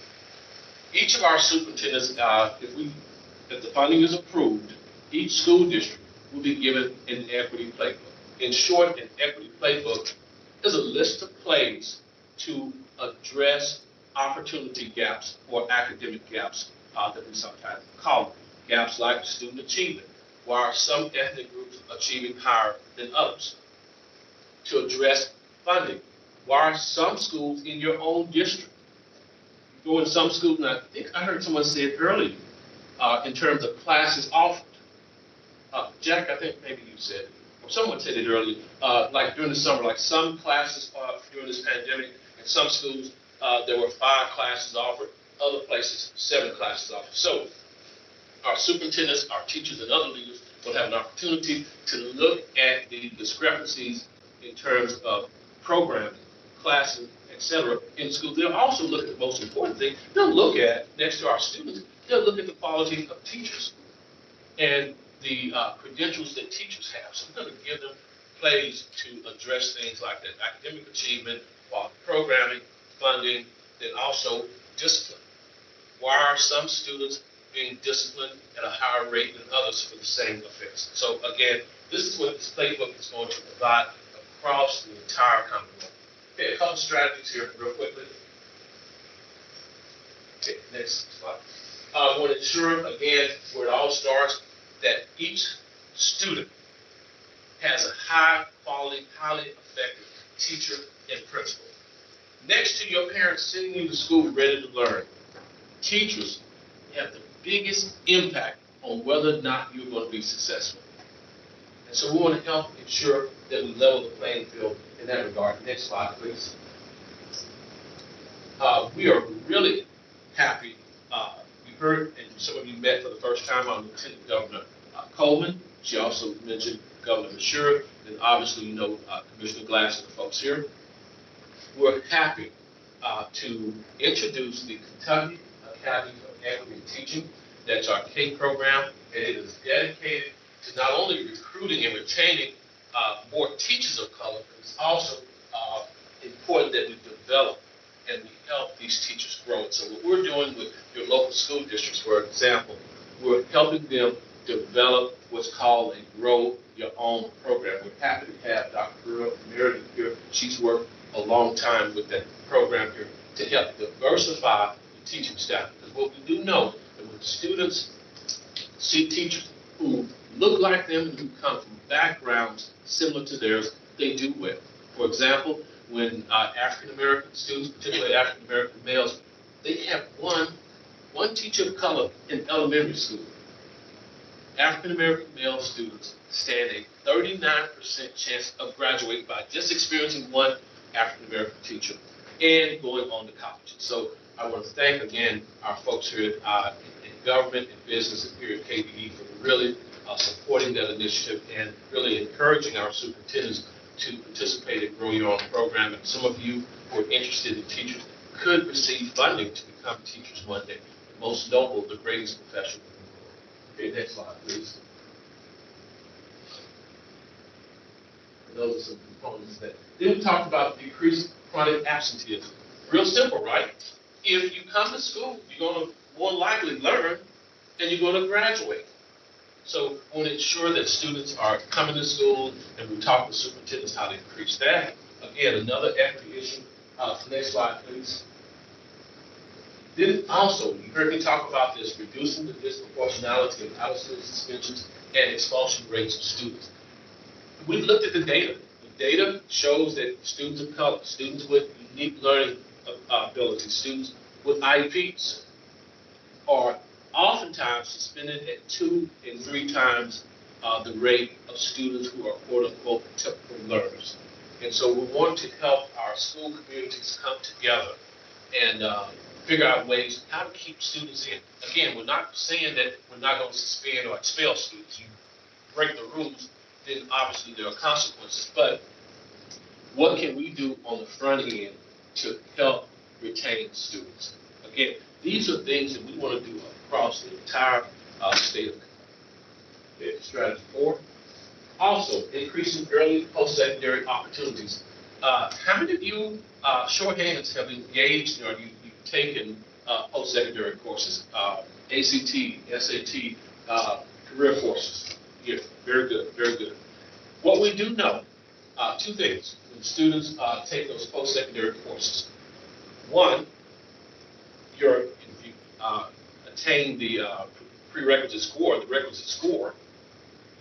Each of our superintendents, if the funding is approved, each school district will be given an equity playbook. In short, an equity playbook is a list of plays to address opportunity gaps or academic gaps that we sometimes call them. Gaps like student achievement. Why are some ethnic groups achieving higher than others? To address funding. Why are some schools in your own district? You go in some schools, and I think I heard someone say it earlier, in terms of classes offered. Jack, I think maybe you said it, or someone said it earlier, like during the summer, like some classes during this pandemic, in some schools, there were 5 classes offered, other places, 7 classes offered. So our superintendents, our teachers, and other leaders will have an opportunity to look at the discrepancies in terms of programming, classes, etc. in schools. They'll also look at the most important thing. They'll look at, next to our students, they'll look at the quality of teachers and the credentials that teachers have. So we're going to give them plays to address things like that, academic achievement, quality programming, funding, then also discipline. Why are some students being disciplined at a higher rate than others for the same offense? So again, This is what this playbook is going to provide across the entire Commonwealth. Okay, a couple strategies here real quickly. Okay, next slide. I want to ensure, again, where it all starts, that each student has a high quality, highly effective teacher and principal. Next to your parents sending you to school ready to learn, teachers have the biggest impact on whether or not you're going to be successful. And so we want to help ensure that we level the playing field in that regard. Next slide, please. We are really happy. We heard, and some of you met for the first time on Lieutenant Governor Coleman. She also mentioned Governor Bashir, and obviously you know Commissioner Glass and the folks here. We're happy to introduce the Kentucky Academy of Agri-Teaching. That's our K program, and it is dedicated to not only recruiting and retaining more teachers of color, but it's also important that we develop and we help these teachers grow. And so what we're doing with your local school districts, for example, we're helping them develop what's called a Grow Your Own program. We're happy to have Dr. Meredith here. She's worked a long time with that program here to help diversify the teaching staff. Because what we do know that when students see teachers who look like them and who come from backgrounds similar to theirs, they do well. For example, when African American students, particularly African American males, they have one teacher of color in elementary school. African American male students stand a 39% chance of graduating by just experiencing one African American teacher and going on to college. So I want to thank again our folks here in government and business and here at KDE for really supporting that initiative and really encouraging our superintendents to participate in Grow Your Own program. And some of you who are interested in teachers could receive funding to become teachers one day. Most noble, the greatest profession. Okay, next slide, please. And those are some components that. Then we talked about decreased chronic absenteeism. Real simple, right? If you come to school, you're going to more likely learn and you're going to graduate. So we want to ensure that students are coming to school, and we talk with superintendents how to increase that. Again, another equity issue. Next slide, please. Then also, you heard me talk about this, reducing the disproportionality of out-of-school suspensions and expulsion rates of students. We looked at the data. The data shows that students of color, students with unique learning abilities, students with IEPs are oftentimes suspended at 2 and 3 times the rate of students who are quote-unquote typical learners. And so we want to help our school communities come together and figure out ways how to keep students in. Again, we're not saying that we're not going to suspend or expel students. You break the rules, then obviously there are consequences. But what can we do on the front end to help retain students? Again, these are things that we want to do across the entire state of Kentucky. Strategy 4. Also, increasing early post-secondary opportunities. How many of you, show of hands, have engaged or you've taken post-secondary courses, ACT, SAT, career courses? Yeah, very good, very good. What we do know, 2 things when students take those post-secondary courses. One, if you attain the prerequisite score, the requisite score,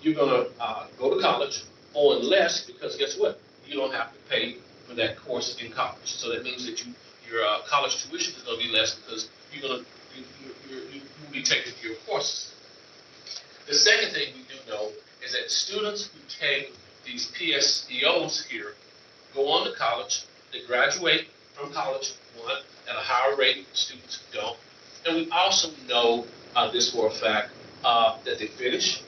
you're going to go to college on less because guess what? You don't have to pay for that course in college. So that means that your college tuition is going to be less because you're going to you will be taking your courses. The second thing we do know is that students who take these PSEOs here go on to college, they graduate from college, one, at a higher rate than students who don't. And we also know this for a fact, that they finish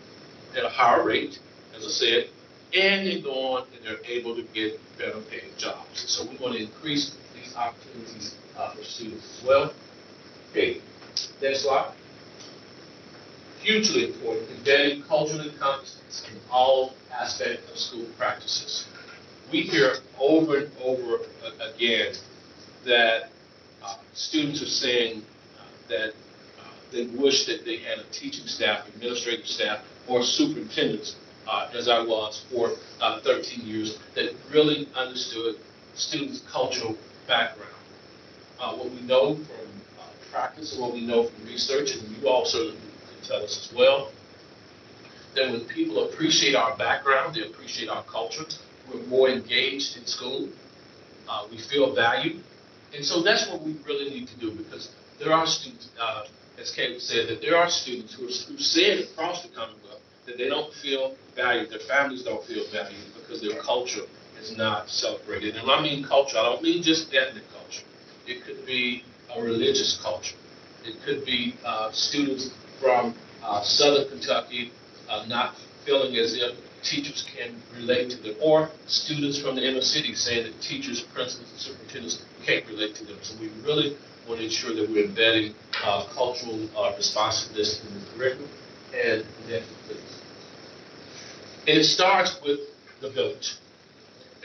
at a higher rate, as I said, and they go on and they're able to get better paying jobs. So we want to increase these opportunities for students as well. Okay, next slide. Hugely important, embedding cultural competence in all aspects of school practices. We hear over and over again that students are saying that they wish that they had a teaching staff, administrative staff, or superintendents as I was for 13 years, that really understood students' cultural background. What we know from practice and what we know from research, and you all certainly can tell us as well, that when people appreciate our background, they appreciate our culture, we're more engaged in school, we feel valued. And so that's what we really need to do, because there are students, as Kate said, that there are students who said across the Commonwealth that they don't feel valued, their families don't feel valued because their culture is not celebrated. And when I mean culture, I don't mean just ethnic culture. It could be a religious culture. It could be students from Southern Kentucky not feeling as if teachers can relate to them, or students from the inner city saying that teachers, principals, and superintendents can't relate to them. So we really want to ensure that we're embedding cultural responsiveness in the curriculum and and it starts with the village.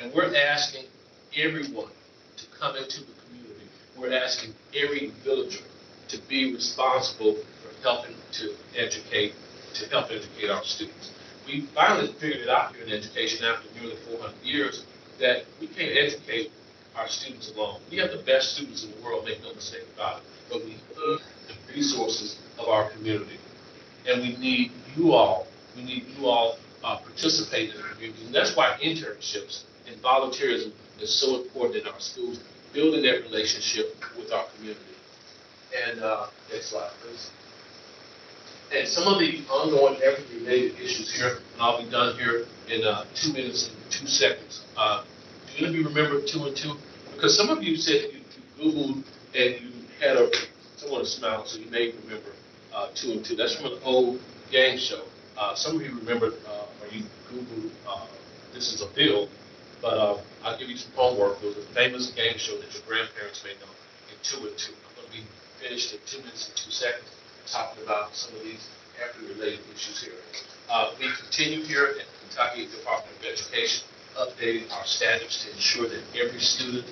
And we're asking everyone to come into the community. We're asking every villager to be responsible for helping to help educate our students. We finally figured it out here in education after nearly 400 years that we can't educate our students alone. We have the best students in the world, make no mistake about it, but we need the resources of our community. And we need you all participating in the community. And that's why internships and volunteerism is so important in our schools, building that relationship with our community. And next slide, please. And some of the ongoing equity-related issues here, and I'll be done here in 2 minutes and 2 seconds. Do any of you remember 2 and 2? Because some of you said you Googled and you had someone smile, so you may remember 2 and 2. That's from an old game show. Some of you remember, or you Googled, this is a bill, but I'll give you some homework. It was a famous game show that your grandparents may know in 2 and 2. I'm going to be finished in 2 minutes and 2 seconds talking about some of these equity-related issues here. We continue here at the Kentucky Department of Education, updating our standards to ensure that every student,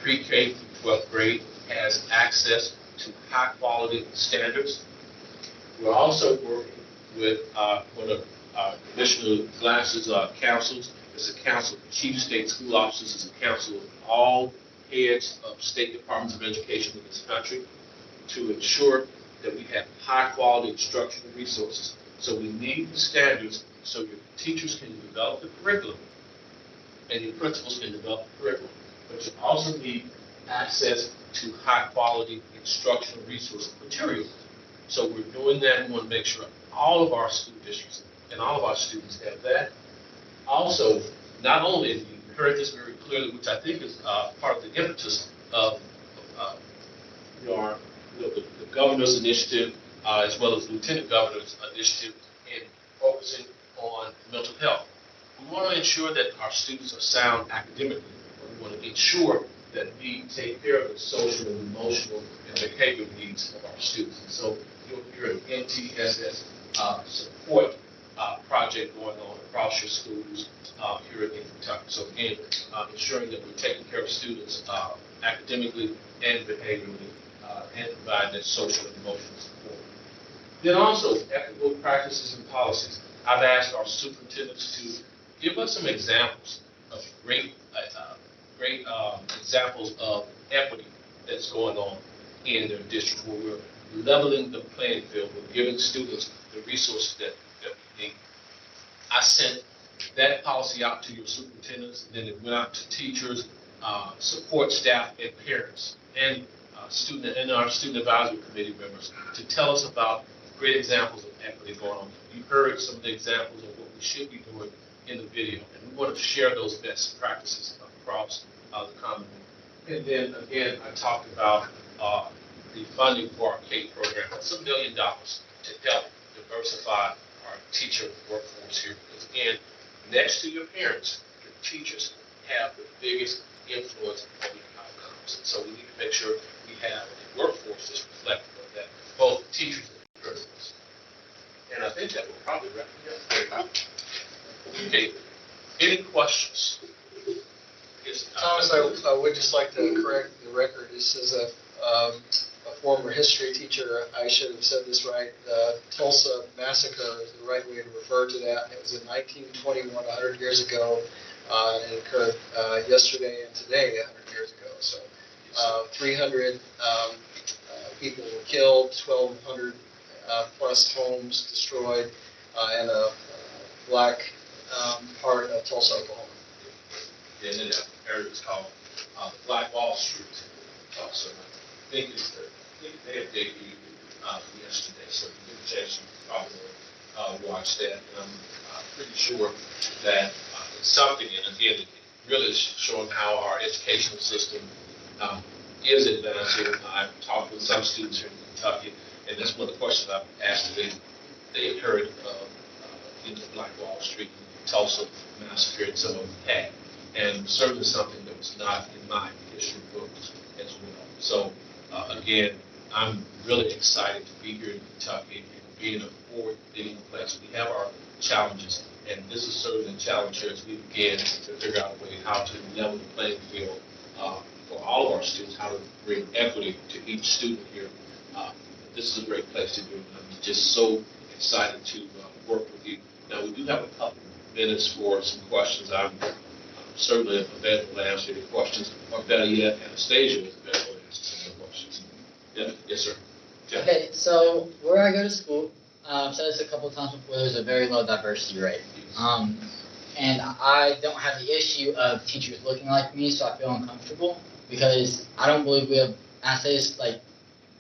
pre-K through 12th grade, has access to high-quality standards. We're also working with one of Commissioner Glass's councils. It's a council of chief state school officers. It's a council of all heads of state departments of education in this country to ensure that we have high-quality instructional resources. So we need the standards so your teachers can develop the curriculum and your principals can develop the curriculum. But you also need access to high-quality instructional resource materials. So we're doing that, and we want to make sure all of our school districts and all of our students have that. Also, not only, and you heard this very clearly, which I think is part of the impetus of the governor's initiative, as well as the lieutenant governor's initiative in focusing on mental health. We want to ensure that our students are sound academically. We want to ensure that we take care of the social and emotional and behavioral needs of our students. And so you'll hear an MTSS support project going on across your schools here in Kentucky. So again, ensuring that we're taking care of students academically and behaviorally and provide that social and emotional support. Then also, equitable practices and policies. I've asked our superintendents to give us some examples of great examples of equity that's going on in their district, where we're leveling the playing field, we're giving students the resources that we need. I sent that policy out to your superintendents, and then it went out to teachers, support staff, and parents, and our student advisory committee members to tell us about great examples of equity going on. You heard some of the examples of what we should be doing in the video, and we want to share those best practices across the Commonwealth. And then again, I talked about the funding for our CAPE program. That's $1 million to help diversify our teacher workforce here. Because again, next to your parents, the teachers have the biggest influence on the outcomes. And so we need to make sure we have a workforce that's reflective of that, both teachers and principals. And I think that will probably wrap it up. Okay, any questions? Yes, Thomas, I would just like to correct the record. It says that a former history teacher, I should have said this right. The Tulsa Massacre is the right way to refer to that. It was in 1921, 100 years ago, and it occurred yesterday and today, 100 years ago. So 300 people were killed, 1,200 plus homes destroyed, in a black part of Tulsa, Oklahoma. And then that area is called the Black Wall Street. So I think it's they have debuted yesterday, so if you get a chance, you probably watch that. And I'm pretty sure that it's something, and again, it really is showing how our educational system is advancing. I've talked with some students here in Kentucky, and that's one of the questions I've asked today. They had heard in the Black Wall Street, Tulsa Massacre, and some of them had. And certainly something that was not in my history books as well. So again, I'm really excited to be here in Kentucky and be in a forward-thinking place. We have our challenges, and this is certainly a challenge here as we begin to figure out a way how to level the playing field for all of our students, how to bring equity to each student here. This is a great place to do it. I'm just so excited to work with you. Now, we do have a couple minutes for some questions. I'm certainly available to answer your questions, or better yet, Anastasia is available to answer some of the questions. Yeah, yes, sir. Jeff. Okay, so where I go to school, I've said this a couple of times before, there's a very low diversity rate. And I don't have the issue of teachers looking like me, so I feel uncomfortable because I don't believe we have, I say this like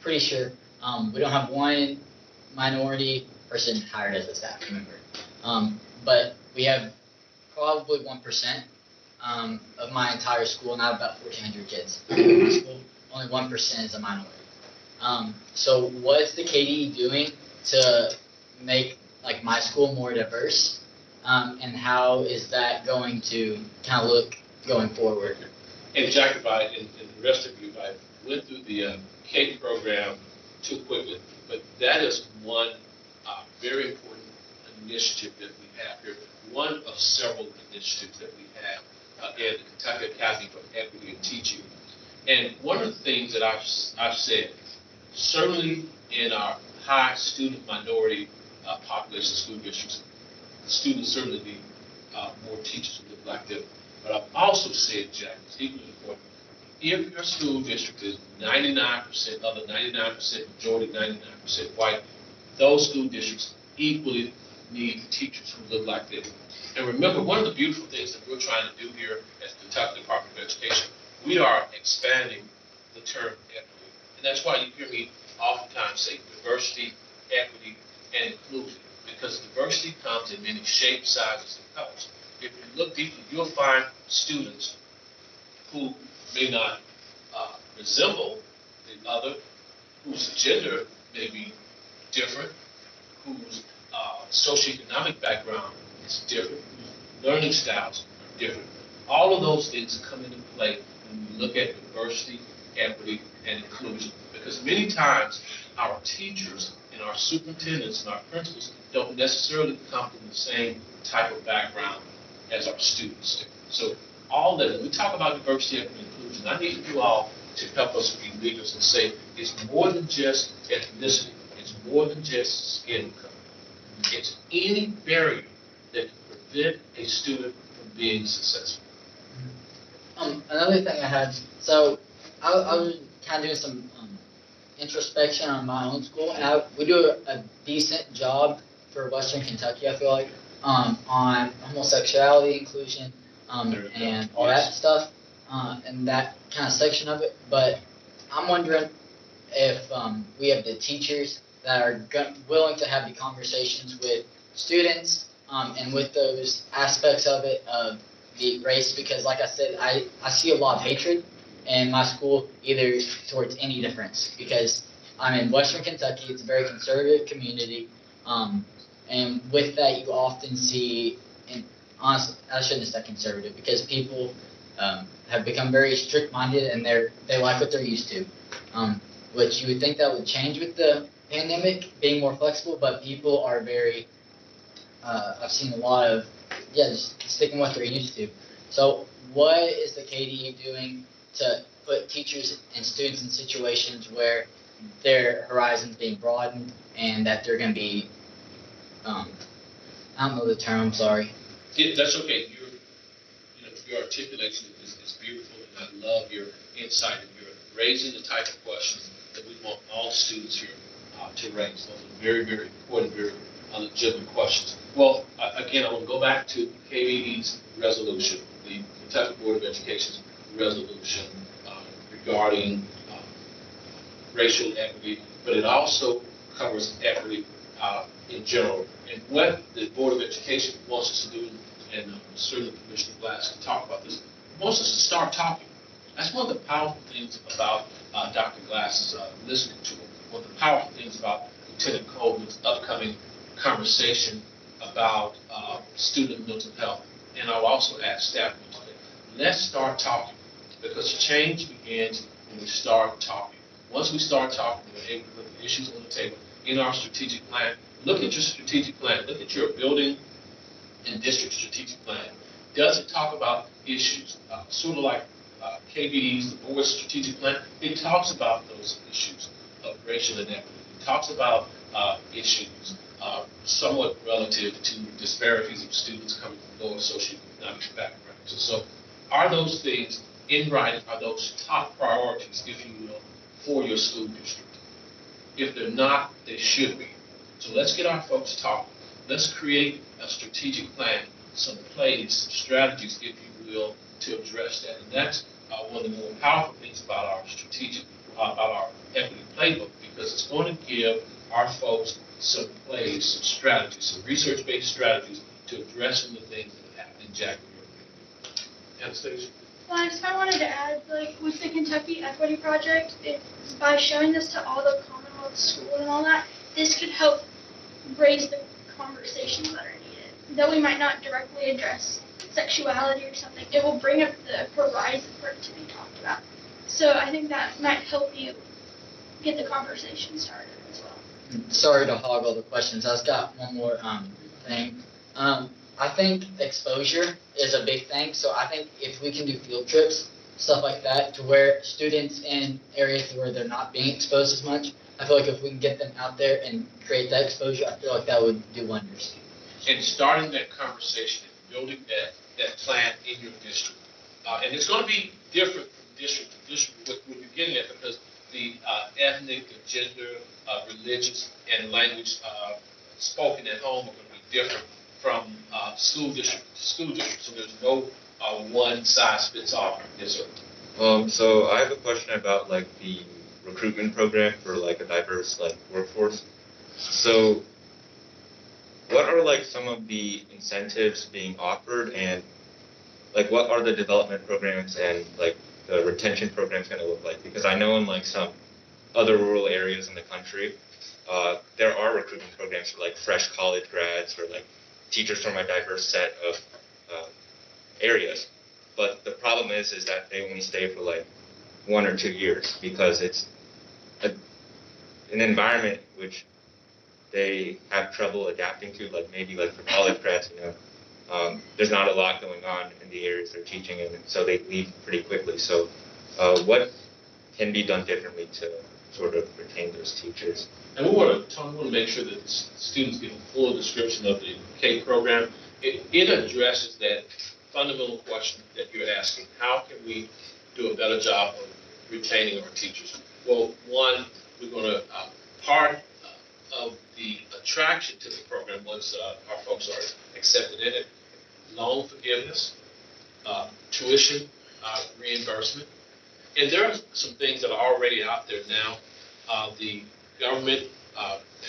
pretty sure, we don't have one minority person hired as a staff member. But we have probably 1% of my entire school, and I have about 1,400 kids in my school. Only 1% is a minority. So what's the KDE doing to make like my school more diverse? And how is that going to kind of look going forward? And Jack, and the rest of you, I went through the CAPE program too quickly, but that is one very important initiative that we have here. One of several initiatives that we have in the Kentucky Academy for Equity in Teaching. And one of the things that I've said, certainly in our high student minority population school districts, students certainly need more teachers who look like them. But I've also said, Jack, it's equally important, if your school district is 99% other, 99% majority, 99% white, those school districts equally need teachers who look like them. And remember, one of the beautiful things that we're trying to do here at the Kentucky Department of Education, we are expanding the term equity. And that's why you hear me oftentimes say diversity, equity, and inclusion, because diversity comes in many shapes, sizes, and colors. If you look deeply, you'll find students who may not resemble the other, whose gender may be different, whose socioeconomic background is different, learning styles are different. All of those things come into play when we look at diversity, equity, and inclusion. Because many times our teachers and our superintendents and our principals don't necessarily come from the same type of background as our students do. So all that, when we talk about diversity, equity, and inclusion, I need you all to help us be leaders and say it's more than just ethnicity. It's more than just skin color. It's any barrier that can prevent a student from being successful. Another thing I had, so I was kind of doing some introspection on my own school, and we do a decent job for Western Kentucky, I feel like, on homosexuality, inclusion, and all that stuff, and that kind of section of it. But I'm wondering if we have the teachers that are willing to have the conversations with students and with those aspects of it, of the race, because like I said, I see a lot of hatred in my school, either towards any difference, because I'm in Western Kentucky, it's a very conservative community, and with that you often see, and honestly, I shouldn't have said conservative, because people have become very strict-minded and they like what they're used to, which you would think that would change with the pandemic, being more flexible, but people are very, I've seen a lot of, just sticking with what they're used to. So what is the KDE doing to put teachers and students in situations where their horizons being broadened and that they're going to be, I don't know the term, I'm sorry. Yeah, that's okay. Your articulation is beautiful, and I love your insight, and you're raising the type of questions that we want all students here to raise. Those are very, very important, very legitimate questions. Well, again, I want to go back to KVE's resolution, the Kentucky Board of Education's resolution regarding racial equity, but it also covers equity in general. And what the Board of Education wants us to do, and certainly Commissioner Glass can talk about this, wants us to start talking. That's one of the powerful things about Dr. Glass's listening to him. One of the powerful things about Lieutenant Coleman's upcoming conversation about student mental health. And I'll also add staff mental health. Let's start talking, because change begins when we start talking. Once we start talking, we're able to put the issues on the table in our strategic plan. Look at your strategic plan. Look at your building and district strategic plan. Does it talk about issues? Sort of like KVE's, the board's strategic plan, it talks about those issues of racial inequity. It talks about issues somewhat relative to disparities of students coming from lower socioeconomic backgrounds. And so are those things in writing, are those top priorities, if you will, for your school district? If they're not, they should be. So let's get our folks talking. Let's create a strategic plan, some plays, some strategies, if you will, to address that. And that's one of the more powerful things about our strategic, about our equity playbook, because it's going to give our folks some plays, some strategies, some research-based strategies to address some of the things that happen in Jacksonville. Anastasia? Well, I just kind of wanted to add, like, with the Kentucky Equity Project, by showing this to all the Commonwealth schools and all that, this could help raise the conversations that are needed. Though we might not directly address sexuality or something, it will bring up the horizon for it to be talked about. So I think that might help you get the conversation started as well. Sorry to hog all the questions. I've got one more thing. I think exposure is a big thing. So I think if we can do field trips, stuff like that, to where students in areas where they're not being exposed as much, I feel like if we can get them out there and create that exposure, I feel like that would do wonders. And starting that conversation and building that plan in your district. And it's going to be different from district to district, what we're getting at, because the ethnic, gender, religious, and language spoken at home are going to be different from school district to school district. So there's no one size fits all. Yes, sir. So I have a question about like the recruitment program for like a diverse like workforce. So what are like some of the incentives being offered, and like what are the development programs and like the retention programs going to look like? Because I know in like some other rural areas in the country, there are recruitment programs for like fresh college grads or like teachers from a diverse set of areas. But the problem is that they only stay for like 1 or 2 years, because it's an environment which they have trouble adapting to, like maybe like for college grads, you know, there's not a lot going on in the areas they're teaching in, so they leave pretty quickly. So what can be done differently to sort of retain those teachers? And we want to make sure that the students get a full description of the K program. It addresses that fundamental question that you're asking: how can we do a better job of retaining our teachers? Well, one, we're going to part of the attraction to the program once our folks are accepted in it: loan forgiveness, tuition reimbursement, and there are some things that are already out there now. The government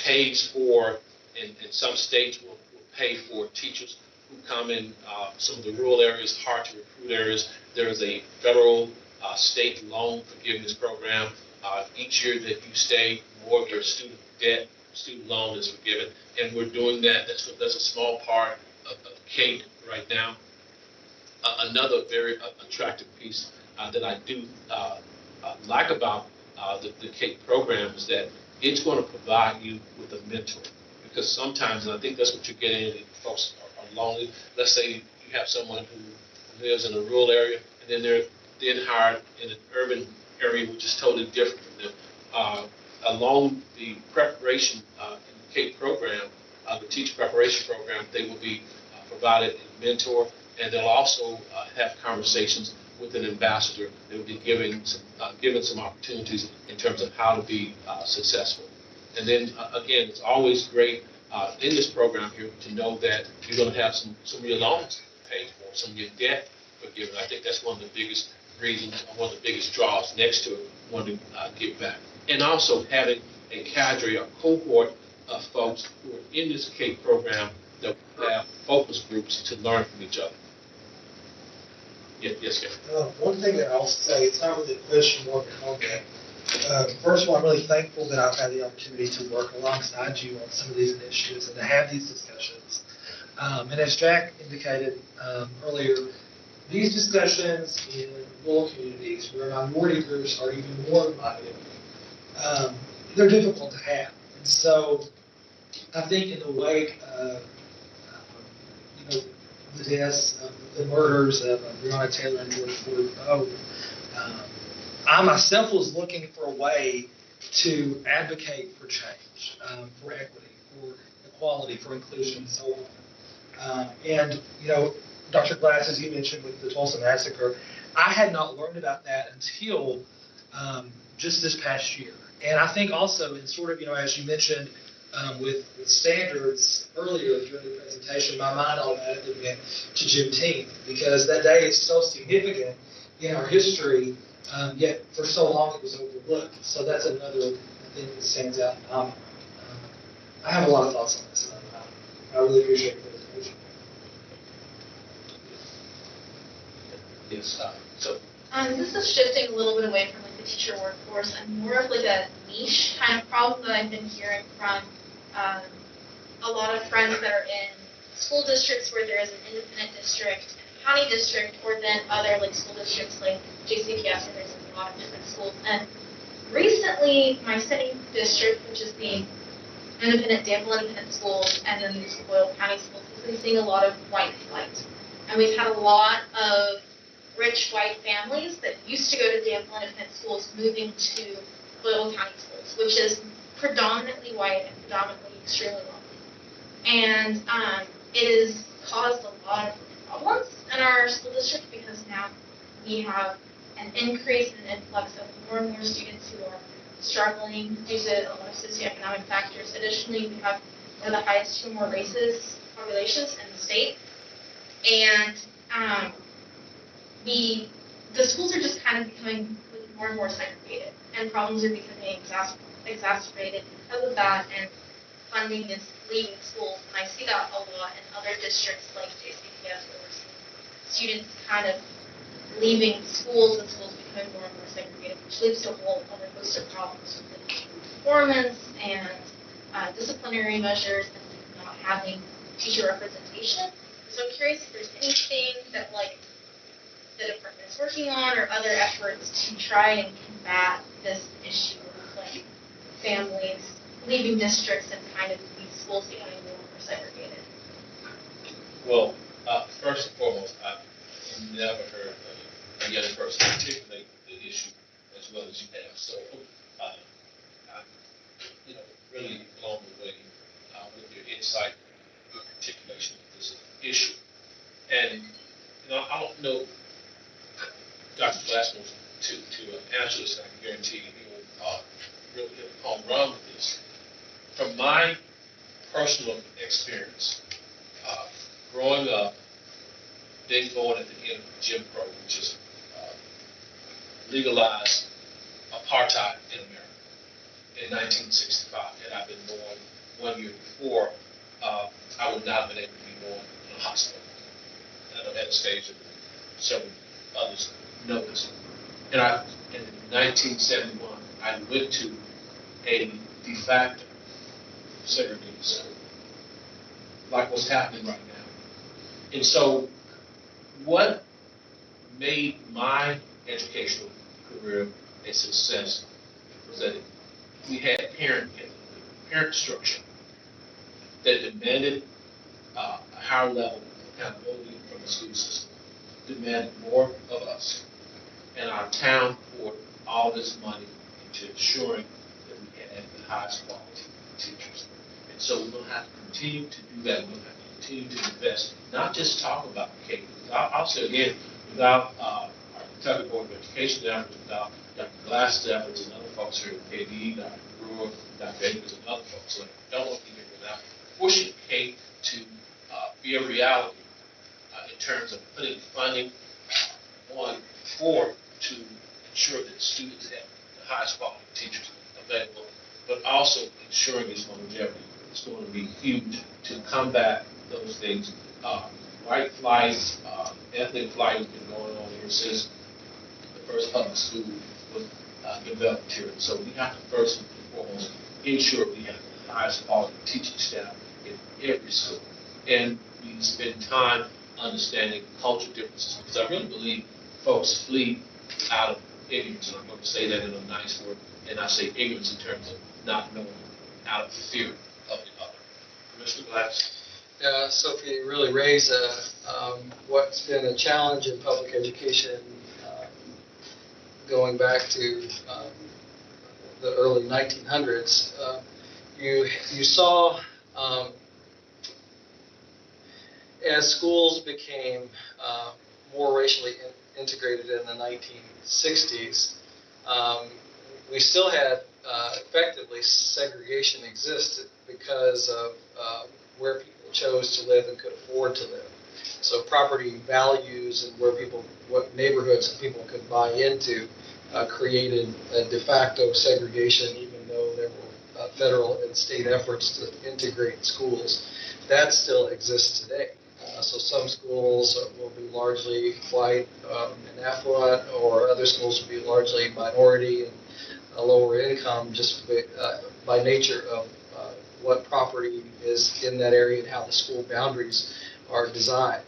pays for, and some states will pay for teachers who come in some of the rural areas, hard to recruit areas. There is a federal state loan forgiveness program. Each year that you stay, more of your student debt, student loan is forgiven, and we're doing that. That's a small part of K right now. Another very attractive piece that I do like about the K program is that it's going to provide you with a mentor, because sometimes, and I think that's what you're getting at, folks are lonely. Let's say you have someone who lives in a rural area, and then they're hired in an urban area which is totally different from them. along the preparation in the CAPE program, the teacher preparation program, they will be provided a mentor, and they'll also have conversations with an ambassador. They will be given some opportunities in terms of how to be successful. And then again, it's always great in this program here to know that you're going to have some of your loans paid for, some of your debt forgiven. I think that's one of the biggest reasons, one of the biggest draws next to it, wanting to give back. And also having a cadre, a cohort of folks who are in this CAPE program that have focus groups to learn from each other. Yes, Gary. One thing that I'll say, it's not really a question, more of a comment. First of all, I'm really thankful that I've had the opportunity to work alongside you on some of these initiatives and to have these discussions. And as Jack indicated earlier, these discussions in rural communities where minority groups are even more divided, they're difficult to have. And so I think in the wake of the deaths, the murders of Breonna Taylor and George Floyd both, I myself was looking for a way to advocate for change, for equity, for equality, for inclusion, and so on. And, Dr. Glass, as you mentioned with the Tulsa Massacre, I had not learned about that until just this past year. And I think also in sort of, as you mentioned, with standards earlier during the presentation, my mind automatically went to Juneteenth because that day is so significant in our history, yet for so long it was overlooked. So that's another thing that stands out. I have a lot of thoughts on this. I really appreciate the presentation. Yes. This is shifting a little bit away from the teacher workforce and more of a niche kind of problem that I've been hearing from a lot of friends that are in school districts where there is an independent district, county district, or then other school districts like JCPS where there's a lot of different schools. And recently, my sitting district, which is the Danville Independent Schools, and then the Boyle County Schools, has been seeing a lot of white flight. And we've had a lot of rich white families that used to go to Danville Independent Schools moving to Boyle County Schools, which is predominantly white and predominantly extremely wealthy. And it has caused a lot of problems in our school district because now we have an increase in influx of more and more students who are struggling due to a lot of socioeconomic factors. Additionally, we have one of the highest two or more races populations in the state. And the schools are just kind of becoming more and more segregated, and problems are becoming exacerbated because of that, and funding is leaving schools. And I see that a lot in other districts like JCPS, where we're seeing students kind of leaving schools and schools becoming more and more segregated, which leads to a whole other host of problems with performance and disciplinary measures and not having teacher representation. So I'm curious if there's anything that the department is working on or other efforts to try and combat this issue of families leaving districts and kind of these schools becoming more and more segregated. Well, first and foremost, I've never heard a young person articulate the issue as well as you have. So, I'm really blown away with your insight, your articulation of this issue. And I don't know Dr. Glassman to answer this, and I can guarantee he'll really hit a home run with this. From my personal experience, growing up, then going at the end of Jim Crow, which is legalized apartheid in America in 1965, and I've been born 1 year before, I would not have been able to be born in a hospital. And I'm at a stage of several others know this. And in 1971, I went to a de facto segregated school, like what's happening right now. And so, what made my educational career a success was that we had parent structure that demanded a higher level of accountability from the school system, demanded more of us. And our town poured all this money into ensuring that we highest quality teachers. And so we're going to have to continue to do that. We're going to have to continue to invest, not just talk about K. I'll say again, without our Kentucky Board of Education efforts, without Dr. Glass's efforts and other folks here at KDE, Dr. Brewer, Dr. Akers, and other folks, like don't want to get without pushing K to be a reality in terms of putting funding on forward to ensure that students have the highest quality teachers available, but also ensuring its longevity. It's going to be huge to combat those things. White flight, ethnic flight has been going on here since the first public school was developed here. So we have to first and foremost ensure we have the highest quality teaching staff in every school. And we spend time understanding cultural differences, because I really believe folks flee out of ignorance, and I'm going to say that in a nice word, and I say ignorance in terms of not knowing, out of fear of the other. Mr. Glass. Yeah, Sophie really raised what's been a challenge in public education going back to the early 1900s. You saw as schools became more racially integrated in the 1960s, we still had effectively segregation existed because of where people chose to live and could afford to live. So property values and what neighborhoods people could buy into created a de facto segregation, even though there were federal and state efforts to integrate schools. That still exists today. So some schools will be largely white and affluent, or other schools will be largely minority and lower income, just by nature of what property is in that area and how the school boundaries are designed.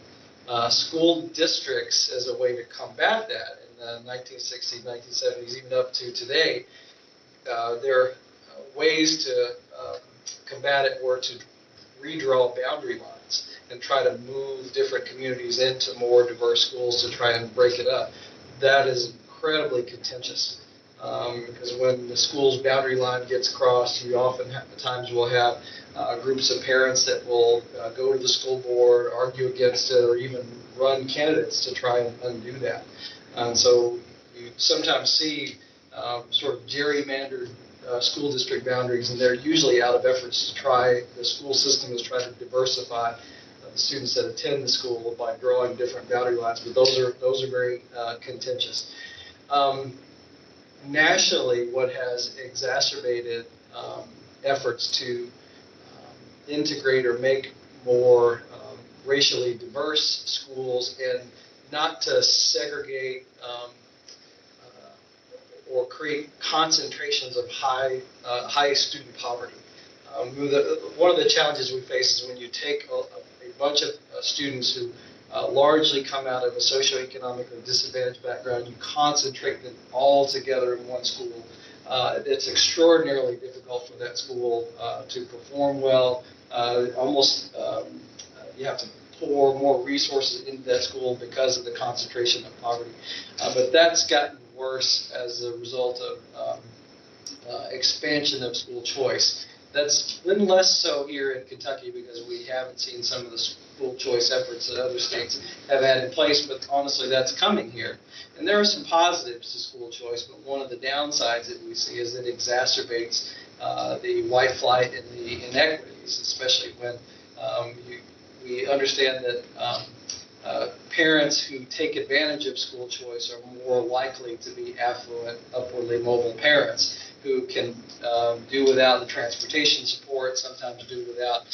School districts, as a way to combat that in the 1960s, 1970s, even up to today, there are ways to combat it were to redraw boundary lines and try to move different communities into more diverse schools to try and break it up. That is incredibly contentious. Because when the school's boundary line gets crossed, you often times will have groups of parents that will go to the school board, argue against it, or even run candidates to try and undo that. And so you sometimes see sort of gerrymandered school district boundaries, and they're usually out of efforts to try, the school system is trying to diversify the students that attend the school by drawing different boundary lines, but those are very contentious. Nationally, what has exacerbated efforts to integrate or make more racially diverse schools and not to segregate or create concentrations of high student poverty. One of the challenges we face is when you take a bunch of students who largely come out of a socioeconomically disadvantaged background, you concentrate them all together in one school. It's extraordinarily difficult for that school to perform well. You have to pour more resources into that school because of the concentration of poverty. But that's gotten worse as a result of expansion of school choice. That's been less so here in Kentucky because we haven't seen some of the school choice efforts that other states have had in place, but honestly that's coming here. And there are some positives to school choice, but one of the downsides that we see is it exacerbates the white flight and the inequities, especially when we understand that parents who take advantage of school choice are more likely to be affluent, upwardly mobile parents who can do without the transportation support, sometimes do without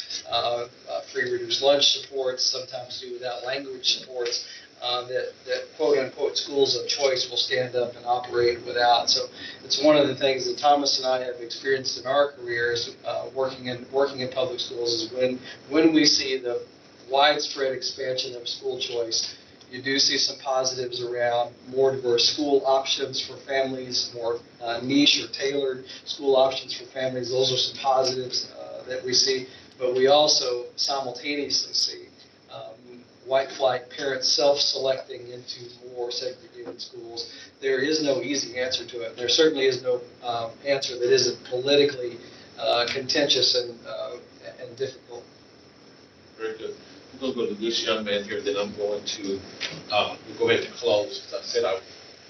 free reduced lunch supports, sometimes do without language supports that quote-unquote schools of choice will stand up and operate without. So it's one of the things that Thomas and I have experienced in our careers working in public schools is when we see the widespread expansion of school choice, you do see some positives around more diverse school options for families, more niche or tailored school options for families. Those are some positives that we see. But we also simultaneously see white flight parents self-selecting into more segregated schools. There is no easy answer to it. There certainly is no answer that isn't politically contentious and difficult. Very good. We'll go to this young man here, then I'm going to we'll go ahead and close. As I said, I'm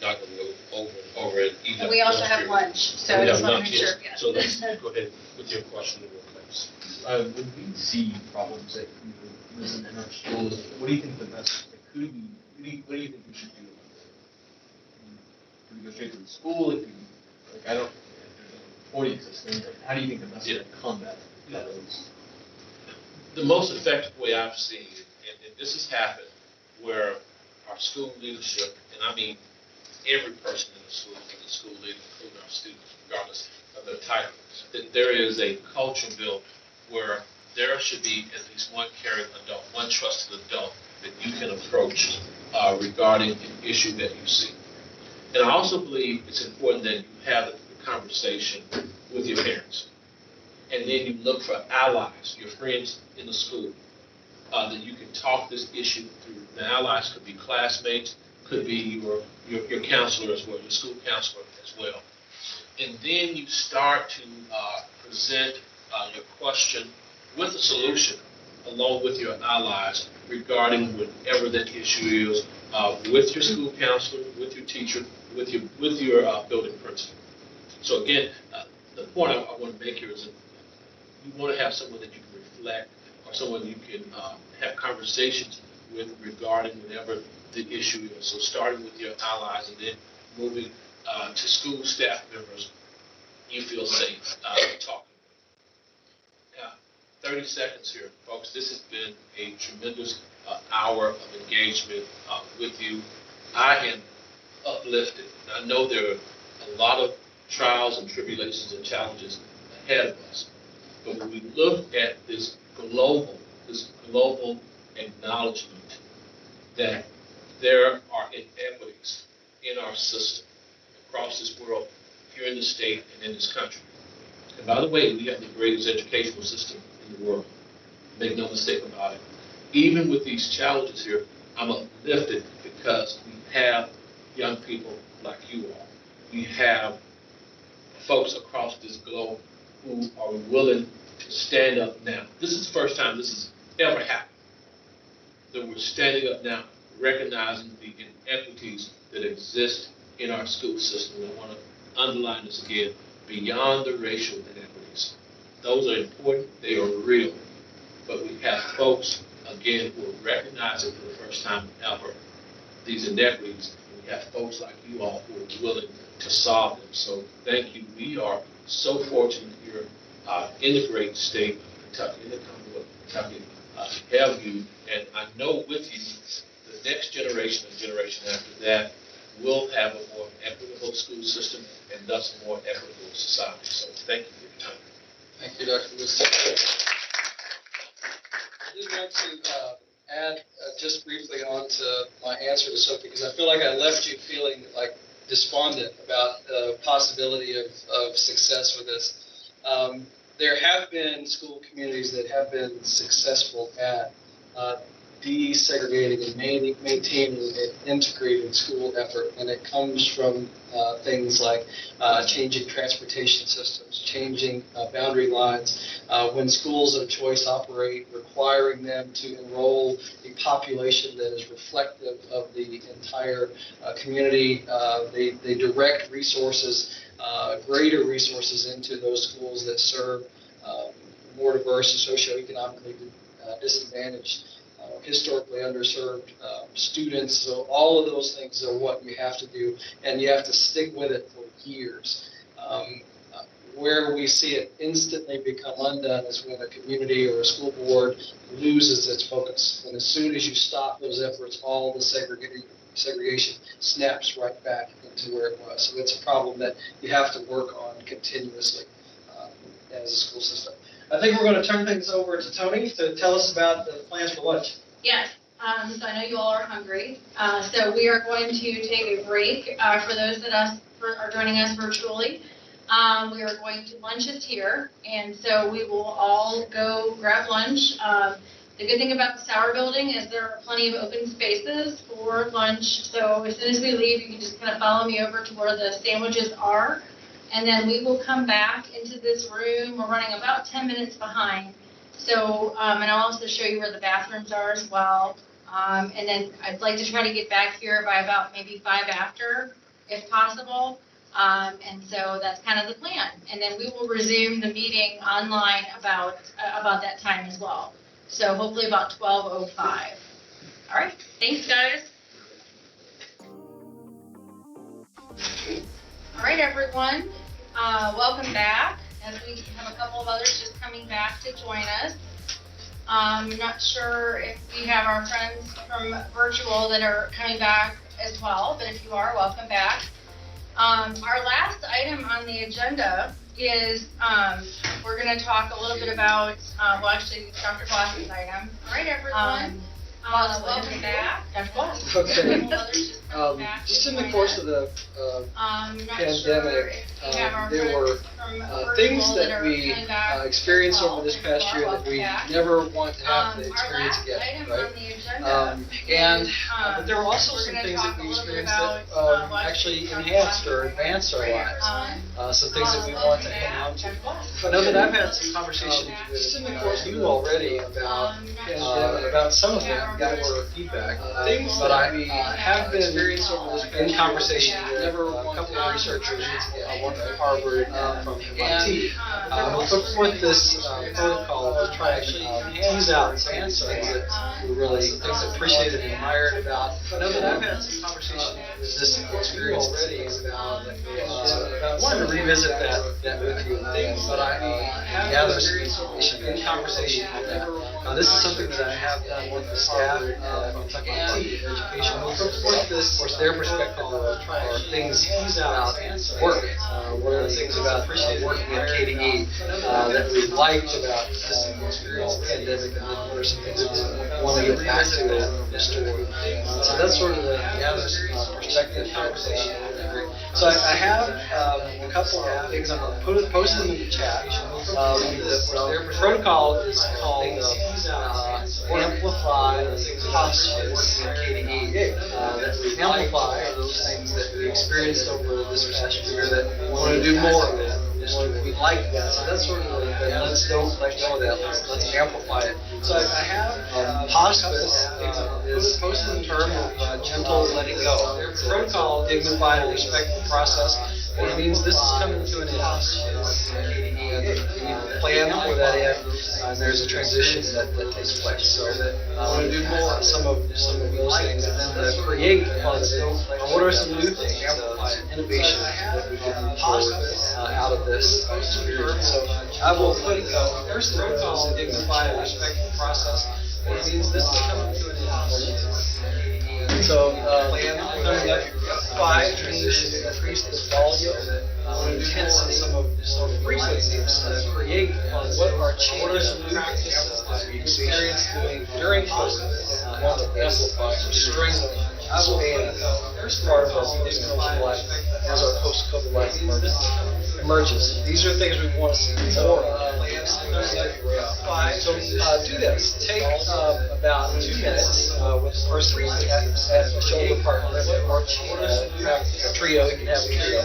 not going to go over and over it either. And we also have lunch, so I just want to make sure. Yeah. So let's go ahead with your question and we'll close. When we see problems that we listen in our schools, what do you think the best, what do you think we should do about it? Do we go straight to the school? If I don't, if there's a reporting system, how do you think the best way to combat those? The most effective way I've seen, and this has happened, where our school leadership, and I mean every person in the school leader, including our students, regardless of their title, that there is a culture built where there should be at least one caring adult, one trusted adult that you can approach regarding an issue that you see. And I also believe it's important that you have the conversation with your parents. And then you look for allies, your friends in the school, that you can talk this issue through. The allies could be classmates, could be your counselor as well, your school counselor as well. And then you start to present your question with a solution along with your allies regarding whatever that issue is, with your school counselor, with your teacher, with your building principal. So again, the point I want to make here is that you want to have someone that you can reflect or someone you can have conversations with regarding whatever the issue is. So starting with your allies and then moving to school staff members you feel safe talking with. 30 seconds here, folks. This has been a tremendous hour of engagement with you. I am uplifted. I know there are a lot of trials and tribulations and challenges ahead of us. But when we look at this global acknowledgement that there are inequities in our system across this world, here in the state and in this country. And by the way, we have the greatest educational system in the world. Make no mistake about it. Even with these challenges here, I'm uplifted because we have young people like you all. We have folks across this globe who are willing to stand up now. This is the first time this has ever happened. That we're standing up now, recognizing the inequities that exist in our school system. I want to underline this again, beyond the racial inequities. Those are important, they are real. But we have folks, again, who are recognizing for the first time ever these inequities. And we have folks like you all who are willing to solve them. So thank you. We are so fortunate here in the great state of Kentucky, in the Commonwealth of Kentucky, to have you. And I know with you, the next generation and generation after that will have a more equitable school system and thus a more equitable society. So thank you for your time. Thank you, Dr. Wilson. I just want to add just briefly on to my answer to Sophie, because I feel like I left you feeling like despondent about the possibility of success with this. There have been school communities that have been successful at desegregating and maintaining an integrated school effort, and it comes from things like changing transportation systems, changing boundary lines, when schools of choice operate, requiring them to enroll a population that is reflective of the entire community. They direct resources, greater resources into those schools that serve more diverse and socioeconomically disadvantaged, historically underserved students. So all of those things are what you have to do, and you have to stick with it for years. Where we see it instantly become undone is when a community or a school board loses its focus. And as soon as you stop those efforts, all the segregation snaps right back into where it was. So it's a problem that you have to work on continuously as a school system. I think we're going to turn things over to Tony to tell us about the plans for lunch. Yes, so I know you all are hungry. So we are going to take a break for those that are joining us virtually. We are going to, lunch is here, and so we will all go grab lunch. The good thing about the Sauer building is there are plenty of open spaces for lunch. So as soon as we leave, you can just kind of follow me over to where the sandwiches are. and then we will come back into this room. We're running about 10 minutes behind. So, and I'll also show you where the bathrooms are as well. And then I'd like to try to get back here by about maybe 5 after, if possible. And so that's kind of the plan. And then we will resume the meeting online about that time as well. So hopefully about 12:05. All right, thanks guys. All right, everyone, welcome back. As we have a couple of others just coming back to join us. I'm not sure if we have our friends from virtual that are coming back as well, but if you are, welcome back. Our last item on the agenda is we're going to talk a little bit about, well, actually, it's Dr. Glass's item. All right, everyone. Welcome back. Dr. Glass. Okay. Just in the course of the pandemic, there were things that we experienced over this past year that we never want to have to experience again, right? But there were also some things that we experienced that actually enhanced or advanced our lives. Some things that we want to hang on to. I know that I've had some conversations with you already about some of them that were feedback. But I have been in conversation with a couple of researchers, one from Harvard, from MIT, who put forth this protocol to try to tease out some things that we really appreciated and admired about. I know that I've had some conversations with this experience already about I wanted to revisit that with you, but I gather some information in conversation with that. This is something that I have done with the staff from Kentucky Education. We'll put forth this, of course, their perspective are things about work. One of the things about working at KDE that we liked about this pandemic, and what are some things that we want to get back to this story. So that's sort of the other perspective conversation. So I have a couple of things I'm going to post them in the chat. The protocol is called Amplify Hospice at KDE. That we amplify those things that we experienced over this past year that we want to do more of it. We like that. So that's sort of let's don't let go of that. Let's amplify it. So I have hospice is in terms of gentle letting go. The protocol dignified and respectful process. It means this is coming to an end. And we plan for that end, and there's a transition that takes place. So I want to do more some of those things, and then create what are some new things, innovation that we can hospice out of this experience. So I will put first the protocol dignified and respectful process. It means this is coming to an end. So plan transition, increase this volume, intensity, some of frequencies to create what are changes and new practices that we experience doing during COVID. Want to amplify, strengthen, expand. First part of our digital life as our post-COVID life emerges. These are things we want to see more of. So do this. Take about 2 minutes with the person at the shoulder partner or have a trio. You can have a trio.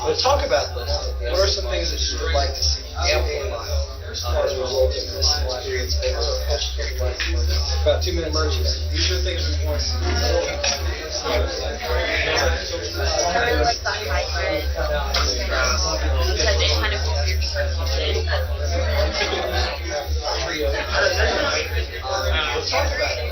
But talk about this. What are some things that you would like to see amplified as a result of this experience? About 2 minute emergency. These are things we want to see more of. I really like the hybrid because it kind of gives your confidence. Let's talk about it.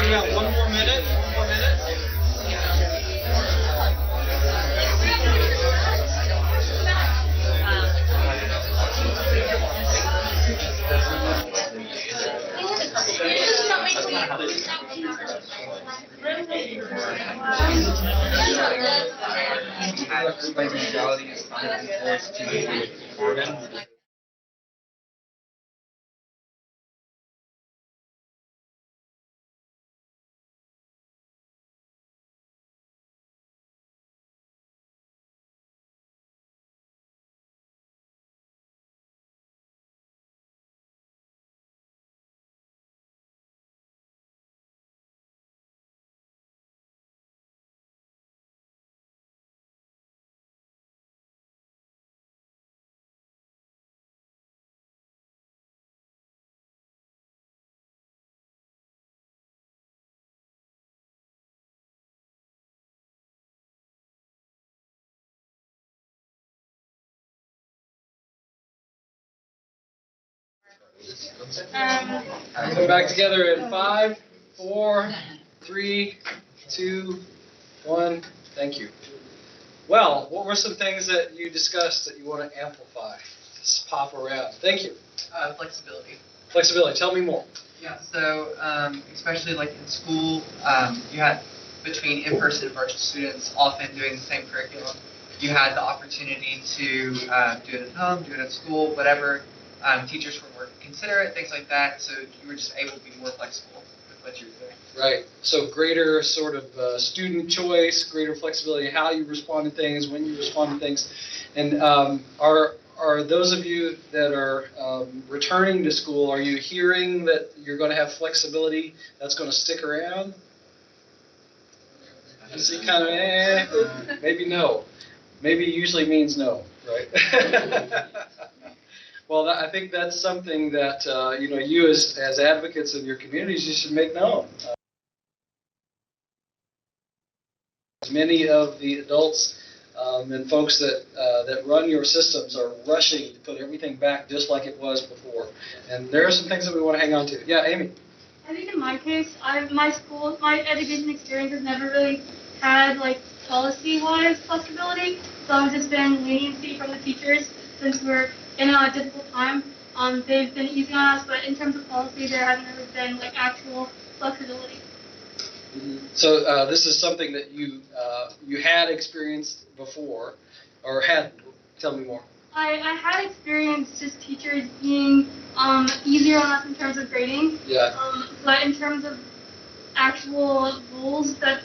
We got one more minute. Everybody's mentality is kind of forced to burden. Come back together in 5, 4, 3, 2, 1. Thank you. Well, what were some things that you discussed that you want to amplify? Just pop around. Thank you. Flexibility. Flexibility. Tell me more. Yeah, so especially like in school, you had between in-person and virtual students often doing the same curriculum. You had the opportunity to do it at home, do it at school, whatever. Teachers were more considerate, things like that, so you were just able to be more flexible with what you were doing. Right. So greater sort of student choice, greater flexibility in how you respond to things, when you respond to things. And are those of you that are returning to school, are you hearing that you're going to have flexibility that's going to stick around? You see kind of, maybe no. Maybe usually means no, right? Well, I think that's something that you as advocates in your communities, you should make known. Many of the adults and folks that run your systems are rushing to put everything back just like it was before. And there are some things that we want to hang on to. Yeah, Amy. I think in my case, my education experience has never really had like policy-wise flexibility. So it's just been leniency from the teachers since we're in a difficult time. They've been easy on us, but in terms of policy, there hasn't really been like actual flexibility. So this is something that you had experienced before, or had. Tell me more. I had experienced just teachers being easier on us in terms of grading. Yeah. But in terms of actual rules that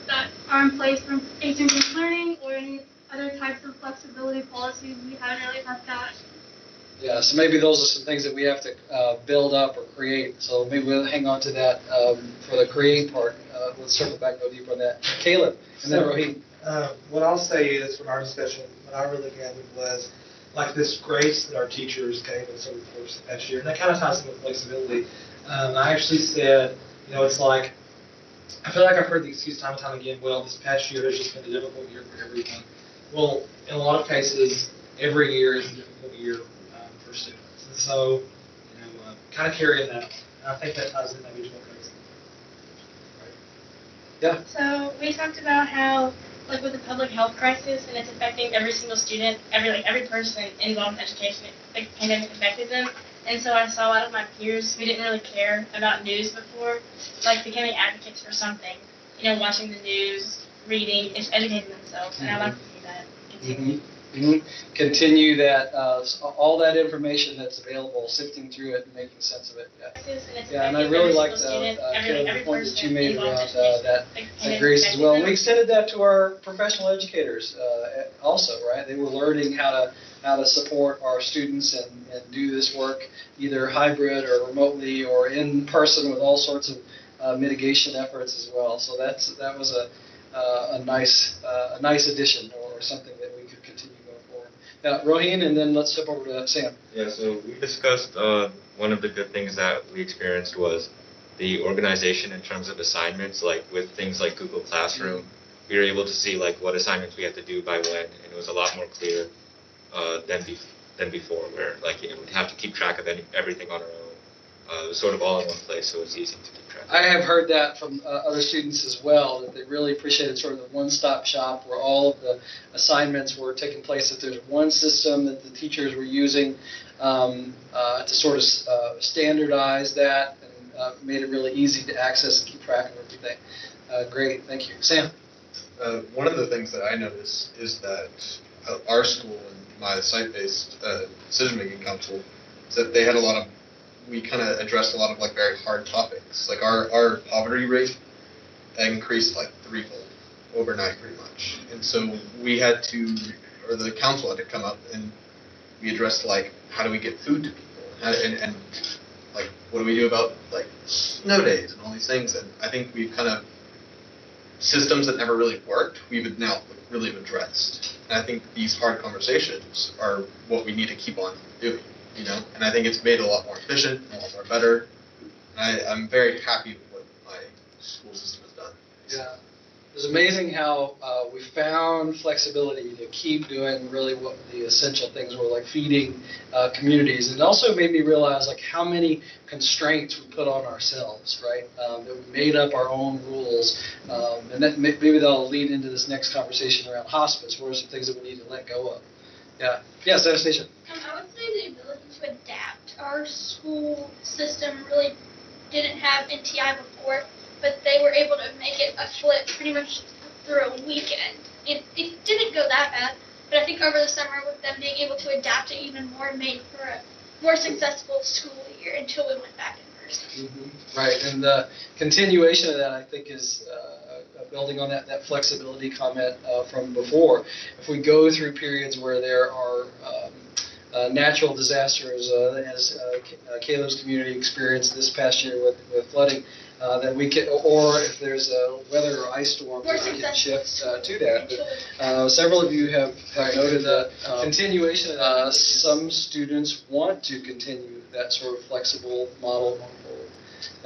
are in place for asynchronous learning or any other types of flexibility policies, we haven't really had that. Yeah, so maybe those are some things that we have to build up or create. So maybe we'll hang on to that for the create part. Let's circle back, go deeper on that. Caleb, and then Rohit. What I'll say is, from our discussion, what I really gathered was like this grace that our teachers gave us over the course of the past year, and that kind of ties in with flexibility. I actually said, it's like, I feel like I've heard the excuse time and time again, well, this past year has just been a difficult year for everyone. Well, in a lot of cases, every year is a difficult year for students. And so, kind of carrying that. And I think that ties in maybe to what Craig said. Yeah. So we talked about how, like with the public health crisis, and it's affecting every single student, every person involved in education, like the pandemic affected them. And so I saw a lot of my peers who didn't really care about news before, like becoming advocates for something. Watching the news, reading, educating themselves, and I'd like to see that continue. Continue that, all that information that's available, sifting through it and making sense of it. Yeah, and I really like the point that you made around that grace as well. And we extended that to our professional educators also, right? They were learning how to support our students and do this work either hybrid or remotely or in person with all sorts of mitigation efforts as well. So that was a nice addition or something that we could continue. Roheen, and then let's step over to Sam. Yeah, so we discussed one of the good things that we experienced was the organization in terms of assignments, like with things like Google Classroom. We were able to see like what assignments we had to do by when, and it was a lot more clear than before, where like we'd have to keep track of everything on our own. It was sort of all in one place, so it was easy to keep track. I have heard that from other students as well, that they really appreciated sort of the one-stop shop where all of the assignments were taking place, that there's one system that the teachers were using to sort of standardize that and made it really easy to access and keep track of everything. Great, thank you. Sam? One of the things that I notice is that our school and my site-based decision-making council is that they had we kind of addressed a lot of like very hard topics. Like our poverty rate increased like threefold overnight pretty much. And so we had to, or the council had to come up and we addressed like how do we get food to people and like what do we do about like snow days and all these things. And I think we've kind of systems that never really worked, we've now really addressed. And I think these hard conversations are what we need to keep on doing, you know? And I think it's made it a lot more efficient, a lot more better. And I'm very happy with what my school system has done. Yeah. It was amazing how we found flexibility to keep doing really what the essential things were, like feeding communities. And it also made me realize like how many constraints we put on ourselves, right? That we made up our own rules. And that maybe that'll lead into this next conversation around hospice. What are some things that we need to let go of? Yeah. Yes, Anastasia. I would say the ability to adapt. Our school system really didn't have NTI before, but they were able to make it a flip pretty much through a weekend. It didn't go that bad, but I think over the summer with them being able to adapt it even more made for a more successful school year until we went back in person. Mm-hmm. Right, and the continuation of that I think is building on that flexibility comment from before. If we go through periods where there are natural disasters, as Caleb's community experienced this past year with flooding, that we can, or if there's a weather or ice storm, we can shift to that. But several of you have noted that continuation. Some students want to continue that sort of flexible model going forward.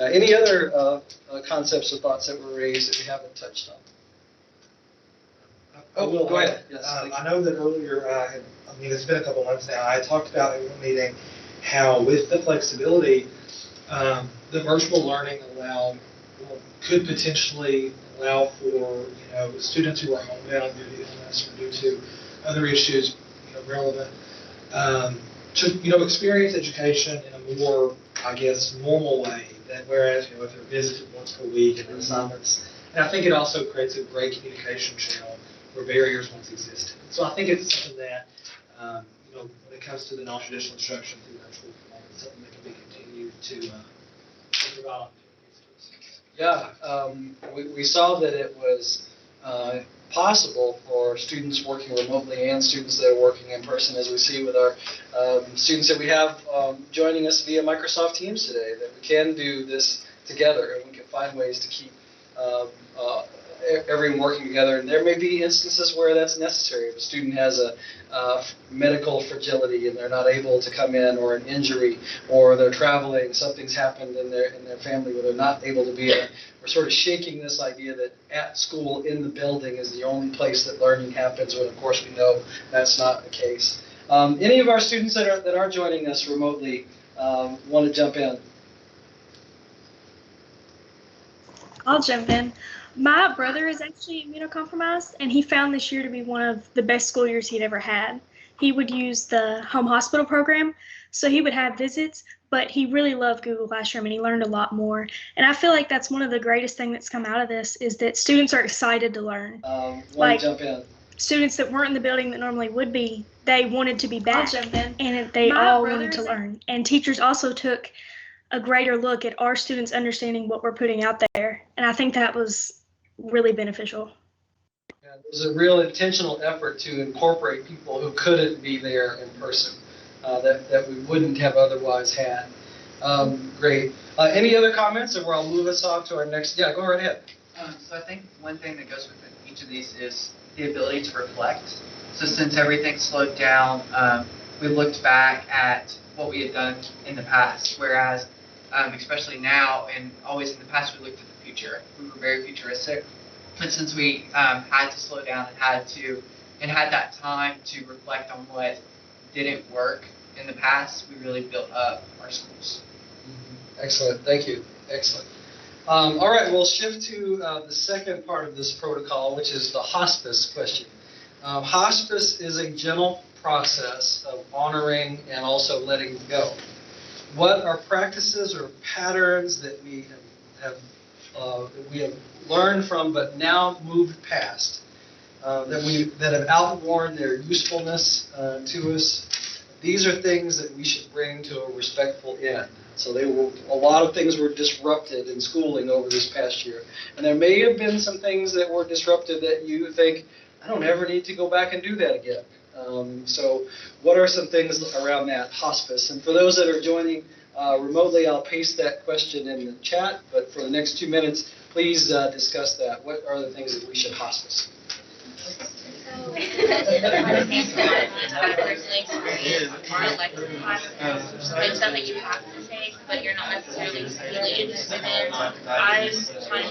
Any other concepts or thoughts that were raised that we haven't touched on? Go ahead. Yes, I know that earlier, it's been a couple months now, I talked about in one meeting how with the flexibility, the virtual learning could potentially allow for students who are homebound due to illness or due to other issues relevant to experience education in a more, I guess, normal way. That whereas if they're visited once per week and assignments, and I think it also creates a great communication channel where barriers once existed. So I think it's something that when it comes to the non-traditional instruction through virtual form, it's something that can be continued to develop. Yeah, we saw that it was possible for students working remotely and students that are working in person, as we see with our students that we have joining us via Microsoft Teams today, that we can do this together and we can find ways to keep everyone working together. And there may be instances where that's necessary. If a student has a medical fragility and they're not able to come in, or an injury, or they're traveling, something's happened in their family where they're not able to be there. We're sort of shaking this idea that at school in the building is the only place that learning happens, when of course we know that's not the case. Any of our students that are joining us remotely want to jump in? I'll jump in. My brother is actually immunocompromised, and he found this year to be one of the best school years he'd ever had. He would use the home hospital program, so he would have visits, but he really loved Google Classroom, and he learned a lot more. And I feel like that's one of the greatest things that's come out of this, is that students are excited to learn. Want to jump in? Students that weren't in the building that normally would be, they wanted to be back, I'll jump in. And they all wanted to learn. And teachers also took a greater look at our students understanding what we're putting out there, and I think that was really beneficial. Yeah, it was a real intentional effort to incorporate people who couldn't be there in person, that we wouldn't have otherwise had. Great. Any other comments, or I'll move us on to our next? Yeah, go right ahead. So I think one thing that goes with each of these is the ability to reflect. So since everything slowed down, we looked back at what we had done in the past, whereas especially now and always in the past, we looked at the future. We were very futuristic. And since we had to slow down and had that time to reflect on what didn't work in the past, we really built up our schools. Excellent. Thank you. Excellent. All right, we'll shift to the second part of this protocol, which is the hospice question. Hospice is a gentle process of honoring and also letting go. What are practices or patterns that we have learned from but now moved past, that have outworn their usefulness to us? These are things that we should bring to a respectful end. So a lot of things were disrupted in schooling over this past year. And there may have been some things that were disrupted that you think, I don't ever need to go back and do that again. So what are some things around that hospice? And for those that are joining remotely, I'll paste that question in the chat. But for the next 2 minutes, please discuss that. What are the things that we should hospice? It's something you have to take, but you're not necessarily really interested in. I'm kind I was trying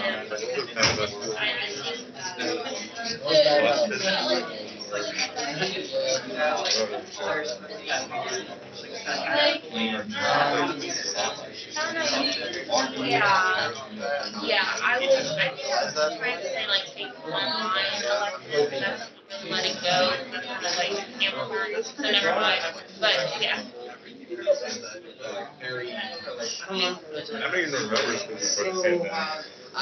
to say like take online electives, that's letting go, kind of like hamper, so never mind. But yeah. I don't even remember if we said that. I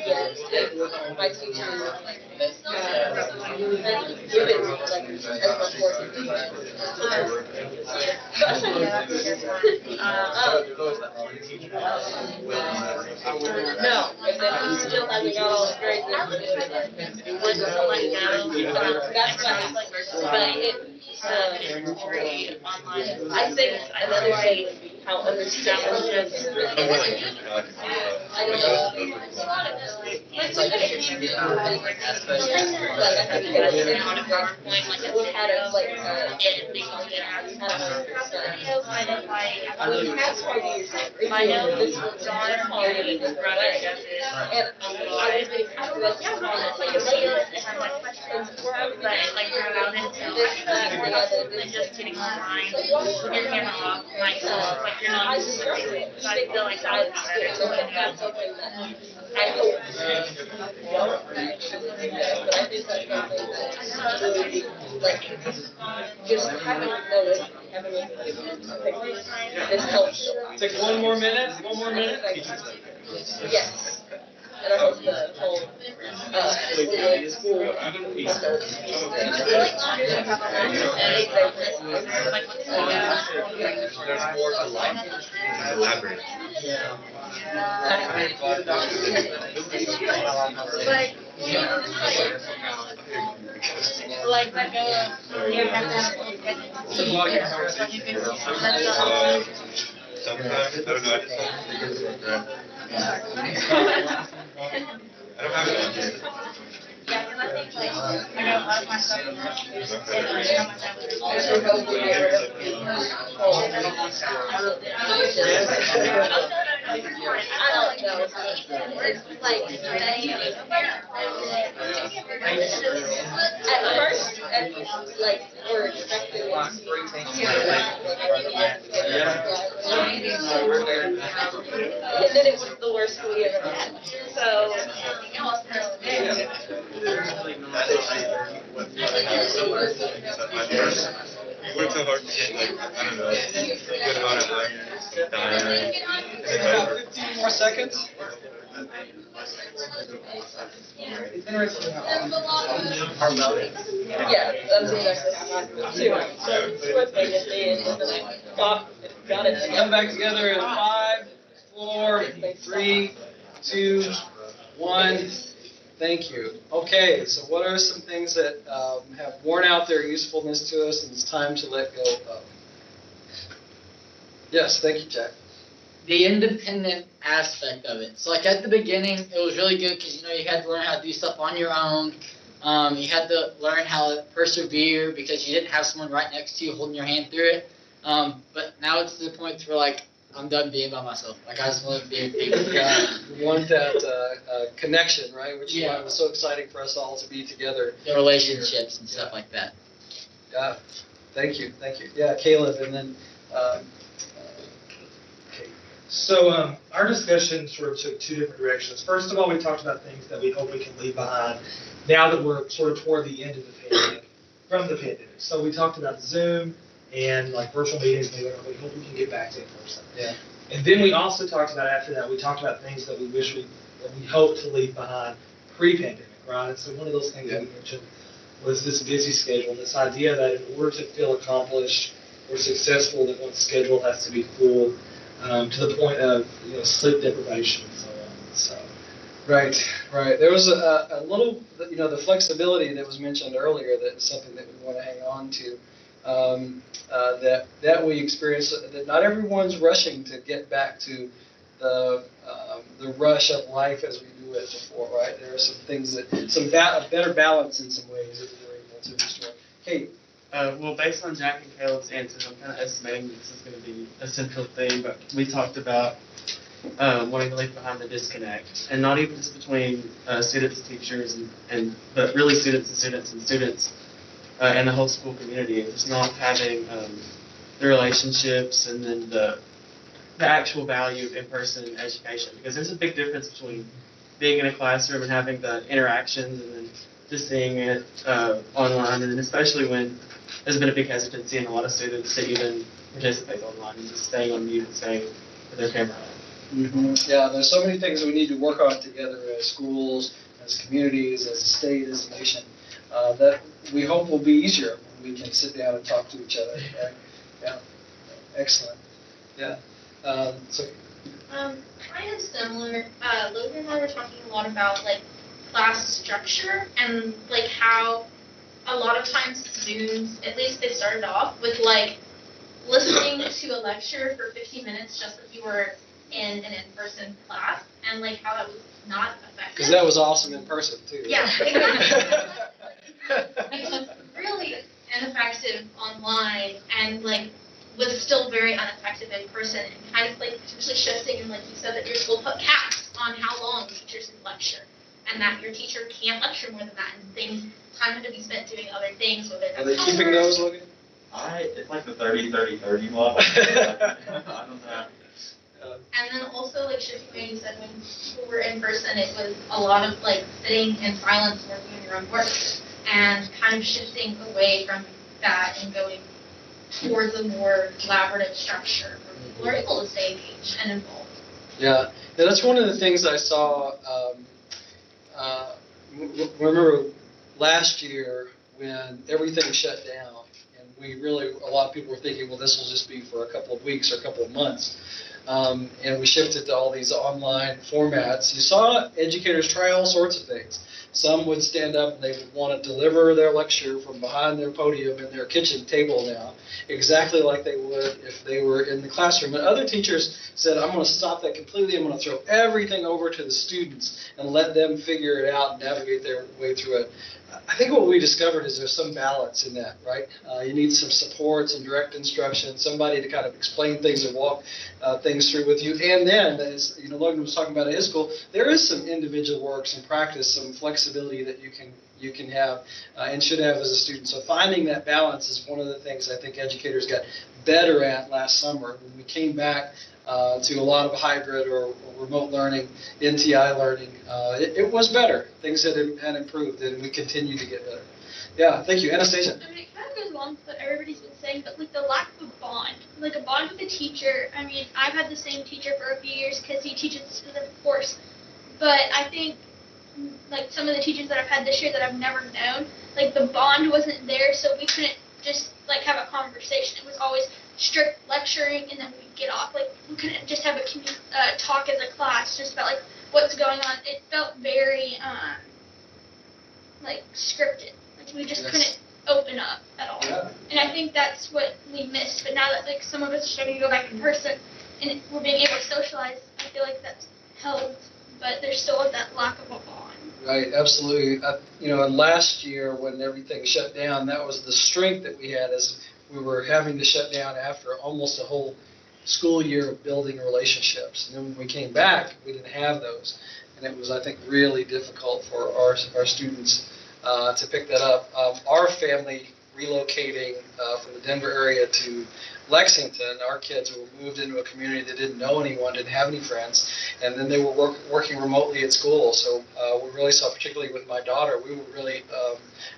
get my teachers give it like as much work as they no, if he still hasn't got all his grades, that's why it's like, but it's free online. I think another thing how understanding I don't know. It's like on a PowerPoint, like a pattern, like I know this was John Hardy, his brother does it, and I was like, yeah, I'll play it later and have my questions for him, but like about it, so I'm just getting online, your camera off, like you're not, so I feel like that would be better. I hope. But I think that's something that, just having notice, this helps. Take one more minute. Yes. And I hope the whole school There's more to life. Elaborate. Sometimes, I don't know, I don't have it on here. Yeah, because I think like I got a lot of my stuff in the house and like how much I was I don't know. It's like at first, like we're expecting it and then it was the worst we ever had. So You work so hard to get, like, I don't know, a good amount of iron, 15 more seconds. It's interesting how yeah, that's exactly too. So split thing at the end and then got it. Come back together in 5, 4, 3, 2, 1. Thank you. Okay, so what are some things that have worn out their usefulness to us and it's time to let go of? Yes, thank you, Jack. The independent aspect of it. So like at the beginning, it was really good because you had to learn how to do stuff on your own. You had to learn how to persevere because you didn't have someone right next to you holding your hand through it. But now it's to the point where like I'm done being by myself. Like I just want to be with people. We want that connection, right? Which is why it was so exciting for us all to be together. The relationships and stuff like that. Yeah, thank you. Yeah, Caleb, and then So our discussion sort of took two different directions. First of all, we talked about things that we hope we can leave behind now that we're sort of toward the end of the pandemic, from the pandemic. So we talked about Zoom and like virtual meetings, and we hope we can get back to in person. Yeah. And then we also talked about, after that, we talked about things that we wish that we hope to leave behind pre-pandemic, right? And so one of those things that we mentioned was this busy schedule, this idea that in order to feel accomplished or successful, that one's schedule has to be full, to the point of sleep deprivation and so on. So. Right. There was a little, the flexibility that was mentioned earlier, that is something that we want to hang on to. That we experience, that not everyone's rushing to get back to the rush of life as we knew it before, right? There are some things that, a better balance in some ways that we were able to restore. Kate? Well, based on Jack and Caleb's answers, I'm kind of estimating this is going to be a central theme, but we talked about wanting to leave behind the disconnect, and not even just between students and teachers, but really students and students and the whole school community, and just not having the relationships and then the actual value of in-person education, because there's a big difference between being in a classroom and having the interactions and then just seeing it online, and then especially when there's been a big hesitancy in a lot of students to even participate online and just staying on mute and staying with their camera on. Mm-hmm. Yeah, there's so many things we need to work on together as schools, as communities, as a state, as a nation, that we hope will be easier when we can sit down and talk to each other. Right? Yeah, excellent. Yeah. Kind of similar. Logan and I were talking a lot about like class structure and like how a lot of times Zooms, at least they started off with like listening to a lecture for 15 minutes just as you were in an in-person class, and like how that was not effective. Because that was awesome in person too. Yeah, exactly. It was really ineffective online, and like was still very ineffective in person, and kind of like potentially shifting, and like you said, that your school put caps on how long teachers can lecture, and that your teacher can't lecture more than that, and time had to be spent doing other things, whether that's Are they keeping those, Logan? It's like the 30-30-30 model. I don't know. And then also, like, shifting what you said, when people were in person, it was a lot of, like, sitting in silence working on your own work, and kind of shifting away from that and going towards a more collaborative structure where people are able to stay engaged and involved. Yeah, that's one of the things I saw. Remember last year when everything shut down, and a lot of people were thinking, well, this will just be for a couple of weeks or a couple of months. And we shifted to all these online formats. You saw educators try all sorts of things. Some would stand up and they would want to deliver their lecture from behind their podium in their kitchen table now, exactly like they would if they were in the classroom. And other teachers said, I'm going to stop that completely. I'm going to throw everything over to the students and let them figure it out and navigate their way through it. I think what we discovered is there's some balance in that, right? You need some support, some direct instruction, somebody to kind of explain things and walk things through with you. And then, as Logan was talking about at his school, there is some individual work, some practice, some flexibility that you can have and should have as a student. So finding that balance is one of the things I think educators got better at last summer. When we came back to a lot of hybrid or remote learning, NTI learning, it was better. Things had improved, and we continue to get better. Yeah, thank you. Anastasia? I mean, it kind of goes along with what everybody's been saying, but like the lack of a bond, like a bond with a teacher. I mean, I've had the same teacher for a few years because he teaches a specific course, but I think like some of the teachers that I've had this year that I've never known, like the bond wasn't there, so we couldn't just like have a conversation. It was always strict lecturing, and then we'd get off. Like we couldn't just have a talk as a class just about like what's going on. It felt very like scripted. Like we just couldn't open up at all. Yeah. And I think that's what we missed. But now that like some of us are starting to go back in person and we're being able to socialize, I feel like that's helped. But there's still that lack of a bond. Right, absolutely. And last year when everything shut down, that was the strength that we had as we were having to shut down after almost a whole school year of building relationships. And then when we came back, we didn't have those. And it was, I think, really difficult for our students to pick that up. Our family relocating from the Denver area to Lexington. Our kids were moved into a community that didn't know anyone, didn't have any friends, and then they were working remotely at school. So we really saw, particularly with my daughter, we were really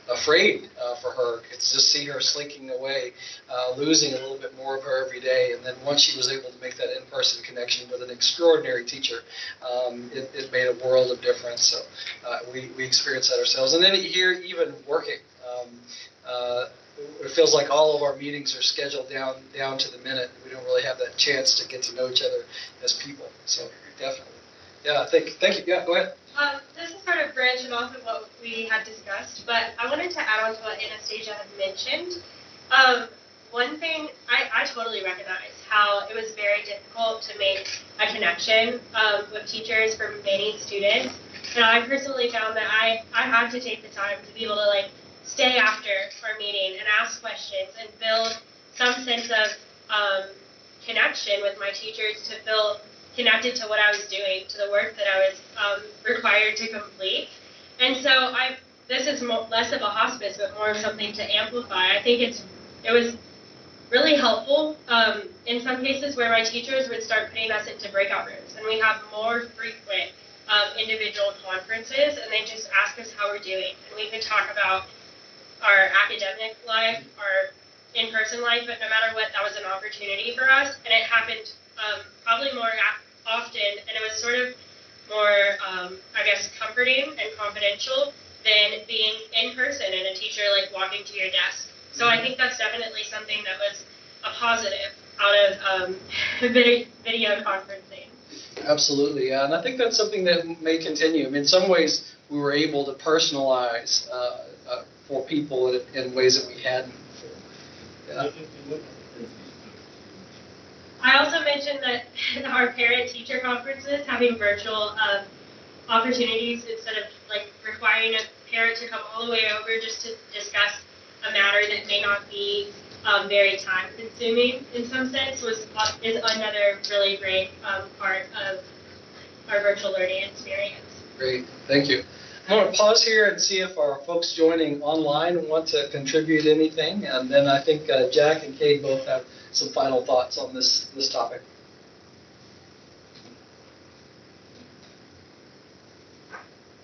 afraid for her to just see her slinking away, losing a little bit more of her every day. And then once she was able to make that in-person connection with an extraordinary teacher, it made a world of difference. So we experienced that ourselves. And then here, even working, it feels like all of our meetings are scheduled down to the minute. We don't really have that chance to get to know each other as people. So definitely. Yeah, thank you. Yeah, go ahead. This is sort of branching off of what we had discussed, but I wanted to add on to what Anastasia had mentioned. One thing, I totally recognize how it was very difficult to make a connection with teachers for many students. And I personally found that I had to take the time to be able to like stay after our meeting and ask questions and build some sense of connection with my teachers, to feel connected to what I was doing, to the work that I was required to complete. And so this is less of a hospice, but more of something to amplify. I think it was really helpful in some cases where my teachers would start putting us into breakout rooms, and we have more frequent individual conferences, and they just ask us how we're doing, and we could talk about our academic life, our in-person life, but no matter what, that was an opportunity for us, and it happened probably more often, and it was sort of more, I guess, comforting and confidential than being in person and a teacher like walking to your desk. So I think that's definitely something that was a positive out of video conferencing. Absolutely, yeah, and I think that's something that may continue. I mean, in some ways, we were able to personalize for people in ways that we hadn't before. Yeah. I also mentioned that our parent-teacher conferences, having virtual opportunities instead of like requiring a parent to come all the way over just to discuss a matter that may not be very time-consuming in some sense, is another really great part of our virtual learning experience. Great, thank you. I'm going to pause here and see if our folks joining online want to contribute anything, and then I think Jack and Kate both have some final thoughts on this topic.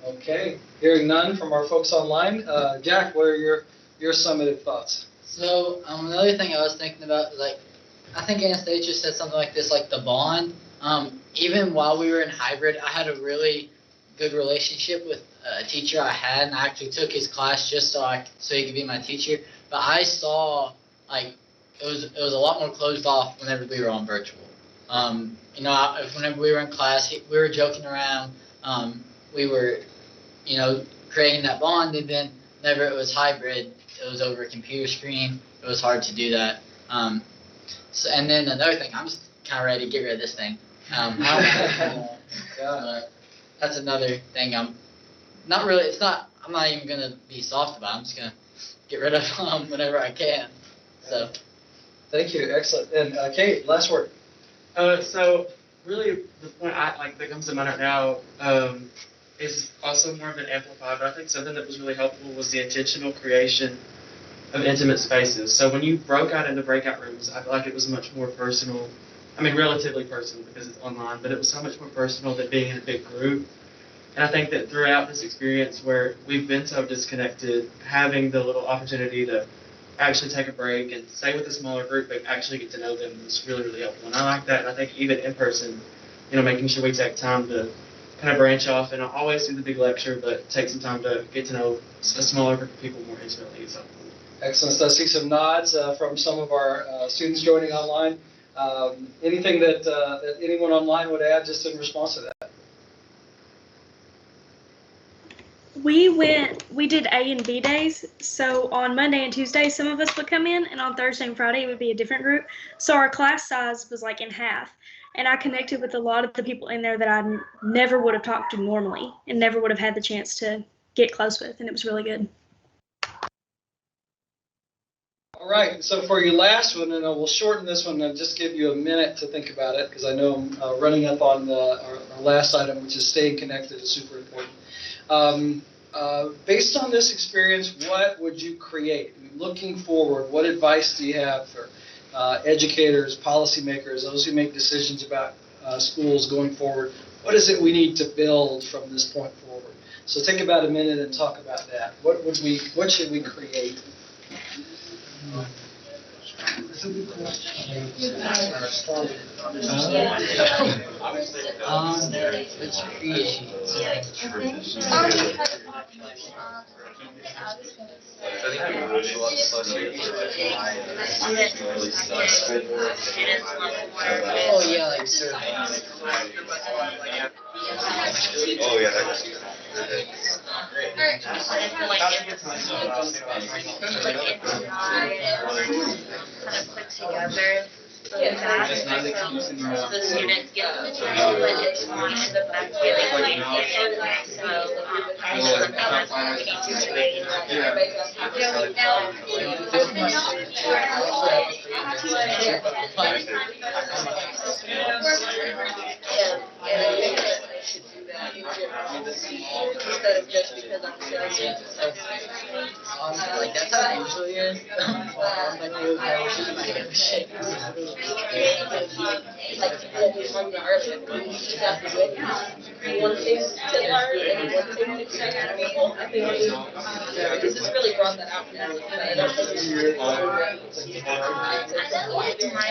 Okay, hearing none from our folks online. Jack, what are your summative thoughts? So another thing I was thinking about, like, I think Anastasia said something like this, like the bond. Even while we were in hybrid, I had a really good relationship with a teacher I had, and I actually took his class just so he could be my teacher. But I saw like it was a lot more closed off whenever we were on virtual. Whenever we were in class, we were joking around. We were, creating that bond, and then whenever it was hybrid, it was over a computer screen. It was hard to do that. And then another thing, I'm just kind of ready to get rid of this thing. That's another thing. I'm not even gonna be soft about it. I'm just gonna get rid of whenever I can. So. Thank you. Excellent. And Kate, last word. So really, the point that comes to mind right now is also more of an amplified. But I think something that was really helpful was the intentional creation of intimate spaces. So when you broke out into breakout rooms, I feel like it was much more personal. I mean, relatively personal because it's online, but it was so much more personal than being in a big group. And I think that throughout this experience where we've been so disconnected, having the little opportunity to actually take a break and stay with a smaller group, but actually get to know them was really, really helpful. And I like that. And I think even in person, making sure we take time to kind of branch off and not always do the big lecture, but take some time to get to know a smaller group of people more intimately is helpful. Excellent. So I see some nods from some of our students joining online. Anything that anyone online would add just in response to that? We did A and B days. So on Monday and Tuesday, some of us would come in, and on Thursday and Friday, it would be a different group. So our class size was like in half. And I connected with a lot of the people in there that I never would have talked to normally and never would have had the chance to get close with. And it was really good. All right, so for your last one, and we'll shorten this one and just give you a minute to think about it, because I know I'm running up on our last item, which is staying connected is super important. based on this experience, what would you create? Looking forward, what advice do you have for educators, policymakers, those who make decisions about schools going forward? What is it we need to build from this point forward? So take about a minute and talk about that. What should we create? Let's create oh yeah, like surveys. Oh yeah, that was kind of put together the math, so the students get the material, but it's not in the back giving like so that's one easier way. Instead of just because I'm saying like that's how it usually is. Like we would go to my shit. Like people will be talking about earlier. One thing to learn and one thing to check out people. I think because this really brought that out now.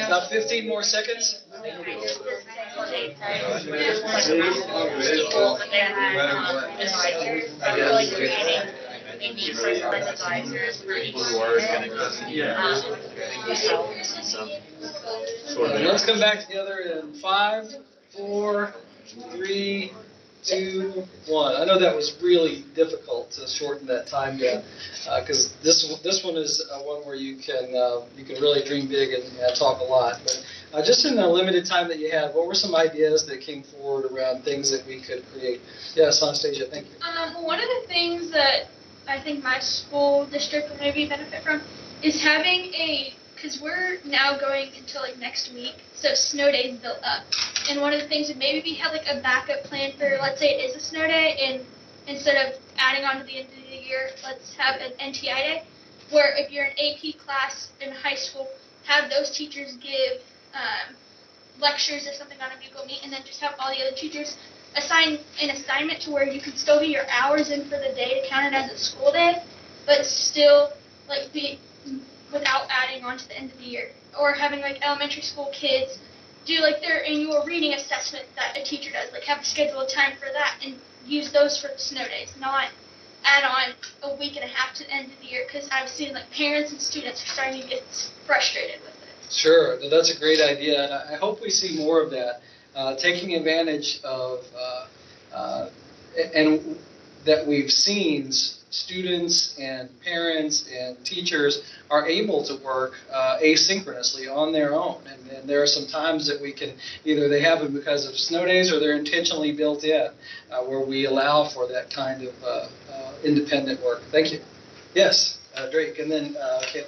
About 15 more seconds. They need personalized advisors for each student. Let's come back together in 5, 4, 3, 2, 1. I know that was really difficult to shorten that time down because this one is one where you can really dream big and talk a lot. But just in the limited time that you had, what were some ideas that came forward around things that we could create? Yes, Anastasia, thank you. One of the things that I think my school district would maybe benefit from is having because we're now going into like next week, so snow days built up. And one of the things would maybe be have like a backup plan for, let's say it is a snow day, and instead of adding on to the end of the year, let's have an NTI day, where if you're an AP class in high school, have those teachers give lectures or something on a Google Meet, and then just have all the other teachers assign an assignment to where you can still get your hours in for the day to count it as a school day, but still like be without adding on to the end of the year. Or having like elementary school kids do like their annual reading assessment that a teacher does, like have a scheduled time for that and use those for the snow days, not add on a week and a half to the end of the year, because I've seen like parents and students are starting to get frustrated with it. Sure, that's a great idea, and I hope we see more of that. Taking advantage of and that we've seen students and parents and teachers are able to work asynchronously on their own, and there are some times that we can either they happen because of snow days or they're intentionally built in where we allow for that kind of independent work. Thank you. Yes, Drake, and then Kayla.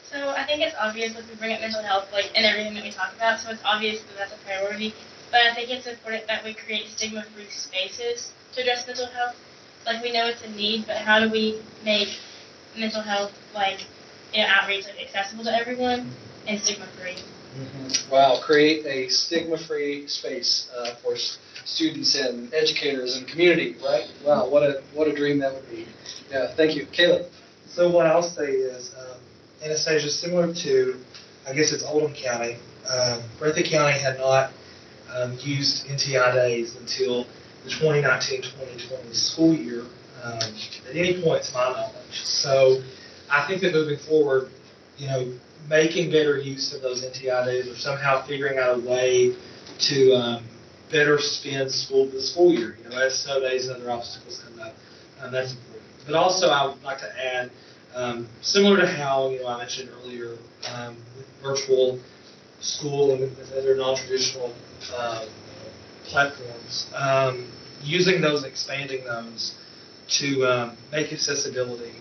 So I think it's obvious that we bring up mental health like in everything that we talk about, so it's obvious that that's a priority. But I think it's important that we create stigma-free spaces to address mental health. Like we know it's a need, but how do we make mental health outreach accessible to everyone and stigma-free? Mm-hmm. Wow, create a stigma-free space for students and educators and community, right? Wow, what a dream that would be. Yeah, thank you, Caleb. So what I'll say is, Anastasia, similar to, I guess it's Oldham County. Breathitt County had not used NTI days until the 2019-2020 school year at any point to my knowledge. So I think that moving forward, making better use of those NTI days or somehow figuring out a way to better spend the school year, as snow days and other obstacles come up, that's important. But also I would like to add, similar to how I mentioned earlier, with virtual school and other non-traditional platforms, using those, expanding those to make accessibility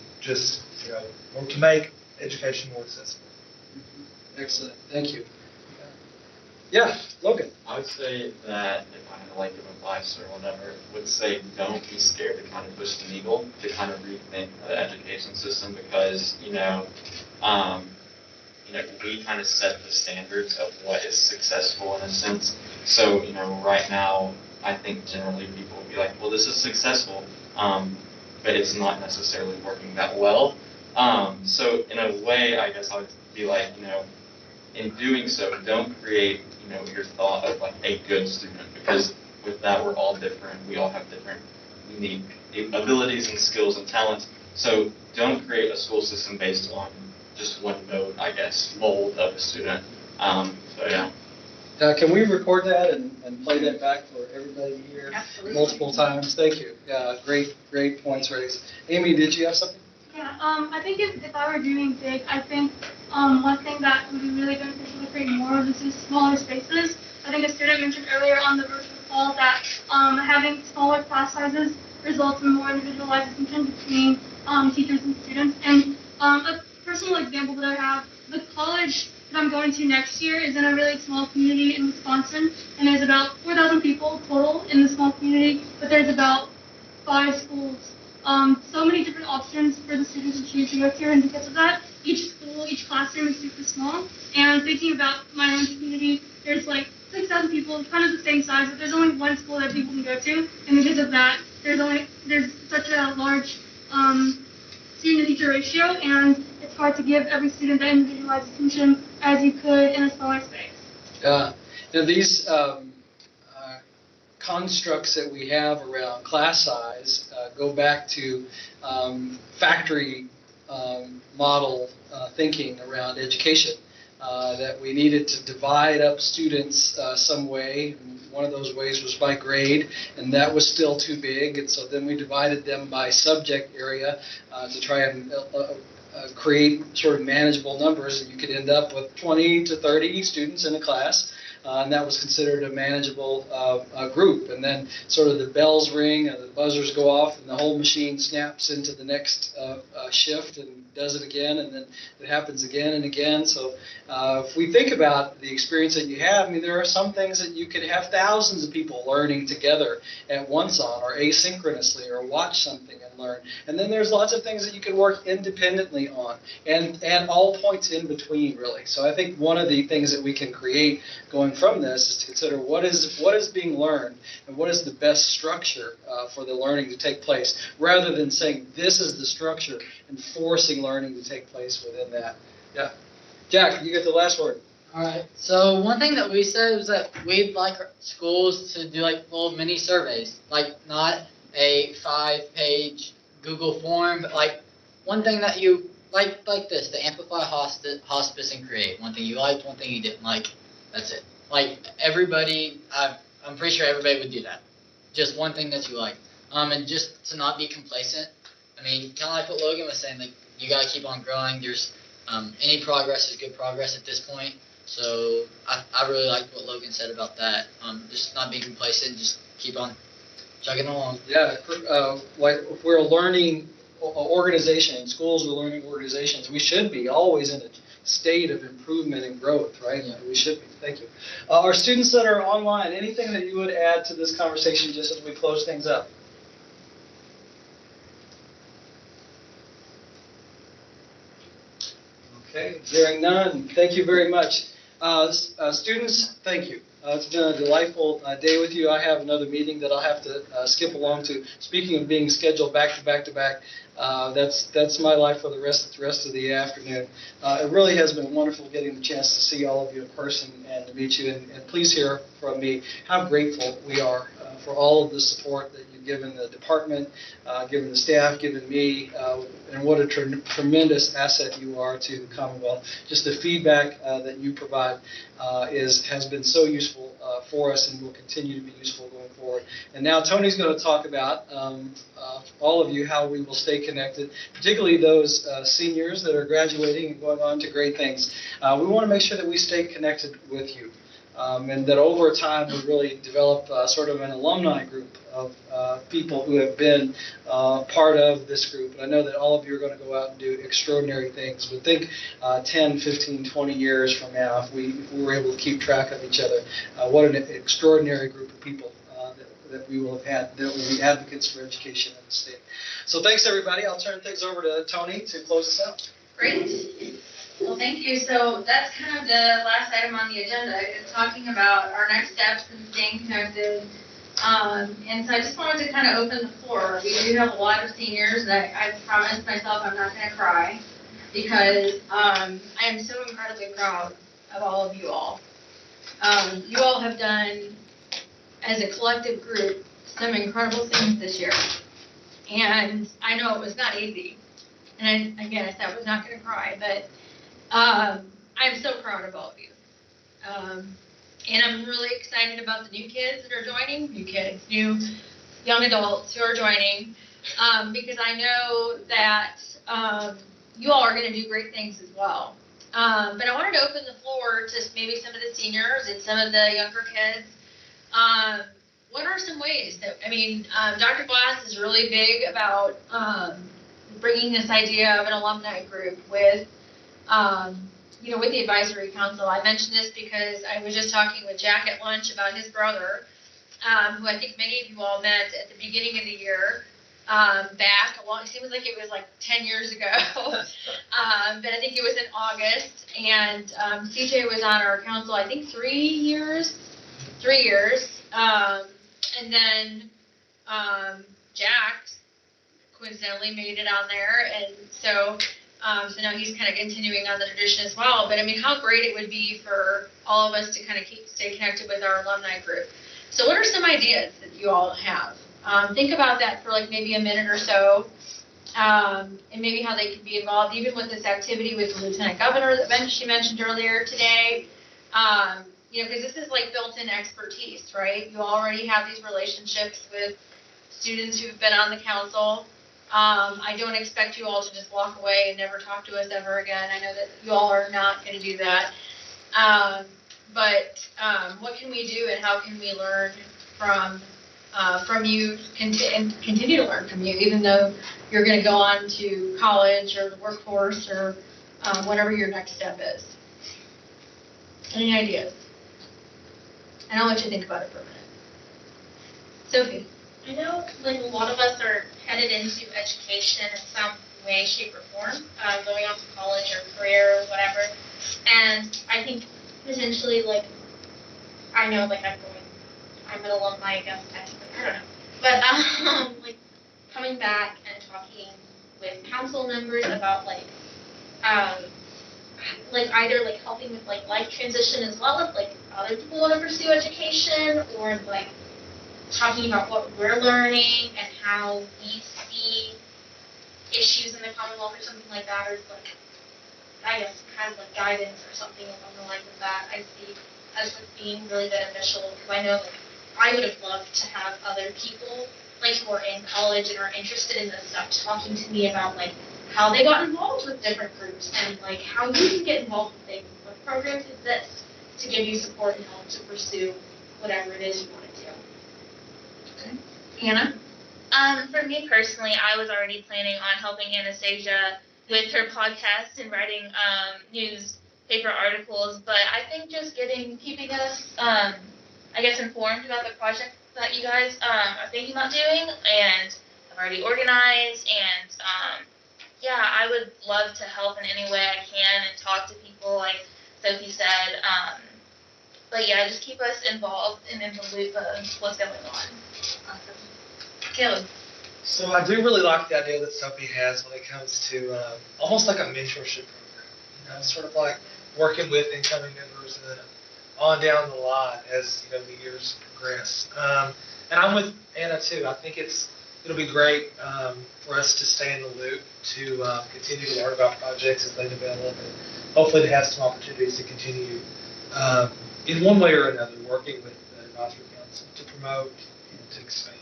or to make education more accessible. Excellent, thank you. Yeah, Logan. I would say that if I had to like give advice or whatever, would say don't be scared to kind of push the needle, to kind of rethink the education system because, we kind of set the standards of what is successful in a sense. So, right now, I think generally people will be like, well, this is successful, but it's not necessarily working that well. So in a way, I guess I would be like, in doing so, don't create, your thought of like a good student, because with that, we're all different. We all have different unique abilities and skills and talents. So don't create a school system based on just one note, I guess, mold of a student. So yeah. Can we record that and play that back for everybody to hear multiple times? Thank you. Yeah, great points raised. Amy, did you have something? Yeah, I think if I were dreaming big, I think one thing that would be really beneficial to create more of is smaller spaces. I think a student mentioned earlier on the virtual call that having smaller class sizes results in more individualized attention between teachers and students. And a personal example that I have, the college that I'm going to next year is in a really small community in Wisconsin, and there's about 4,000 people total in the small community, but there's about 5 schools. So many different options for the students to choose to go to, and because of that, each school, each classroom is super small. And thinking about my own community, there's like 6,000 people, kind of the same size, but there's only one school that people can go to, and because of that, there's such a large student-to-teacher ratio, and it's hard to give every student that individualized attention as you could in a smaller space. These constructs that we have around class size go back to factory model thinking around education, that we needed to divide up students some way. One of those ways was by grade, and that was still too big, and so then we divided them by subject area to try and create sort of manageable numbers, and you could end up with 20 to 30 students in a class. And that was considered a manageable group. And then sort of the bells ring and the buzzers go off and the whole machine snaps into the next shift and does it again, and then it happens again and again. So if we think about the experience that you have, I mean, there are some things that you could have thousands of people learning together at once on, or asynchronously, or watch something and learn. And then there's lots of things that you can work independently on, and all points in between, really. So I think one of the things that we can create going from this is to consider what is being learned and what is the best structure for the learning to take place, rather than saying this is the structure and forcing learning to take place within that. Yeah. Jack, you get the last word. All right. So one thing that we said was that we'd like our schools to do like little mini surveys, like not a 5-page Google form, but like one thing that you like this, to amplify hospice and create. One thing you liked, one thing you didn't like. That's it. Like everybody, I'm pretty sure everybody would do that. Just one thing that you like, and just to not be complacent. I mean, kind of like what Logan was saying, like you gotta keep on growing. There's any progress is good progress at this point. So I really liked what Logan said about that. Just not being complacent, just keep on chugging along. Yeah, like if we're a learning organization, schools are learning organizations, we should be always in a state of improvement and growth, right? Yeah. We should be. Thank you. Our students that are online, anything that you would add to this conversation just as we close things up? Okay, hearing none, thank you very much. Students, thank you. It's been a delightful day with you. I have another meeting that I'll have to skip along to. Speaking of being scheduled back to back to back, that's my life for the rest of the afternoon. It really has been wonderful getting the chance to see all of you in person and to meet you. And please hear from me how grateful we are for all of the support that you've given the department, given the staff, given me, and what a tremendous asset you are to the Commonwealth. Just the feedback that you provide has been so useful for us and will continue to be useful going forward. And now Tony's going to talk about all of you how we will stay connected, particularly those seniors that are graduating and going on to great things. We want to make sure that we stay connected with you. and that over time we really develop sort of an alumni group of people who have been part of this group. And I know that all of you are going to go out and do extraordinary things, but think 10, 15, 20 years from now, if we were able to keep track of each other, what an extraordinary group of people that we will have had, that will be advocates for education in the state. So thanks, everybody. I'll turn things over to Tony to close us out. Great. Well, thank you. So that's kind of the last item on the agenda, is talking about our next steps and staying connected. And so I just wanted to kind of open the floor. We do have a lot of seniors that I promised myself I'm not going to cry, because I am so incredibly proud of all of you all. You all have done, as a collective group, some incredible things this year. And I know it was not easy. And again, I said I was not going to cry, but I'm so proud of all of you. And I'm really excited about the new kids that are joining, new young adults who are joining, because I know that you all are going to do great things as well. But I wanted to open the floor to maybe some of the seniors and some of the younger kids. What are some ways that, Dr. Glass is really big about bringing this idea of an alumni group with, with the advisory council. I mentioned this because I was just talking with Jack at lunch about his brother, who I think many of you all met at the beginning of the year, back it seems like it was like 10 years ago, but I think it was in August, and CJ was on our council, I think 3 years, and then Jack coincidentally made it on there, and so now he's kind of continuing on the tradition as well. But how great it would be for all of us to kind of stay connected with our alumni group. So what are some ideas that you all have? Think about that for like maybe a minute or so, and maybe how they could be involved, even with this activity with the Lieutenant Governor that she mentioned earlier today. Because this is like built-in expertise, right? You already have these relationships with students who've been on the council. I don't expect you all to just walk away and never talk to us ever again. I know that you all are not going to do that. But what can we do, and how can we learn from you and continue to learn from you, even though you're going to go on to college or the workforce or whatever your next step is? Any ideas? And I'll let you think about it for a minute. Sophie. I know, a lot of us are headed into education in some way, shape, or form, going on to college or career or whatever. And I think potentially, I know, I'm an alumni, I guess, technically, I don't know. But, coming back and talking with council members about, either, helping with, life transition as well as, other people want to pursue education, or, talking about what we're learning and how we see issues in the Commonwealth or something like that, or I guess kind of guidance or something along the lines of that, I see as being really beneficial, because I know I would have loved to have other people who are in college and are interested in this stuff talking to me about how they got involved with different groups and how you can get involved with things, what programs exist to give you support and help to pursue whatever it is you want to do. Anna? For me personally, I was already planning on helping Anastasia with her podcast and writing newspaper articles, but I think just keeping us, informed about the project that you guys are thinking about doing, and I've already organized, and I would love to help in any way I can and talk to people, like Sophie said. But just keep us involved and in the loop of what's going on. Awesome. Caleb. So I do really like the idea that Sophie has when it comes to almost like a mentorship program. Sort of like working with incoming members and on down the line as the years progress. And I'm with Anna too. I think it'll be great for us to stay in the loop, to continue to learn about projects as they develop, and hopefully to have some opportunities to continue in one way or another working with the advisory council to promote and to expand.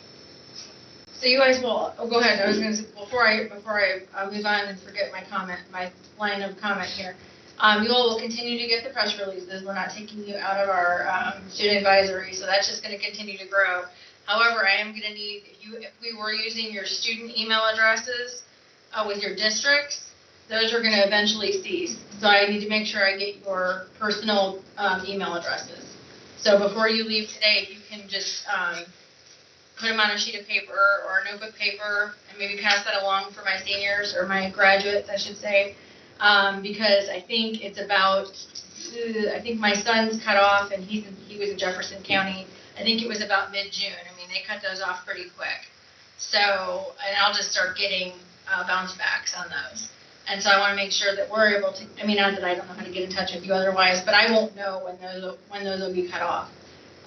So you guys will, go ahead. I was going to say, before I move on and forget my line of comment here. You all will continue to get the press releases. We're not taking you out of our student advisory, so that's just going to continue to grow. However, I am going to need, if we were using your student email addresses with your districts, those are going to eventually cease. So I need to make sure I get your personal email addresses. So before you leave today, if you can just put them on a sheet of paper or a notebook paper and maybe pass that along for my seniors or my graduates, I should say, because I think it's about, I think my son's cut off and he was in Jefferson County. I think it was about mid-June. I mean, they cut those off pretty quick. So, and I'll just start getting bounce backs on those. And so I want to make sure that we're able to, I mean, not that I don't know how to get in touch with you otherwise, but I won't know when those will be cut off.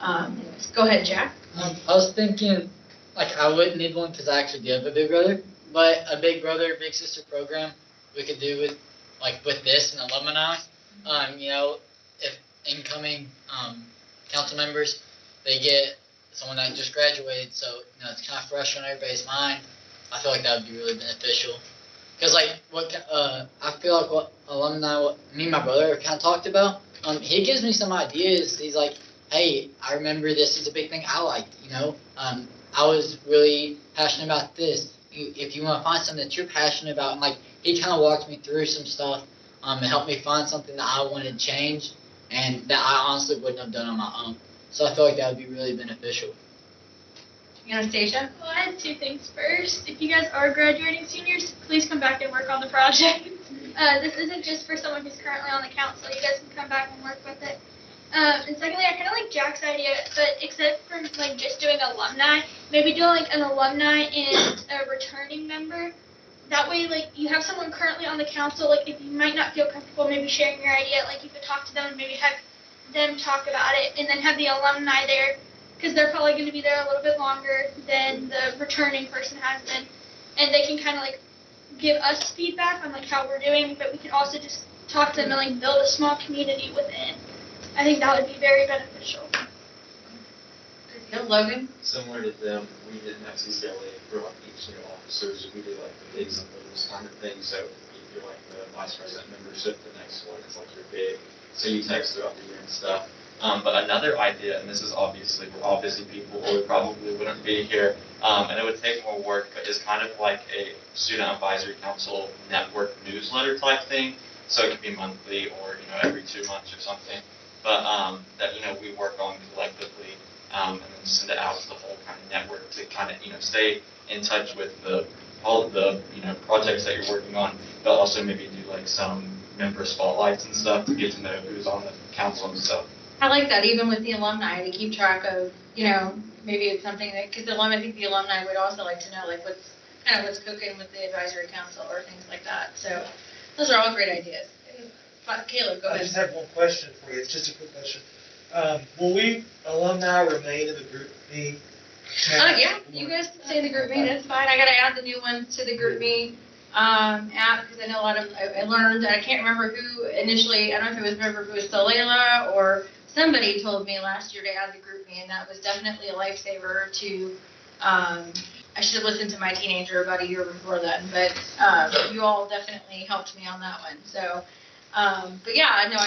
Anyways, go ahead, Jack. I was thinking, like, I wouldn't need one because I actually do have a big brother, but a big brother, big sister program we could do with, like, with this and alumni. You know, if incoming council members, they get someone that just graduated, so, you know, it's kind of fresh on everybody's mind. I feel like that would be really beneficial. Because, like, I feel like what alumni, what me and my brother kind of talked about, he gives me some ideas. He's like, hey, I remember this is a big thing I like, you know. I was really passionate about this. If you want to find something that you're passionate about, and, like, he kind of walked me through some stuff and helped me find something that I wanted to change and that I honestly wouldn't have done on my own. So I feel like that would be really beneficial. Anastasia? Well, I had two things. First, if you guys are graduating seniors, please come back and work on the project. This isn't just for someone who's currently on the council. You guys can come back and work with it. And secondly, I kind of like Jack's idea, but except for like just doing alumni, maybe doing like an alumni and a returning member. That way, like, you have someone currently on the council, like, if you might not feel comfortable maybe sharing your idea, like, you could talk to them and maybe have them talk about it, and then have the alumni there, because they're probably going to be there a little bit longer than the returning person has been, and they can kind of, like, give us feedback on, like, how we're doing, but we can also just talk to them and, like, build a small community within. I think that would be very beneficial. Logan? Similar to them, we didn't necessarily for like each new officers, we did like the bigs and those kind of things. So if you're like the vice president membership, the next one is like your big. So you text throughout the year and stuff. But another idea, and this is obviously we're all busy people, or we probably wouldn't be here, and it would take more work, but it's kind of like a student advisory council network newsletter type thing. So it could be monthly or every 2 months or something. But that we work on collectively. And then send it out to the whole kind of network to kind of stay in touch with all of the projects that you're working on, but also maybe do like some member spotlights and stuff to get to know who's on the council and stuff. I like that, even with the alumni, to keep track of, maybe it's something that, because I think the alumni would also like to know, like, what's cooking with the advisory council or things like that. So those are all great ideas. Caleb, go ahead. I just have one question for you. It's just a quick question. Will we alumni remain in the group me? Yeah, you guys can stay in the group me. That's fine. I got to add the new ones to the group me app because I know a lot of. I learned. I can't remember who initially. I don't know if it was Solela or somebody told me last year to add the group me, and that was definitely a lifesaver. To I should have listened to my teenager about a year before then, but you all definitely helped me on that one. So. But yeah, no,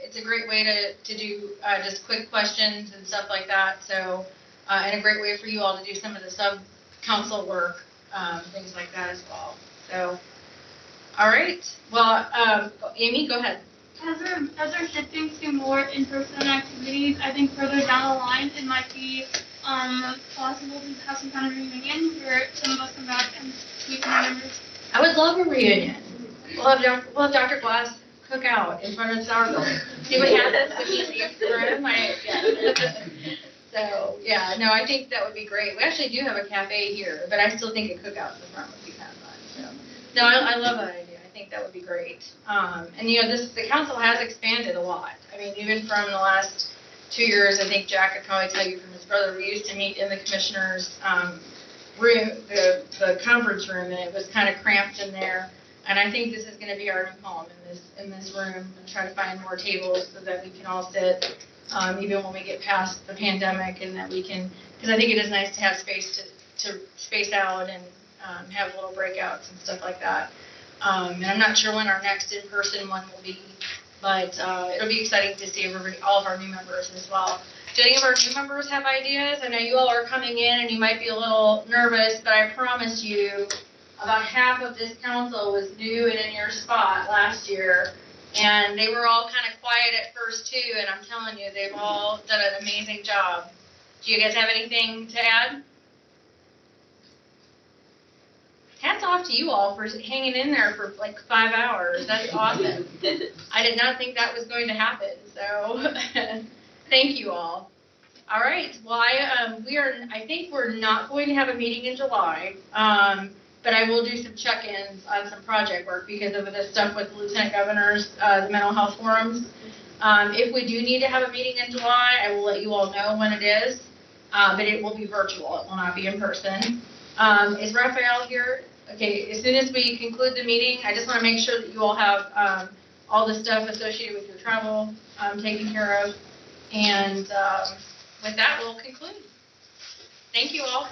it's a great way to do just quick questions and stuff like that. So, and a great way for you all to do some of the sub-council work, things like that as well. So, all right. Well, Amy, go ahead. As we're shifting to more in-person activities, I think further down the line it might be possible to have some kind of reunion where some of us come back and meet the members. I would love a reunion. We'll have Dr. Glass cook out in front of Sourdough. See what happens when he leaves the room. So, yeah, no, I think that would be great. We actually do have a cafe here, but I still think a cookout in the front would be kind of fun. So, no, I love that idea. I think that would be great. And, the council has expanded a lot. I mean, even from the last 2 years, I think Jack could probably tell you from his brother, we used to meet in the commissioner's room, the conference room, and it was kind of cramped in there. And I think this is going to be our new home in this room, and try to find more tables so that we can all sit, even when we get past the pandemic, and that we can, because I think it is nice to have space to space out and have little breakouts and stuff like that. And I'm not sure when our next in-person one will be, but it'll be exciting to see all of our new members as well. Do any of our new members have ideas? I know you all are coming in and you might be a little nervous, but I promise you about half of this council was new and in your spot last year. And they were all kind of quiet at first too, and I'm telling you, they've all done an amazing job. Do you guys have anything to add? Hats off to you all for hanging in there for like 5 hours. That's awesome. I did not think that was going to happen, so thank you all. All right, well, I think we're not going to have a meeting in July, but I will do some check-ins on some project work because of this stuff with the Lieutenant Governor's, the mental health forums. If we do need to have a meeting in July, I will let you all know when it is, but it will be virtual. It will not be in person. Is Raphael here? Okay, as soon as we conclude the meeting, I just want to make sure that you all have all the stuff associated with your travel taken care of. And with that, we'll conclude. Thank you all.